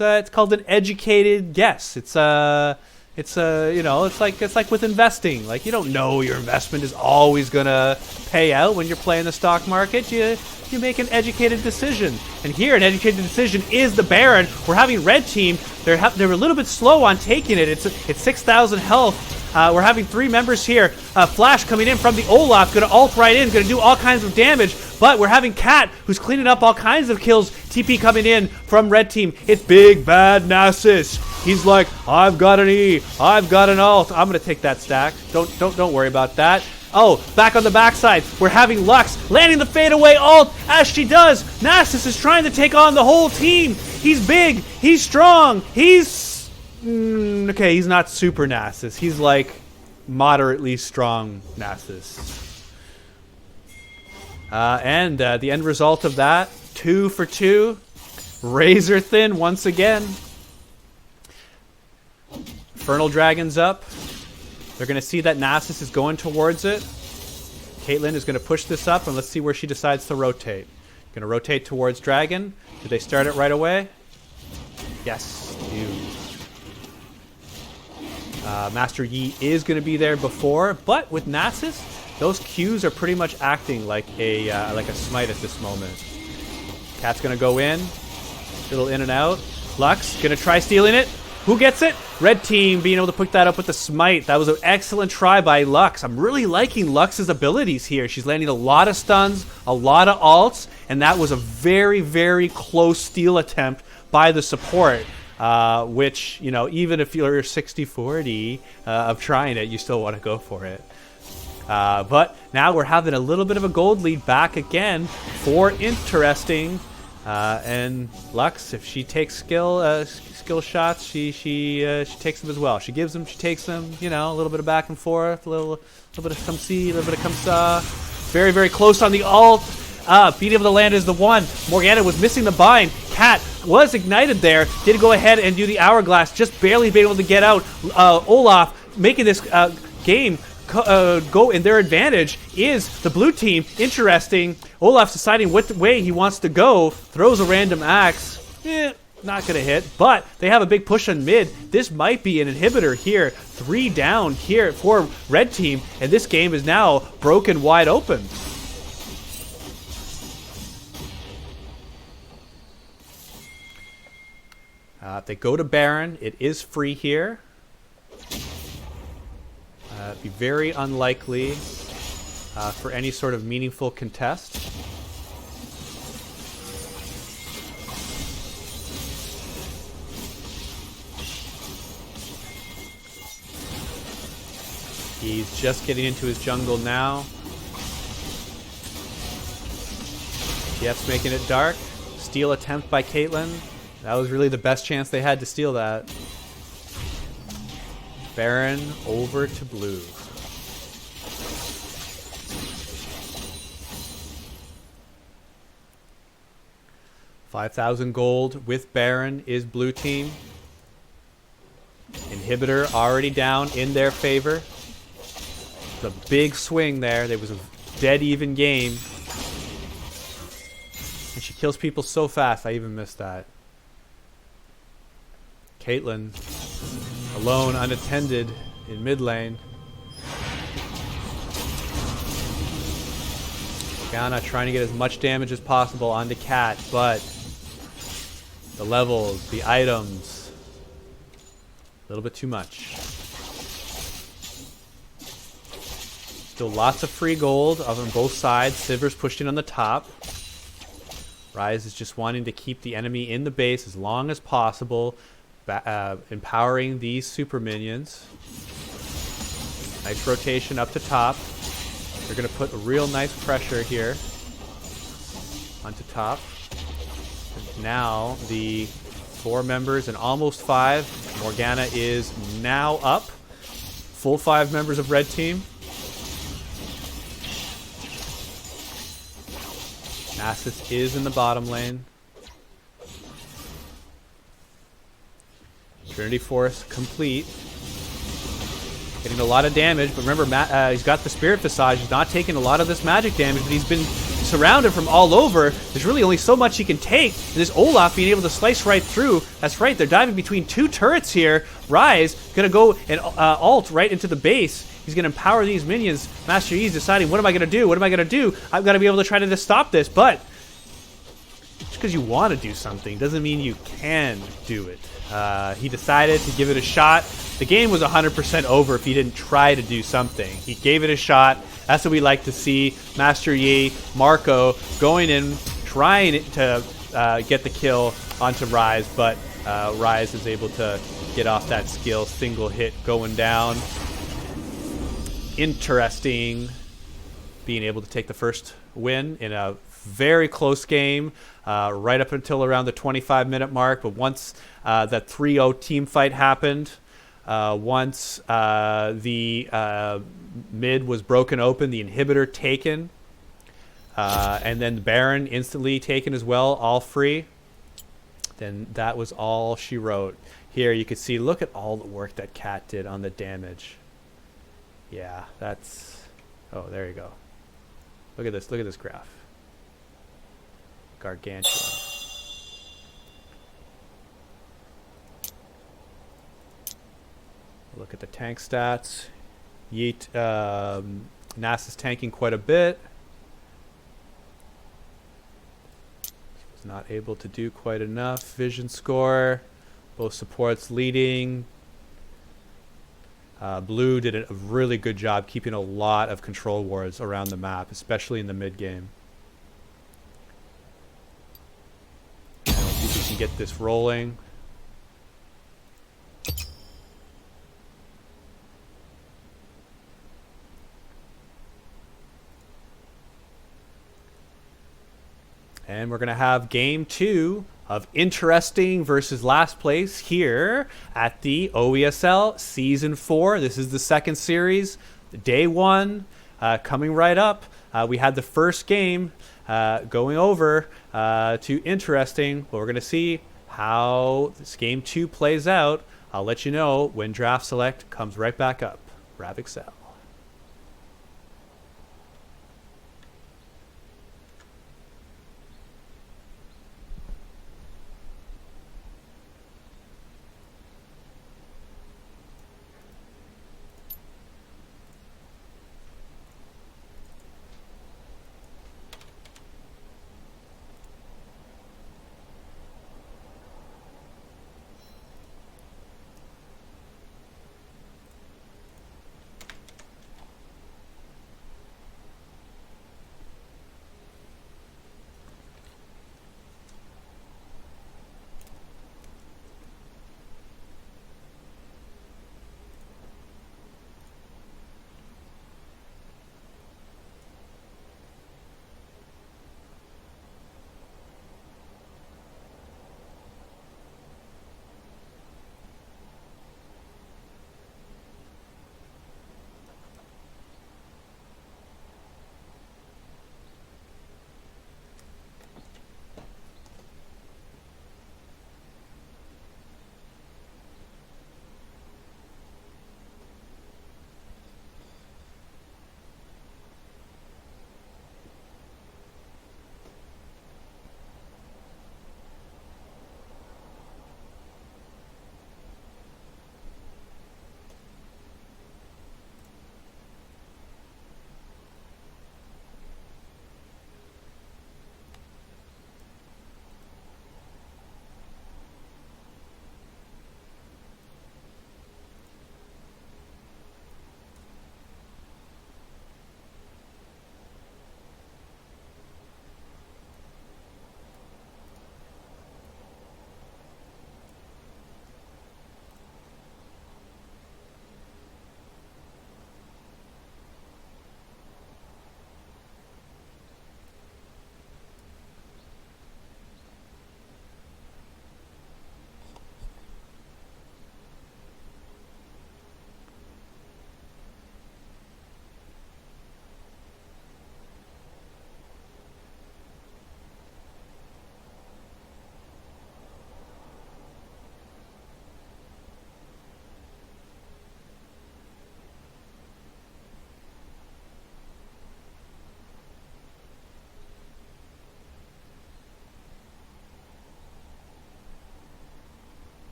It's called an educated guess. It's you know, it's like with investing. Like, you don't know your investment is always gonna pay out when you're playing the stock market. You make an educated decision. And here, an educated decision is the Baron. We're having red team. They're a little bit slow on taking it. It's 6,000 health. We're having 3 members here. Flash coming in from the Olaf, gonna ult right in, gonna do all kinds of damage. But we're having Cat, who's cleaning up all kinds of kills. TP coming in from red team. It's big bad Nasus. He's like, I've got an E, I've got an ult. I'm gonna take that stack. Don't worry about that. Oh, back on the backside, we're having Lux landing the fadeaway ult as she does. Nasus is trying to take on the whole team. He's big, he's strong, he's... okay, he's not super Nasus. He's like moderately strong Nasus. And the end result of that, 2 for 2. Razor thin once again. Infernal Dragon's up. They're going to see that Nasus is going towards it. Caitlyn is going to push this up, and let's see where she decides to rotate. Going to rotate towards Dragon. Do they start it right away? Yes, they do. Master Yi is going to be there before, but with Nasus, those Qs are pretty much acting like a smite at this moment. Cat's going to go in. Little in and out. Lux going to try stealing it. Who gets it? Red team being able to pick that up with the smite. That was an excellent try by Lux. I'm really liking Lux's abilities here. She's landing a lot of stuns, a lot of ults, and that was a very, very close steal attempt by the support. Which, you know, even if you're 60-40 of trying it, you still want to go for it. But now we're having a little bit of a gold lead back again for interesting. And Lux, if she takes skill shots, she takes them as well. She gives them, she takes them. You know, a little bit of back and forth, a little bit of come see, a little bit of come saw. Very, very close on the ult. Being able to land is the one. Morgana was missing the bind. Cat was ignited there. Did go ahead and do the hourglass. Just barely being able to get out. Olaf making this game go in their advantage is the blue team. Interesting. Olaf's deciding what way he wants to go. Throws a random axe. Not going to hit, but they have a big push on mid. This might be an inhibitor here. 3 down here for red team, and this game is now broken wide open. They go to Baron. It is free here. Be very unlikely for any sort of meaningful contest. He's just getting into his jungle now. Yep's making it dark. Steal attempt by Caitlyn. That was really the best chance they had to steal that. Baron over to blue. $5,000 gold with Baron is blue team. Inhibitor already down in their favor. It's a big swing there. There was a dead even game. And she kills people so fast, I even missed that. Caitlyn, alone, unattended in mid lane. Morgana trying to get as much damage as possible onto Cat, but the levels, the items, a little bit too much. Still lots of free gold on both sides. Sivir's pushed in on the top. Ryze is just wanting to keep the enemy in the base as long as possible. Empowering these super minions. Nice rotation up to top. They're going to put a real nice pressure here onto top. And now the 4 members and almost 5. Morgana is now up. Full 5 members of red team. Nasus is in the bottom lane. Trinity Force complete. Getting a lot of damage, but remember, he's got the Spirit Visage. He's not taking a lot of this magic damage, but he's been surrounded from all over. There's really only so much he can take. And this Olaf being able to slice right through. That's right, they're diving between 2 turrets here. Ryze going to go and ult right into the base. He's going to empower these minions. Master Yi's deciding, what am I going to do? What am I going to do? I've got to be able to try to just stop this, but just because you want to do something doesn't mean you can do it. He decided to give it a shot. The game was 100% over if he didn't try to do something. He gave it a shot. That's what we like to see. Master Yi, Marco going in, trying to get the kill onto Rise, but Rise is able to get off that skill. Single hit going down. Interesting being able to take the first win in a very close game, right up until around the 25-minute mark. But once that 3-0 team fight happened, once the mid was broken open, the inhibitor taken, and then the Baron instantly taken as well, all free, then that was all she wrote. Here you can see, look at all the work that Cat did on the damage. Yeah, that's... Oh, there you go. Look at this graph. Gargantuan. Look at the tank stats. Yeet, Nass is tanking quite a bit. Was not able to do quite enough. Vision score. Both supports leading. Blue did a really good job keeping a lot of control wards around the map, especially in the mid game. And let's see if we can get this rolling. And we're going to have game 2 of Interesting versus Last Place here at the OESL Season 4. This is the second series, day 1, coming right up. We had the first game going over to Interesting. But we're going to see how this game 2 plays out. I'll let you know when Draft Select comes right back up. Grab Exel.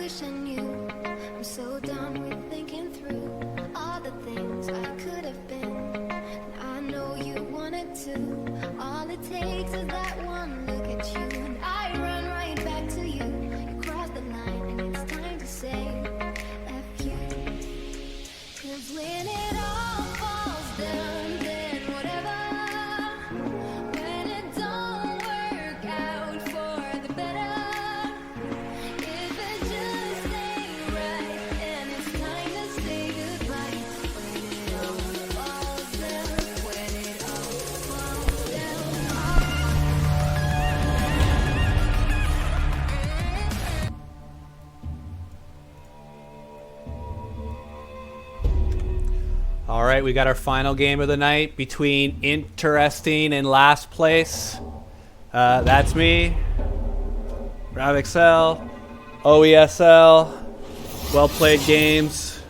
wish I knew. I'm so done with thinking through all the things I could have been. I know you wanted to. All it takes is that one look at you, and I run right back to you. You cross the line, and it's time to say F you. 'Cause when it all falls down, then whatever. When it don't work out for the better, if it just ain't right, then it's time to say goodbye. When it all falls down, when it all falls All right, we got our final game of the night between Interesting and last place. That's me, Exel, OESL, well played games,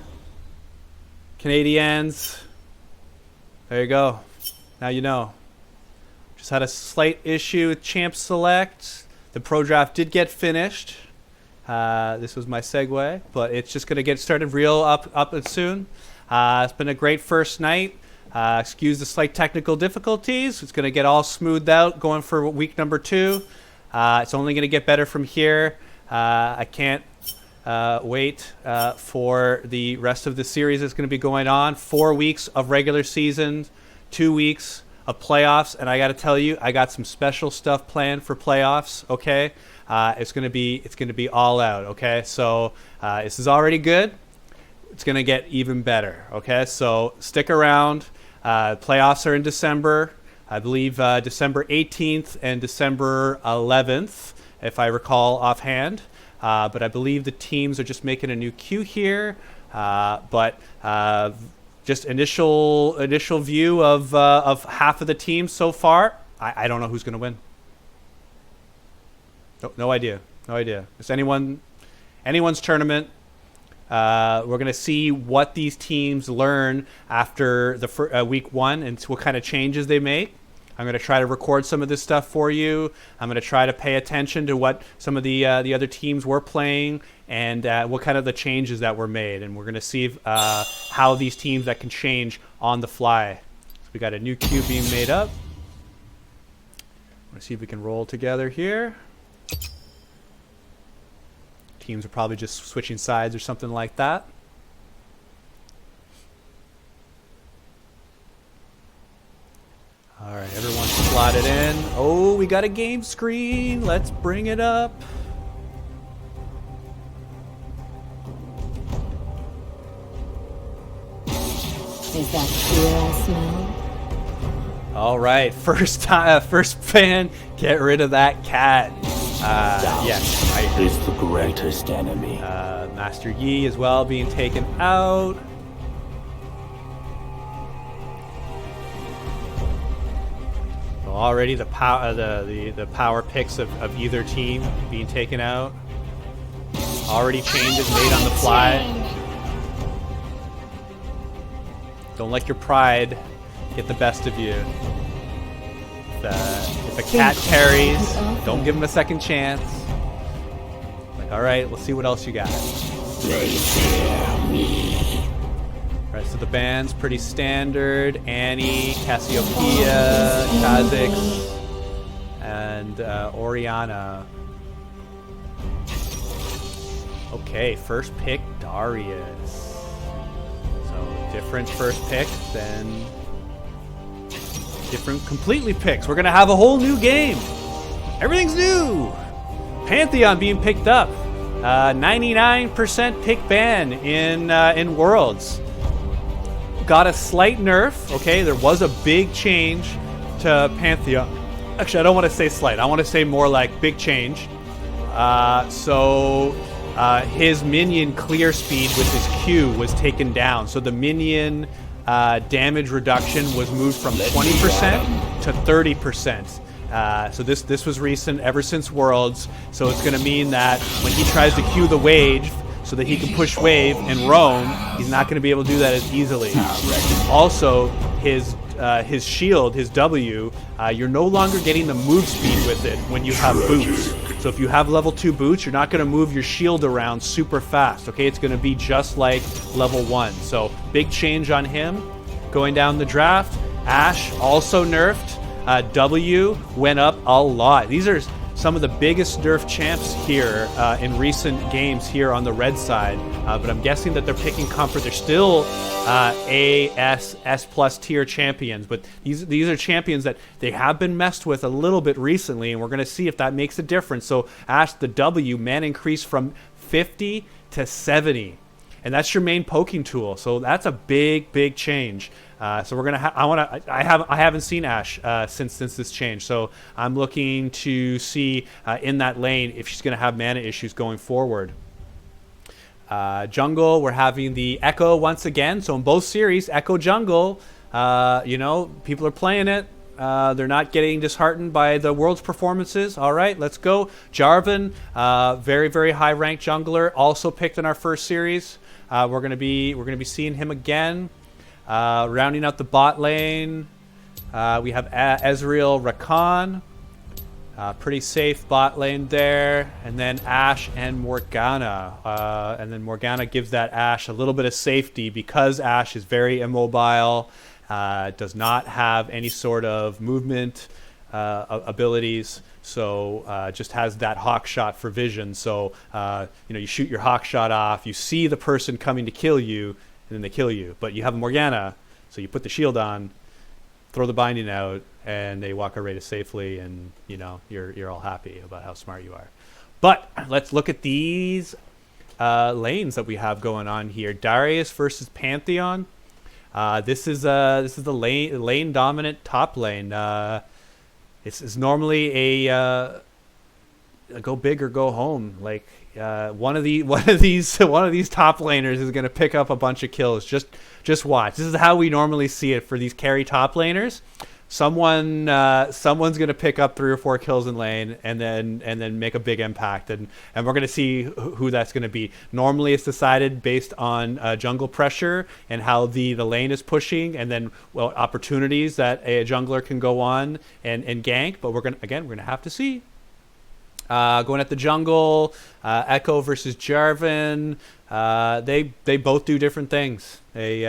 Canadians. There you go. Now you know. Just had a slight issue with Champ Select. The Pro Draft did get finished. This was my segue, but it's just going to get started real up and soon. It's been a great first night. Excuse the slight technical difficulties. It's going to get all smoothed out going for week number 2. It's only going to get better from here. I can't wait for the rest of the series that's going to be going on. 4 weeks of regular season, 2 weeks of playoffs, and I got to tell you, I got some special stuff planned for playoffs. Okay, it's going to be all out. Okay, so this is already good. It's going to get even better, okay? So stick around. Playoffs are in December. I believe December 18th and December 11th, if I recall offhand. But I believe the teams are just making a new queue here. But just initial view of half of the teams so far. I don't know who's going to win. No idea. It's anyone's tournament. We're going to see what these teams learn after the week 1 and what kind of changes they make. I'm going to try to record some of this stuff for you. I'm going to try to pay attention to what some of the other teams were playing and what kind of the changes that were made. And we're going to see how these teams that can change on the fly. So we got a new queue being made up. Let's see if we can roll together here. Teams are probably just switching sides or something like that. All right, everyone's slotted in. Oh, we got a game screen. Let's bring it up. Is that fear I smell? All right, first fan, get rid of that cat. Yes, I agree. Is the greatest enemy. Master Yi as well being taken out. Well, already the power picks of either team being taken out. Already changes made on the fly. Don't let your pride get the best of you. If a cat carries, don't give him a second chance. Like, all right, let's see what else you got. They fear me. Rest of the band's pretty standard. Annie, Cassiopeia, Kha'Zix, and Oriana. Okay, first pick, Darius. So different first pick than different completely picks. We're gonna have a whole new game. Everything's new. Pantheon being picked up. 99% pick ban in Worlds. Got a slight nerf. Okay, there was a big change to Pantheon. Actually, I don't want to say slight. I want to say more like big change. So his minion clear speed with his Q was taken down. So the minion damage reduction was moved from 20% to 30%. So this was recent, ever since Worlds. So it's going to mean that when he tries to Q the wave so that he can push wave and roam, he's not going to be able to do that as easily. Also, his shield, his W, you're no longer getting the move speed with it when you have boots. So if you have level 2 boots, you're not going to move your shield around super fast, okay? It's going to be just like level 1. So big change on him going down the draft. Ashe also nerfed. W went up a lot. These are some of the biggest nerf champs here in recent games here on the red side. But I'm guessing that they're picking comfort. They're still A, S plus tier champions. But these are champions that they have been messed with a little bit recently. And we're going to see if that makes a difference. So Ashe, the W, man increased from 50 to 70. And that's your main poking tool. So that's a big change. So we're gonna. I haven't seen Ashe since this change. So I'm looking to see in that lane if she's gonna have mana issues going forward. Jungle, we're having the Echo once again. So in both series, Echo Jungle. People are playing it. They're not getting disheartened by the world's performances. All right, let's go. Jarvan, very high ranked jungler, also picked in our first series. We're gonna be seeing him again. Rounding out the bot lane, we have Ezreal, Rakan. Pretty safe bot lane there. And then Ashe and Morgana. And then Morgana gives that Ashe a little bit of safety because Ashe is very immobile, does not have any sort of movement abilities. So just has that hawk shot for vision. So you shoot your hawk shot off, you see the person coming to kill you, and then they kill you. But you have Morgana, so you put the shield on, throw the binding out, and they walk away safely, and you're all happy about how smart you are. But let's look at these lanes that we have going on here. Darius versus Pantheon. This is the lane dominant top lane. It's normally a go big or go home. Like one of these top laners is going to pick up a bunch of kills. Just watch. This is how we normally see it for these carry top laners. Someone's going to pick up 3 or 4 kills in lane and then make a big impact, and we're going to see who that's going to be. Normally it's decided based on jungle pressure and how the lane is pushing, and then opportunities that a jungler can go on and gank. But we're going to have to see. Going at the jungle, Echo versus Jarvan. They both do different things. They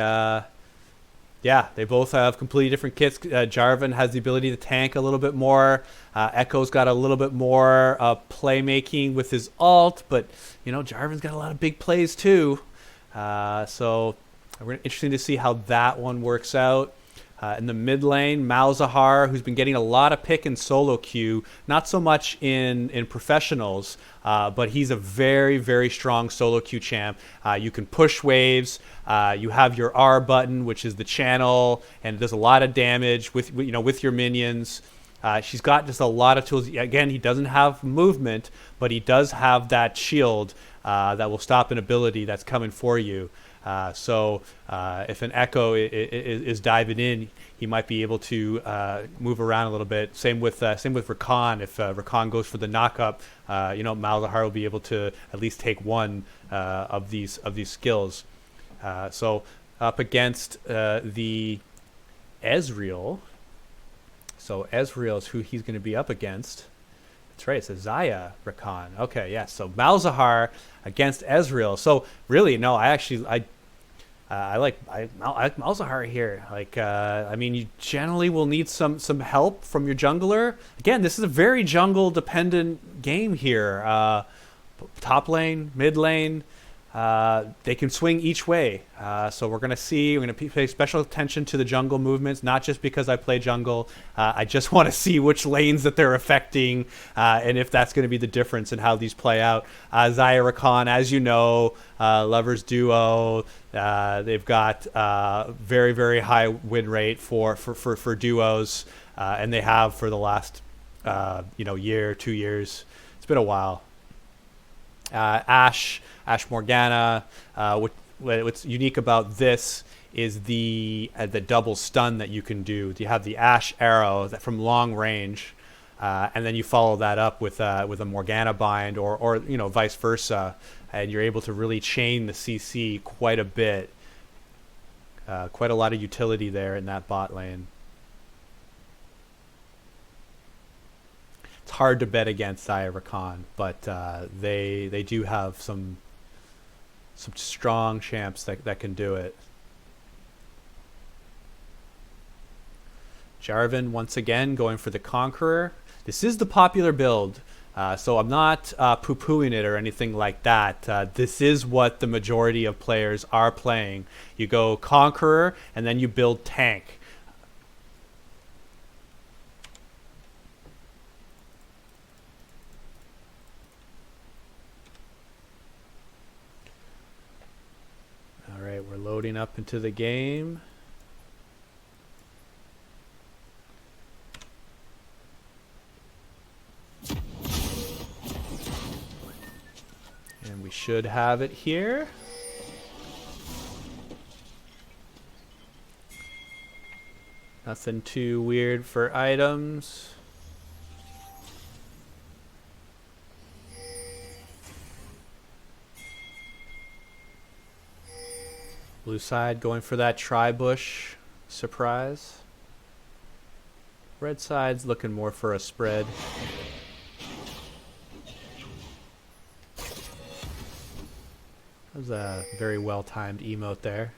both have completely different kits. Jarvan has the ability to tank a little bit more. Echo's got a little bit more playmaking with his ult, but Jarvan's got a lot of big plays too. So we're interesting to see how that one works out. In the mid lane, Malzahar, who's been getting a lot of pick in solo queue, not so much in professionals, but he's a very strong solo queue champ. You can push waves. You have your R button, which is the channel, and it does a lot of damage with your minions. She's got just a lot of tools. Again, he doesn't have movement, but he does have that shield that will stop an ability that's coming for you. So if an Echo is diving in, he might be able to move around a little bit. Same with Rakan. If Rakan goes for the knockup, Malzahar will be able to at least take one of these skills. So up against the Ezreal. So Ezreal is who he's going to be up against. That's right. It's a Xayah Rakan. Okay, yeah. So Malzahar against Ezreal. So really, no. I like Malzahar here. You generally will need some help from your jungler. Again, this is a very jungle dependent game here. Top lane, mid lane. They can swing each way. So we're going to pay special attention to the jungle movements, not just because I play jungle. I just want to see which lanes that they're affecting and if that's going to be the difference in how these play out. Xayah Rakan, as you know, lovers duo. They've got very high win rate for duos, and they have for the last year, 2 years. It's been a while. Ashe Morgana. What's unique about this is the double stun that you can do. You have the Ashe arrow that from long range, and then you follow that up with a Morgana bind or vice versa, and you're able to really chain the CC quite a bit. Quite a lot of utility there in that bot lane. It's hard to bet against Xayah Rakan, but they do have some strong champs that can do it. Jarvan once again going for the Conqueror. This is the popular build, so I'm not poo-pooing it or anything like that. This is what the majority of players are playing. You go Conqueror and then you build tank. All right, we're loading up into the game. And we should have it here. Nothing too weird for items. Blue side going for that tri-bush surprise. Red side's looking more for a spread. That was a very well-timed emote there.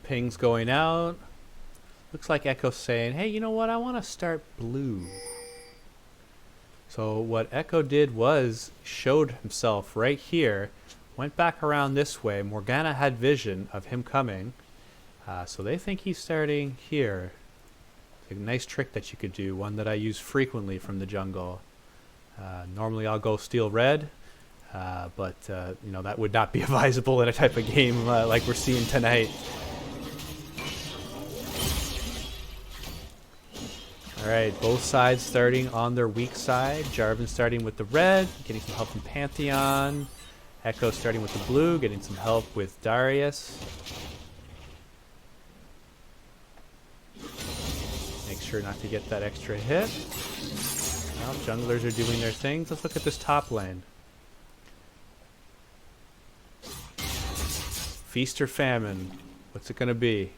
Ping's going out. Looks like Echo's saying, hey, you know what? I want to start blue. So what Echo did was showed himself right here, went back around this way. Morgana had vision of him coming, so they think he's starting here. It's a nice trick that you could do, one that I use frequently from the jungle. Normally I'll go steal red, but you know, that would not be advisable in a type of game like we're seeing tonight. Alright, both sides starting on their weak side. Jarvan starting with the red, getting some help from Pantheon. Echo starting with the blue, getting some help with Darius. Make sure not to get that extra hit. Well, junglers are doing their things. Let's look at this top lane. Feast or famine? What's it going to be?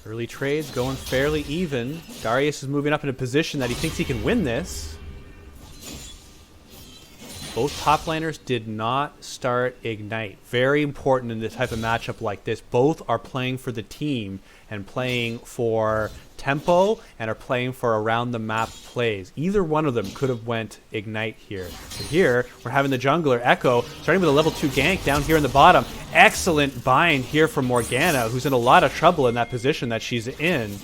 Early trades going fairly even. Darius is moving up in a position that he thinks he can win this. Both top laners did not start Ignite. Very important in this type of matchup like this. Both are playing for the team and playing for tempo and are playing for around the map plays. Either one of them could have went Ignite here. But here, we're having the jungler, Echo, starting with a level 2 gank down here in the bottom. Excellent bind here from Morgana, who's in a lot of trouble in that position that she's in.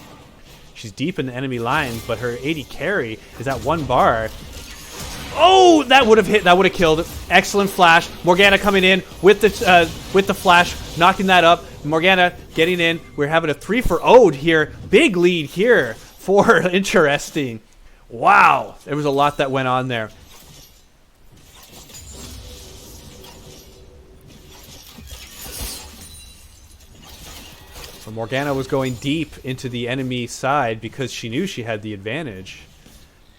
She's deep in the enemy lines, but her AD carry is at 1 bar. Oh, that would have hit. That would have killed. Excellent flash. Morgana coming in with the flash, knocking that up. Morgana getting in. We're having a 3 for Ode here. Big lead here for Interesting. Wow, there was a lot that went on there. So Morgana was going deep into the enemy side because she knew she had the advantage.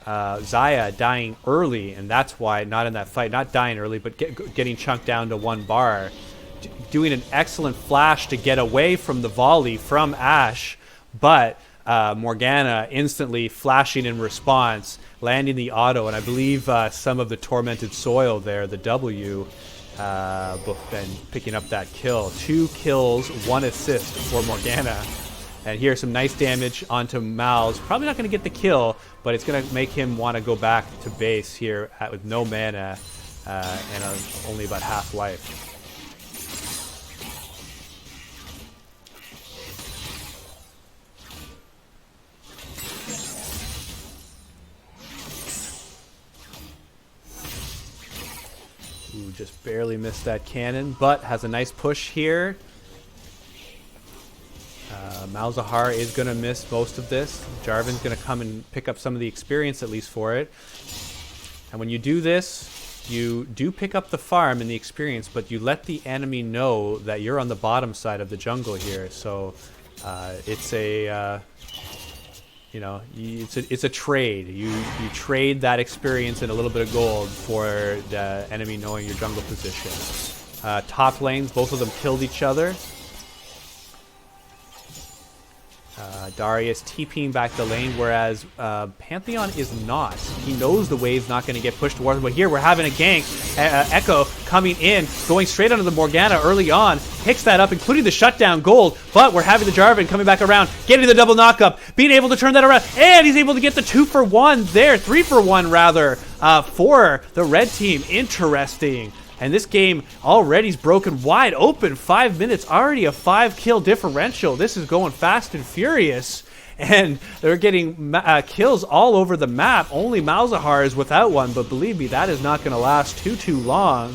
Xayah dying early, and that's why not in that fight, not dying early, but getting chunked down to 1 bar. Doing an excellent flash to get away from the volley from Ashe, but Morgana instantly flashing in response, landing the auto, and I believe some of the Tormented Soil there, the W, and picking up that kill. 2 kills, 1 assist for Morgana. And here's some nice damage onto Mal's. Probably not going to get the kill, but it's going to make him want to go back to base here with no mana and only about half life. Ooh, just barely missed that cannon, but has a nice push here. Malzahar is going to miss most of this. Jarvan's going to come and pick up some of the experience, at least for it. And when you do this, you do pick up the farm and the experience, but you let the enemy know that you're on the bottom side of the jungle here. So it's a it's a trade. You trade that experience and a little bit of gold for the enemy knowing your jungle position. Top lanes, both of them killed each other. Darius TPing back the lane, whereas Pantheon is not. He knows the wave's not going to get pushed towards him, but here we're having a gank. Echo coming in, going straight under the Morgana early on, picks that up, including the shutdown gold, but we're having the Jarvan coming back around, getting the double knockup, being able to turn that around, and he's able to get the 2-for-1 there, 3-for-1 rather, for the red team. Interesting. And this game already is broken wide open. 5 minutes, already a 5-kill differential. This is going fast and furious. And they're getting kills all over the map. Only Malzahar is without one, but believe me, that is not going to last too long.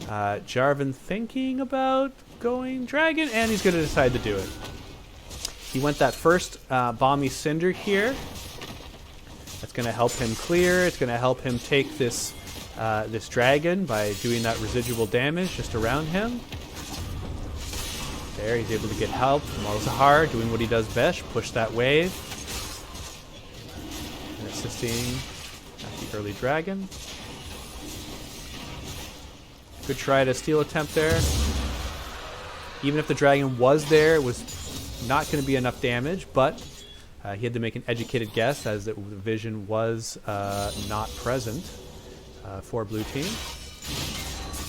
Jarvan thinking about going Dragon, and he's going to decide to do it. He went that first Bomby Cinder here. That's going to help him clear. It's going to help him take this dragon by doing that residual damage just around him. There, he's able to get help. Malzahar doing what he does best, push that wave. And assisting at the early dragon. Good try to steal attempt there. Even if the dragon was there, it was not going to be enough damage, but he had to make an educated guess as the vision was not present. For blue team.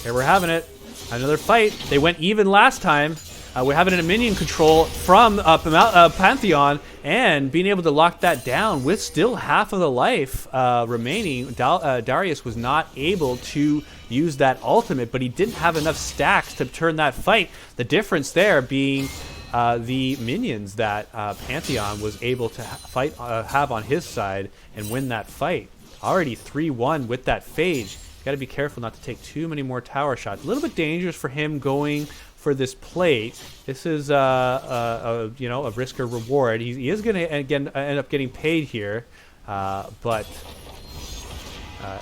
Here we're having it. Another fight. They went even last time. We're having a minion control from Pantheon, and being able to lock that down with still half of the life remaining. Darius was not able to use that ultimate, but he didn't have enough stacks to turn that fight. The difference there being the minions that Pantheon was able to have on his side and win that fight. Already 3-1 with that phage. Got to be careful not to take too many more tower shots. A little bit dangerous for him going for this plate. This is a risk or reward. He is going to again end up getting paid here, but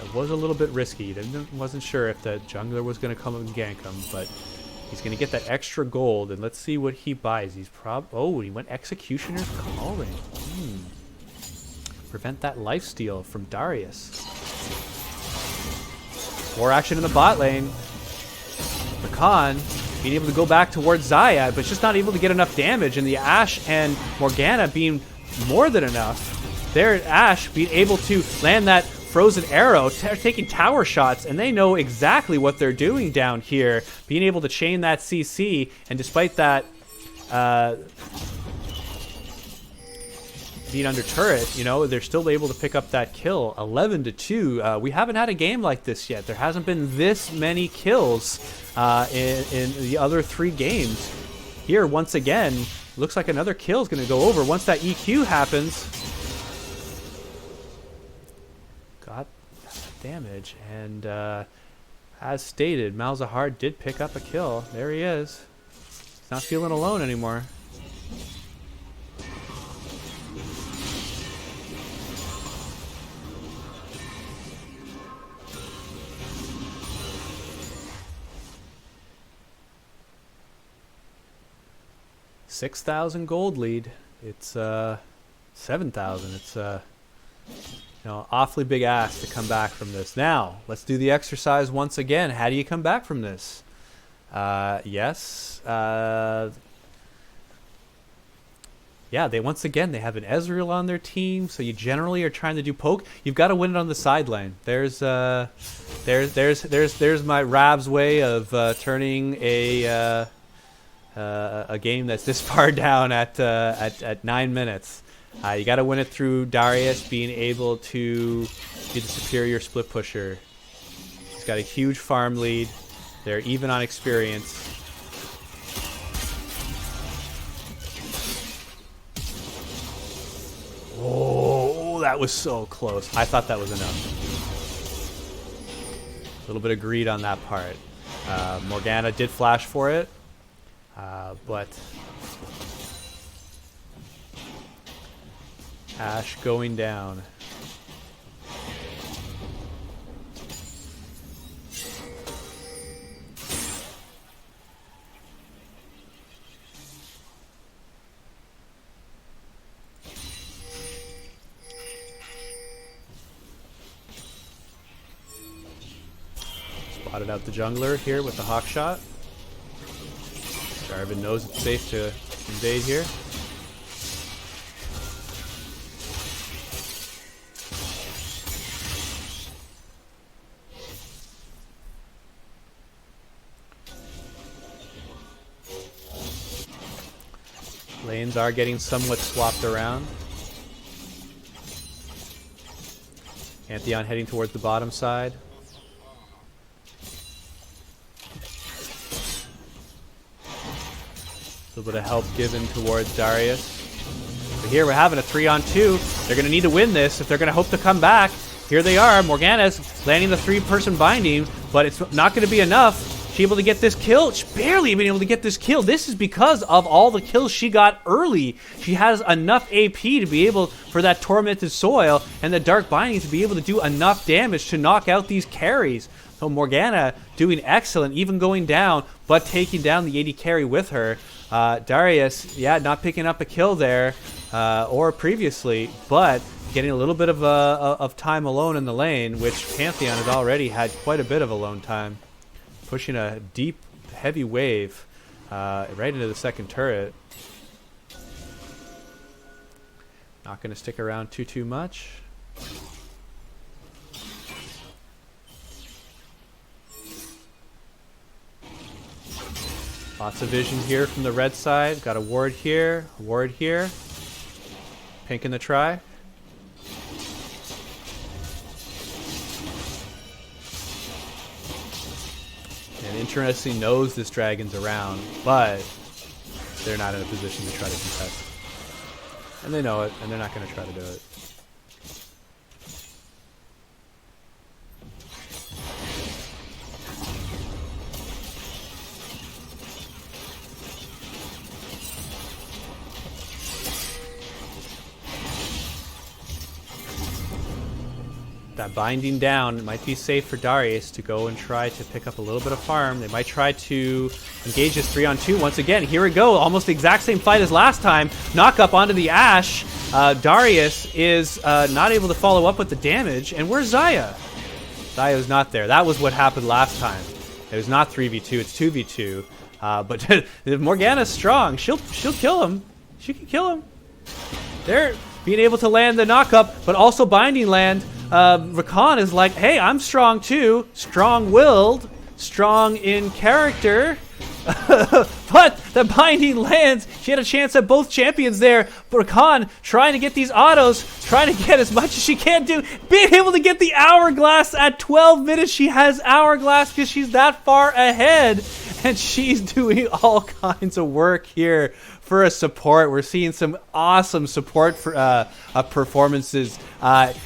it was a little bit risky. Wasn't sure if the jungler was going to come and gank him, but he's going to get that extra gold, and let's see what he buys. He's he went Executioner's Calling. Prevent that lifesteal from Darius. More action in the bot lane. Rakan being able to go back towards Xayah, but just not able to get enough damage, and the Ashe and Morgana being more than enough. There, Ashe being able to land that frozen arrow, taking tower shots, and they know exactly what they're doing down here. Being able to chain that CC, and despite that being under turret, they're still able to pick up that kill. 11-2. We haven't had a game like this yet. There hasn't been this many kills in the other 3 games. Here, once again, looks like another kill is going to go over. Once that EQ happens, got damage. And as stated, Malzahar did pick up a kill. There he is. He's not feeling alone anymore. $6,000 gold lead. It's 7,000. It's awfully big ask to come back from this. Now let's do the exercise once again. How do you come back from this? Yes. Yeah. They once again they have an Ezreal on their team, so you generally are trying to do poke. You've got to win it on the sideline. There's my Rab's way of turning a game that's this far down at 9 minutes. You got to win it through Darius being able to be the superior split pusher. He's got a huge farm lead. They're even on experience. Oh, that was so close. I thought that was enough. A little bit of greed on that part. Morgana did flash for it, but Ashe going down. Spotted out the jungler here with the hawk shot. Jarvan knows it's safe to invade here. Lanes are getting somewhat swapped around. Pantheon heading towards the bottom side. A little bit of help given towards Darius. But here we're having a 3-on-2. They're going to need to win this if they're going to hope to come back. Here they are. Morgana's landing the 3-person binding, but it's not going to be enough. She's able to get this kill. She's barely been able to get this kill. This is because of all the kills she got early. She has enough AP to be able, for that Tormented Soil and the Dark Binding, to be able to do enough damage to knock out these carries. So Morgana doing excellent, even going down, but taking down the AD carry with her. Darius, yeah, not picking up a kill there, or previously, but getting a little bit of time alone in the lane, which Pantheon has already had quite a bit of alone time. Pushing a deep, heavy wave right into the second turret. Not going to stick around too much. Lots of vision here from the red side. Got a ward here, a ward here. Pink in the try. And Interesting knows this dragon's around, but they're not in a position to try to contest. And they know it, and they're not going to try to do it. That binding down, it might be safe for Darius to go and try to pick up a little bit of farm. They might try to engage this 3-on-2 once again. Here we go, almost the exact same fight as last time. Knock up onto the Ashe. Darius is not able to follow up with the damage. And where's Xayah? Xayah's not there. That was what happened last time. It was not 3v2, it's 2v2. But Morgana's strong. She'll kill him. She can kill him. They're being able to land the knock-up, but also binding land. Rakan is like, hey, I'm strong too. Strong-willed. Strong in character. But the binding lands. She had a chance at both champions there. Rakan trying to get these autos. Trying to get as much as she can do. Being able to get the hourglass at 12 minutes. She has hourglass because she's that far ahead. And she's doing all kinds of work here for a support. We're seeing some awesome support for, performances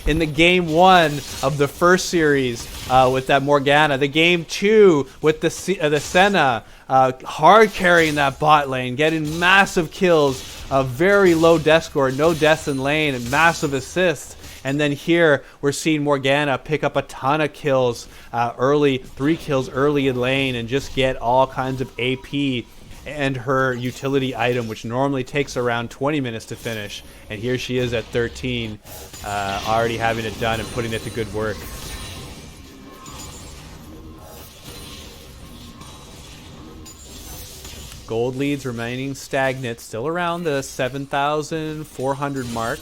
in the game 1 of the first series with that Morgana. The game 2 with the Senna. Hard carrying that bot lane, getting massive kills, a very low death score, no deaths in lane, and massive assists. And then here we're seeing Morgana pick up a ton of kills early, 3 kills early in lane, and just get all kinds of AP and her utility item, which normally takes around 20 minutes to finish. And here she is at 13, already having it done and putting it to good work. Gold leads remaining stagnant, still around the 7,400 mark.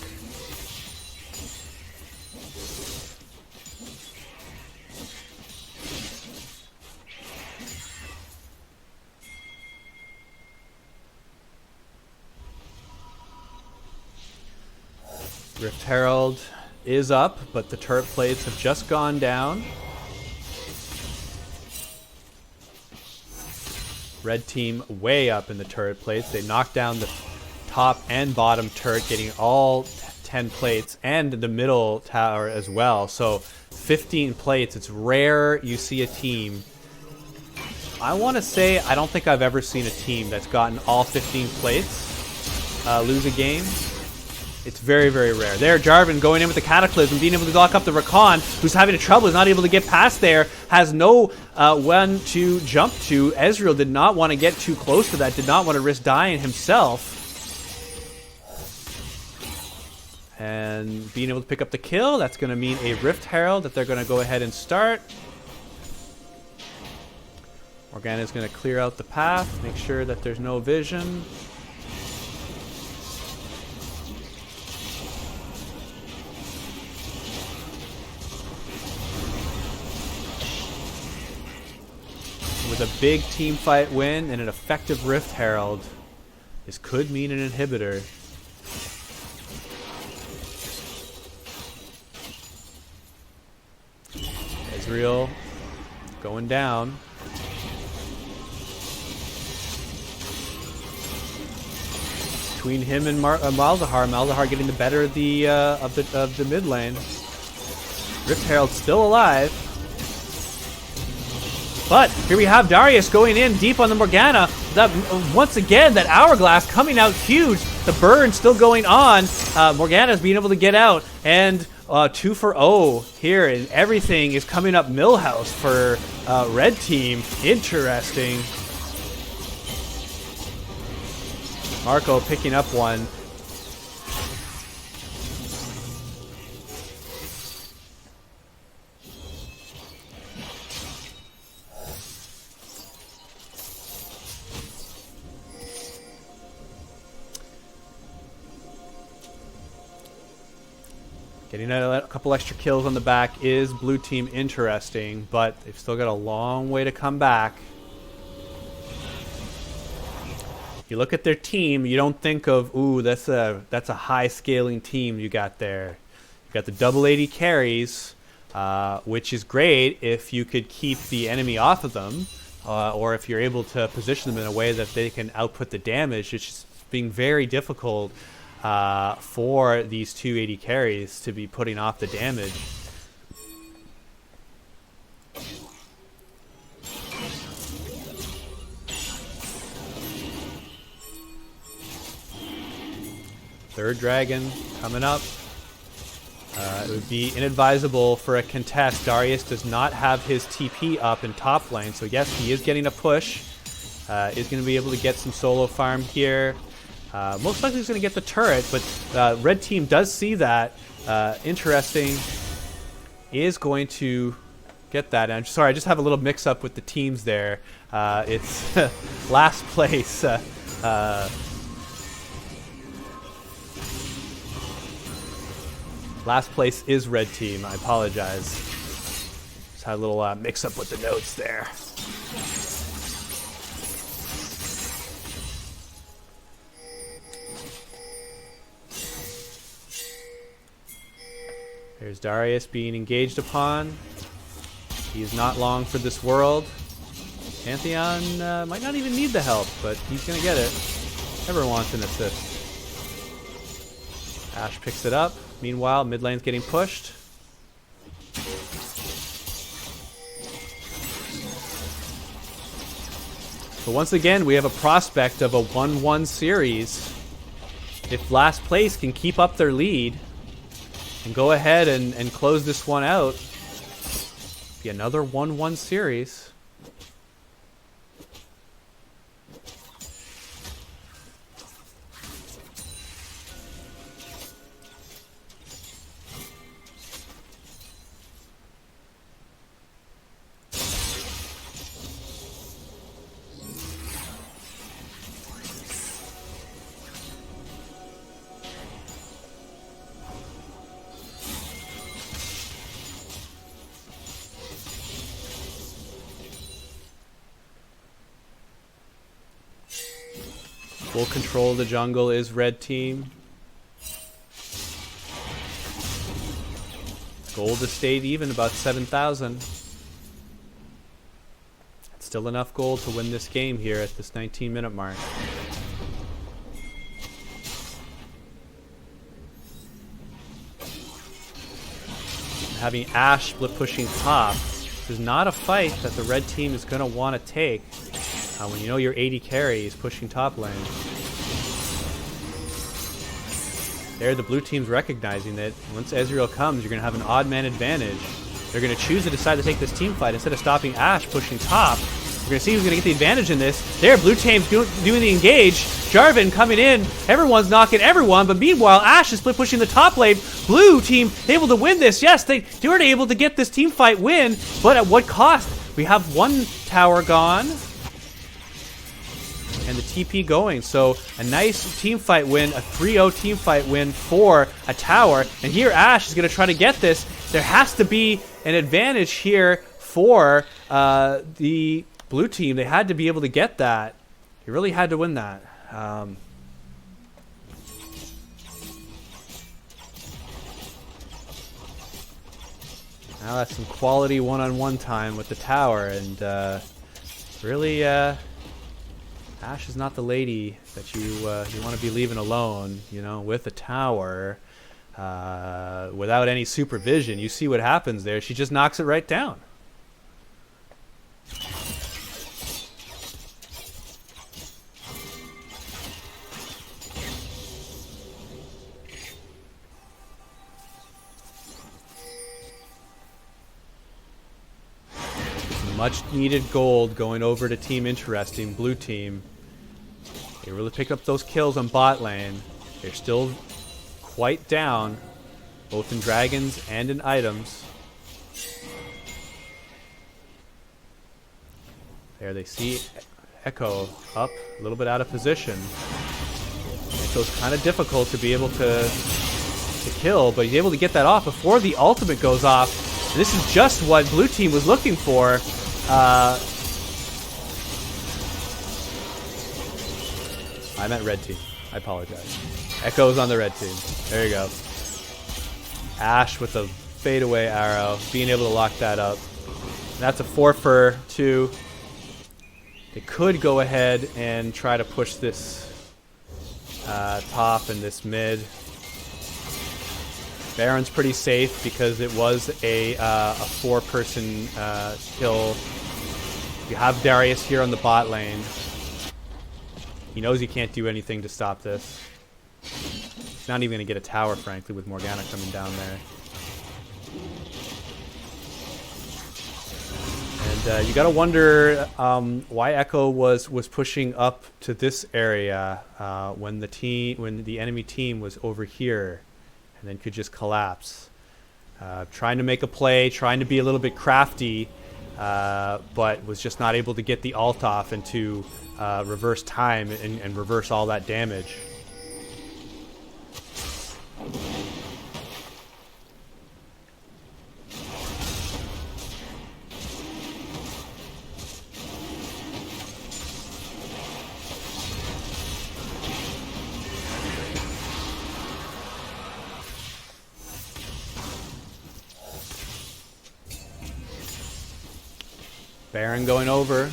Rift Herald is up, but the turret plates have just gone down. Red team way up in the turret plates. They knocked down the top and bottom turret, getting all 10 plates and the middle tower as well. So 15 plates. It's rare you see a team. I want to say I don't think I've ever seen a team that's gotten all 15 plates lose a game. It's very, very rare. There, Jarvan going in with the Cataclysm, being able to lock up the Rakan, who's having trouble, is not able to get past there, has no one to jump to. Ezreal did not want to get too close to that, did not want to risk dying himself. And being able to pick up the kill, that's going to mean a Rift Herald that they're going to go ahead and start. Morgana's going to clear out the path, make sure that there's no vision. With a big team fight win and an effective Rift Herald, this could mean an inhibitor. Ezreal going down. Between him and Malzahar, Malzahar getting the better of the mid lane. Rift Herald still alive. But here we have Darius going in deep on the Morgana. That once again, that hourglass coming out huge. The burn still going on. Morgana's being able to get out, and 2 for 0 here, and everything is coming up Millhouse for red team. Interesting. Marco picking up one. Getting a couple extra kills on the back is blue team interesting, but they've still got a long way to come back. You look at their team, you don't think of, ooh, that's a high scaling team you got there. You got the double 80 carries, which is great if you could keep the enemy off of them, or if you're able to position them in a way that they can output the damage. It's just being very difficult for these 280 carries to be putting off the damage. Third dragon coming up. It would be inadvisable for a contest. Darius does not have his TP up in top lane, so yes, he is getting a push. Is going to be able to get some solo farm here. Most likely he's going to get the turret, but red team does see that. Interesting. Is going to get that. And sorry, I just have a little mix up with the teams there. It's last place. Last place is red team. I apologize. Just had a little mix up with the notes there. There's Darius being engaged upon. He is not long for this world. Pantheon might not even need the help, but he's going to get it. Everyone wants an assist. Ashe picks it up. Meanwhile, mid lane's getting pushed. So once again, we have a prospect of a 1-1 series. If last place can keep up their lead and go ahead and close this one out, be another 1-1 series. Full control of the jungle is red team. Gold has stayed even, about 7,000. It's still enough gold to win this game here at this 19-minute mark. Having Ashe split pushing top. This is not a fight that the red team is going to want to take when you know your AD carry is pushing top lane. There, the blue team's recognizing that once Ezreal comes, you're going to have an odd man advantage. They're going to choose to decide to take this team fight instead of stopping Ashe pushing top. We're going to see who's going to get the advantage in this. There, blue team's doing the engage. Jarvan coming in. Everyone's knocking everyone, but meanwhile, Ashe is split pushing the top lane. Blue team able to win this. Yes, they were able to get this team fight win, but at what cost? We have one tower gone. And the TP going. So a nice team fight win, a 3-0 team fight win for a tower. And here Ashe is going to try to get this. There has to be an advantage here for the blue team. They had to be able to get that. He really had to win that. Now that's some quality one-on-one time with the tower. And really... Ashe is not the lady that you want to be leaving alone, you know, with a tower, without any supervision. You see what happens there. She just knocks it right down. Much needed gold going over to Team Interesting, blue team. They really pick up those kills on bot lane. They're still quite down, both in dragons and in items. There they see Echo up, a little bit out of position. Echo's kind of difficult to be able to kill, but he's able to get that off before the ultimate goes off. And this is just what blue team was looking for. I meant red team. I apologize. Echo's on the red team. There you go. Ashe with a fadeaway arrow, being able to lock that up. That's a 4 for 2. They could go ahead and try to push this top and this mid. Baron's pretty safe because it was a 4-person kill. You have Darius here on the bot lane. He knows he can't do anything to stop this. He's not even going to get a tower, frankly, with Morgana coming down there. And you got to wonder why Echo was pushing up to this area when the enemy team was over here, and then could just collapse. Trying to make a play, trying to be a little bit crafty, but was just not able to get the ult off and to reverse time and reverse all that damage. Baron going over.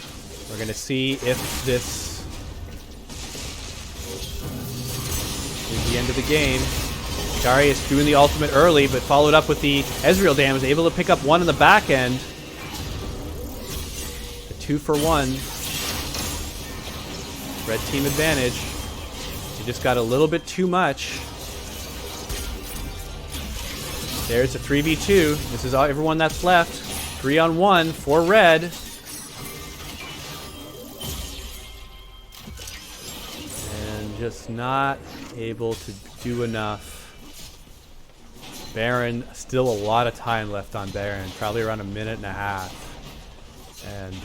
We're going to see if this is the end of the game. Darius doing the ultimate early, but followed up with the Ezreal damage. Able to pick up one in the back end. The 2 for 1. Red team advantage. He just got a little bit too much. There's a 3v2. This is everyone that's left. 3-on-1 for red. Just not able to do enough. Baron, still a lot of time left on Baron, probably around a minute and a half. And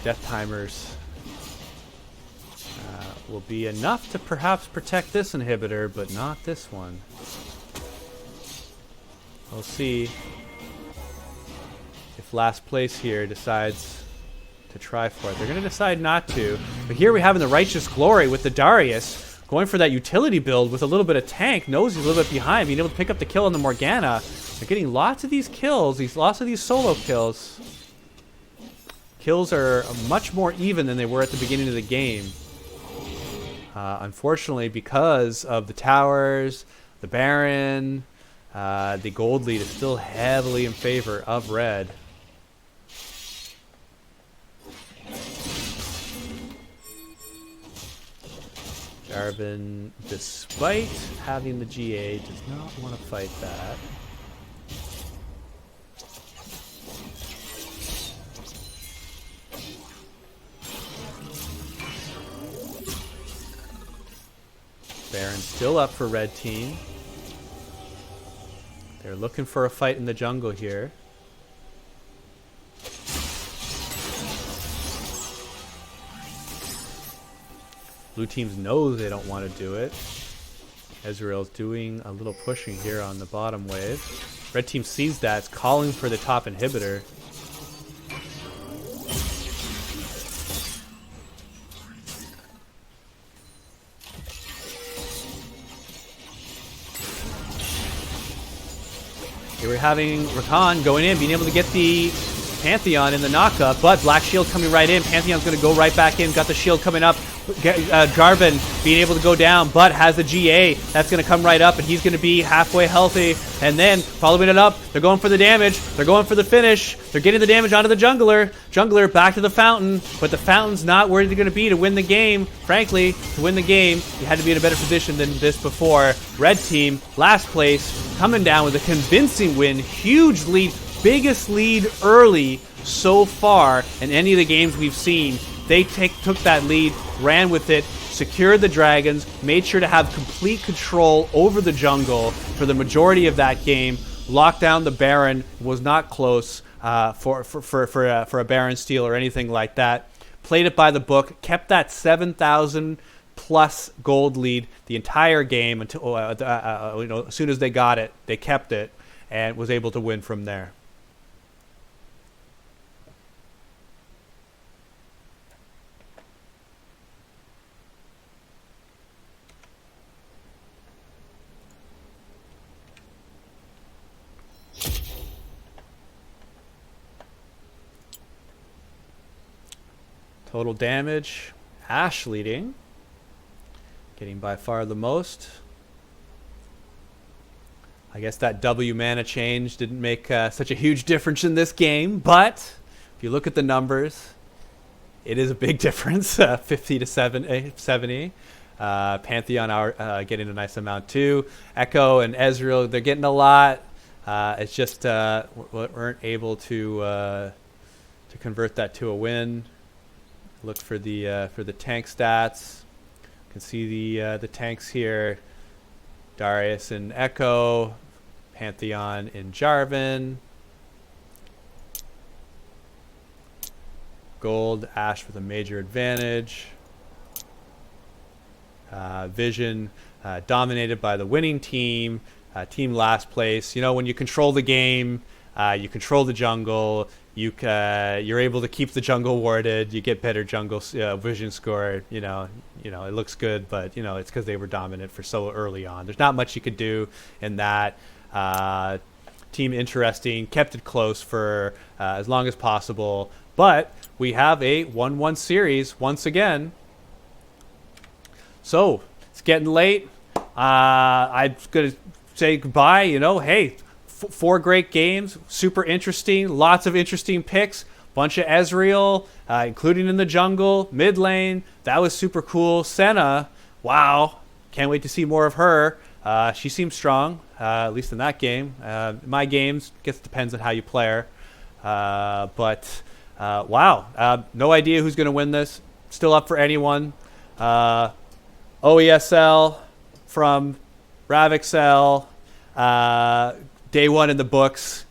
death timers will be enough to perhaps protect this inhibitor, but not this one. We'll see if last place here decides to try for it. They're going to decide not to. But here we have in the Righteous Glory with the Darius going for that utility build with a little bit of tank. Knows he's a little bit behind, being able to pick up the kill on the Morgana. They're getting lots of these kills, lots of these solo kills. Kills are much more even than they were at the beginning of the game. Unfortunately, because of the towers, the Baron, The gold lead is still heavily in favor of red. Jarvan, despite having the GA, does not want to fight that. Baron still up for red team. They're looking for a fight in the jungle here. Blue teams know they don't want to do it. Ezreal's doing a little pushing here on the bottom wave. Red team sees that. It's calling for the top inhibitor. Here we're having Rakan going in, being able to get the Pantheon in the knockup, but Black Shield coming right in. Pantheon's going to go right back in. Got the shield coming up. Jarvan being able to go down, but has the GA. That's going to come right up, and he's going to be halfway healthy. And then, following it up, they're going for the damage. They're going for the finish. They're getting the damage onto the jungler. Jungler back to the fountain, but the fountain's not where they're going to be to win the game. Frankly, to win the game, you had to be in a better position than this before. Red team, last place, coming down with a convincing win. Huge lead, biggest lead early so far in any of the games we've seen. They took that lead, ran with it, secured the dragons, made sure to have complete control over the jungle for the majority of that game. Locked down the Baron, was not close for a Baron steal or anything like that. Played it by the book, kept that 7,000 plus gold lead the entire game until as soon as they got it, they kept it and was able to win from there. Total damage, Ashe leading, getting by far the most. I guess that W mana change didn't make such a huge difference in this game, but if you look at the numbers, it is a big difference, 50 to 70. Pantheon getting a nice amount too. Echo and Ezreal, they're getting a lot. It's just weren't able to convert that to a win. Look for the tank stats. You can see the tanks here. Darius and Echo, Pantheon and Jarvan. Gold, Ashe with a major advantage. Vision dominated by the winning team. Team last place. You know, when you control the game, you control the jungle. You're able to keep the jungle warded. You get better jungle vision score. You know, it looks good, but it's because they were dominant for so early on. There's not much you could do in that. Team interesting, kept it close for as long as possible. But we have a 1-1 series once again. So it's getting late. I'm gonna say goodbye. Hey. 4 great games, super interesting, lots of interesting picks, bunch of Ezreal, including in the jungle, mid lane. That was super cool. Senna, wow, can't wait to see more of her. She seems strong, at least in that game. My games, guess it depends on how you play her. But wow, no idea who's going to win this. Still up for anyone. OESL from Exel. Day 1 in the books.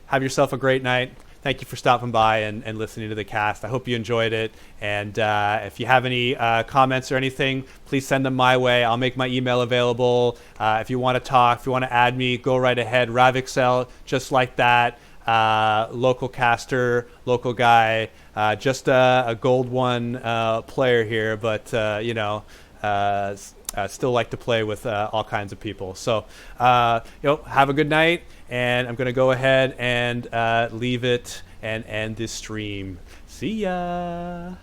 Have yourself a great night. Thank you for stopping by and listening to the cast. I hope you enjoyed it. And if you have any comments or anything, please send them my way. I'll make my email available. If you want to talk, if you want to add me, go right ahead. Exel, just like that. Local caster, local guy. Just a gold 1 player here, but still like to play with all kinds of people. So, have a good night, and I'm going to go ahead and leave it and end this stream. See ya.